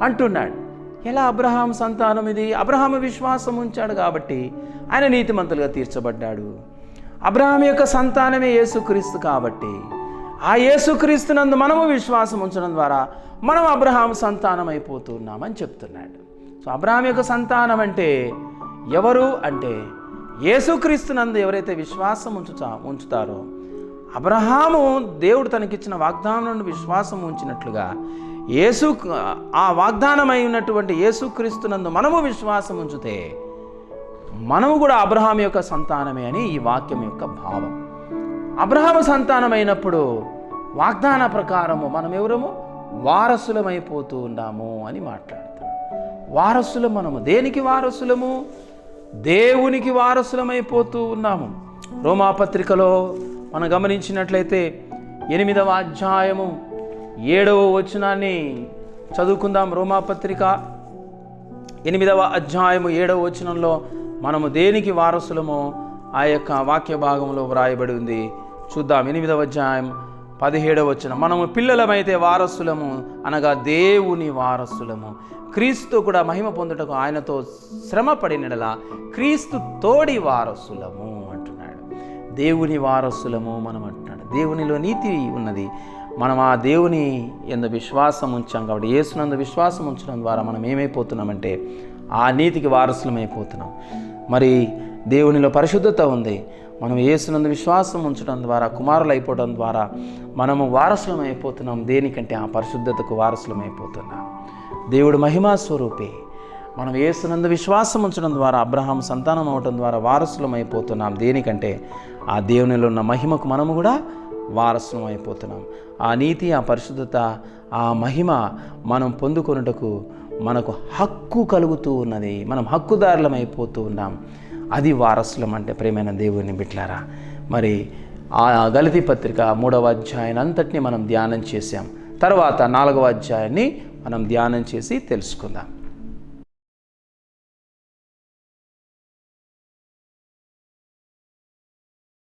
అంటున్నాడు. ఎలా అబ్రహాం సంతానం ఇది? అబ్రహాము విశ్వాసం ఉంచాడు కాబట్టి ఆయన నీతిమంతులుగా తీర్చబడ్డాడు. అబ్రహాం యొక్క సంతానమే యేసుక్రీస్తు కాబట్టి ఆ యేసుక్రీస్తునందు మనము విశ్వాసం ఉంచడం ద్వారా మనం అబ్రహాం సంతానం అయిపోతున్నామని చెప్తున్నాడు. సో అబ్రహాం యొక్క సంతానం అంటే ఎవరు అంటే యేసుక్రీస్తునందు ఎవరైతే విశ్వాసం ఉంచుతారో, అబ్రహాము దేవుడు తనకిచ్చిన వాగ్దానం నుండి విశ్వాసం ఉంచినట్లుగా ఆ వాగ్దానమై ఉన్నటువంటి యేసుక్రీస్తునందు మనము విశ్వాసం ఉంచితే మనము కూడా అబ్రహాం యొక్క సంతానమే అని ఈ వాక్యం యొక్క భావం. అబ్రహాము సంతానమైనప్పుడు వాగ్దాన ప్రకారము మనం ఎవరము? వారసులమైపోతూ ఉన్నాము అని మాట్లాడుతున్నాం. వారసులు మనము దేనికి వారసులము? దేవునికి వారసులమైపోతూ ఉన్నాము. రోమాపత్రికలో మనం గమనించినట్లయితే 8వ అధ్యాయము 7వ వచనాన్ని చదువుకుందాం. రోమాపత్రిక 8వ అధ్యాయము 7వ వచనంలో మనము దేనికి వారసులమో ఆ యొక్క వాక్య భాగంలో వ్రాయబడి ఉంది. చూద్దాం. 8వ అధ్యాయం 17వ వచనం, మనము పిల్లలమైతే వారసులము అనగా దేవుని వారసులము, క్రీస్తు కూడా మహిమ పొందుటకు ఆయనతో శ్రమ పడినలా క్రీస్తు తోడి వారసులము అంటున్నాడు. దేవుని వారసులము మనం అంటున్నాడు. దేవునిలో నీతి ఉన్నది. మనం ఆ దేవుని యందు విశ్వాసం ఉంచాం కాబట్టి, యేసునందు విశ్వాసం ఉంచడం ద్వారా మనం ఏమైపోతున్నామంటే ఆ నీతికి వారసులమైపోతున్నాం. మరి దేవునిలో పరిశుద్ధత ఉంది. మనం యేసునందు విశ్వాసం ఉంచడం ద్వారా, కుమారులు అయిపోవడం ద్వారా మనము వారసులం అయిపోతున్నాం. దేనికంటే ఆ పరిశుద్ధతకు వారసులం అయిపోతున్నాం. దేవుడు మహిమా స్వరూపే. మనం యేసునందు విశ్వాసం ఉంచడం ద్వారా, అబ్రహాం సంతానం అవడం ద్వారా వారసులం అయిపోతున్నాం. దేనికంటే ఆ దేవునిలో ఉన్న మహిమకు మనము కూడా వారసులం అయిపోతున్నాం. ఆ నీతి, ఆ పరిశుద్ధత, ఆ మహిమ మనం పొందుకొనుటకు మనకు హక్కు కలుగుతూ ఉన్నది. మనం హక్కుదారులం అయిపోతూ ఉన్నాం. అది వారసులం అంటే ప్రియమైన దేవుని బిడ్డలారా. మరి ఆ గలతీ పత్రిక 3వ అధ్యాయాన్ని అంతటిని మనం ధ్యానం చేశాం. తర్వాత 4వ అధ్యాయాన్ని మనం ధ్యానం చేసి తెలుసుకుందాం.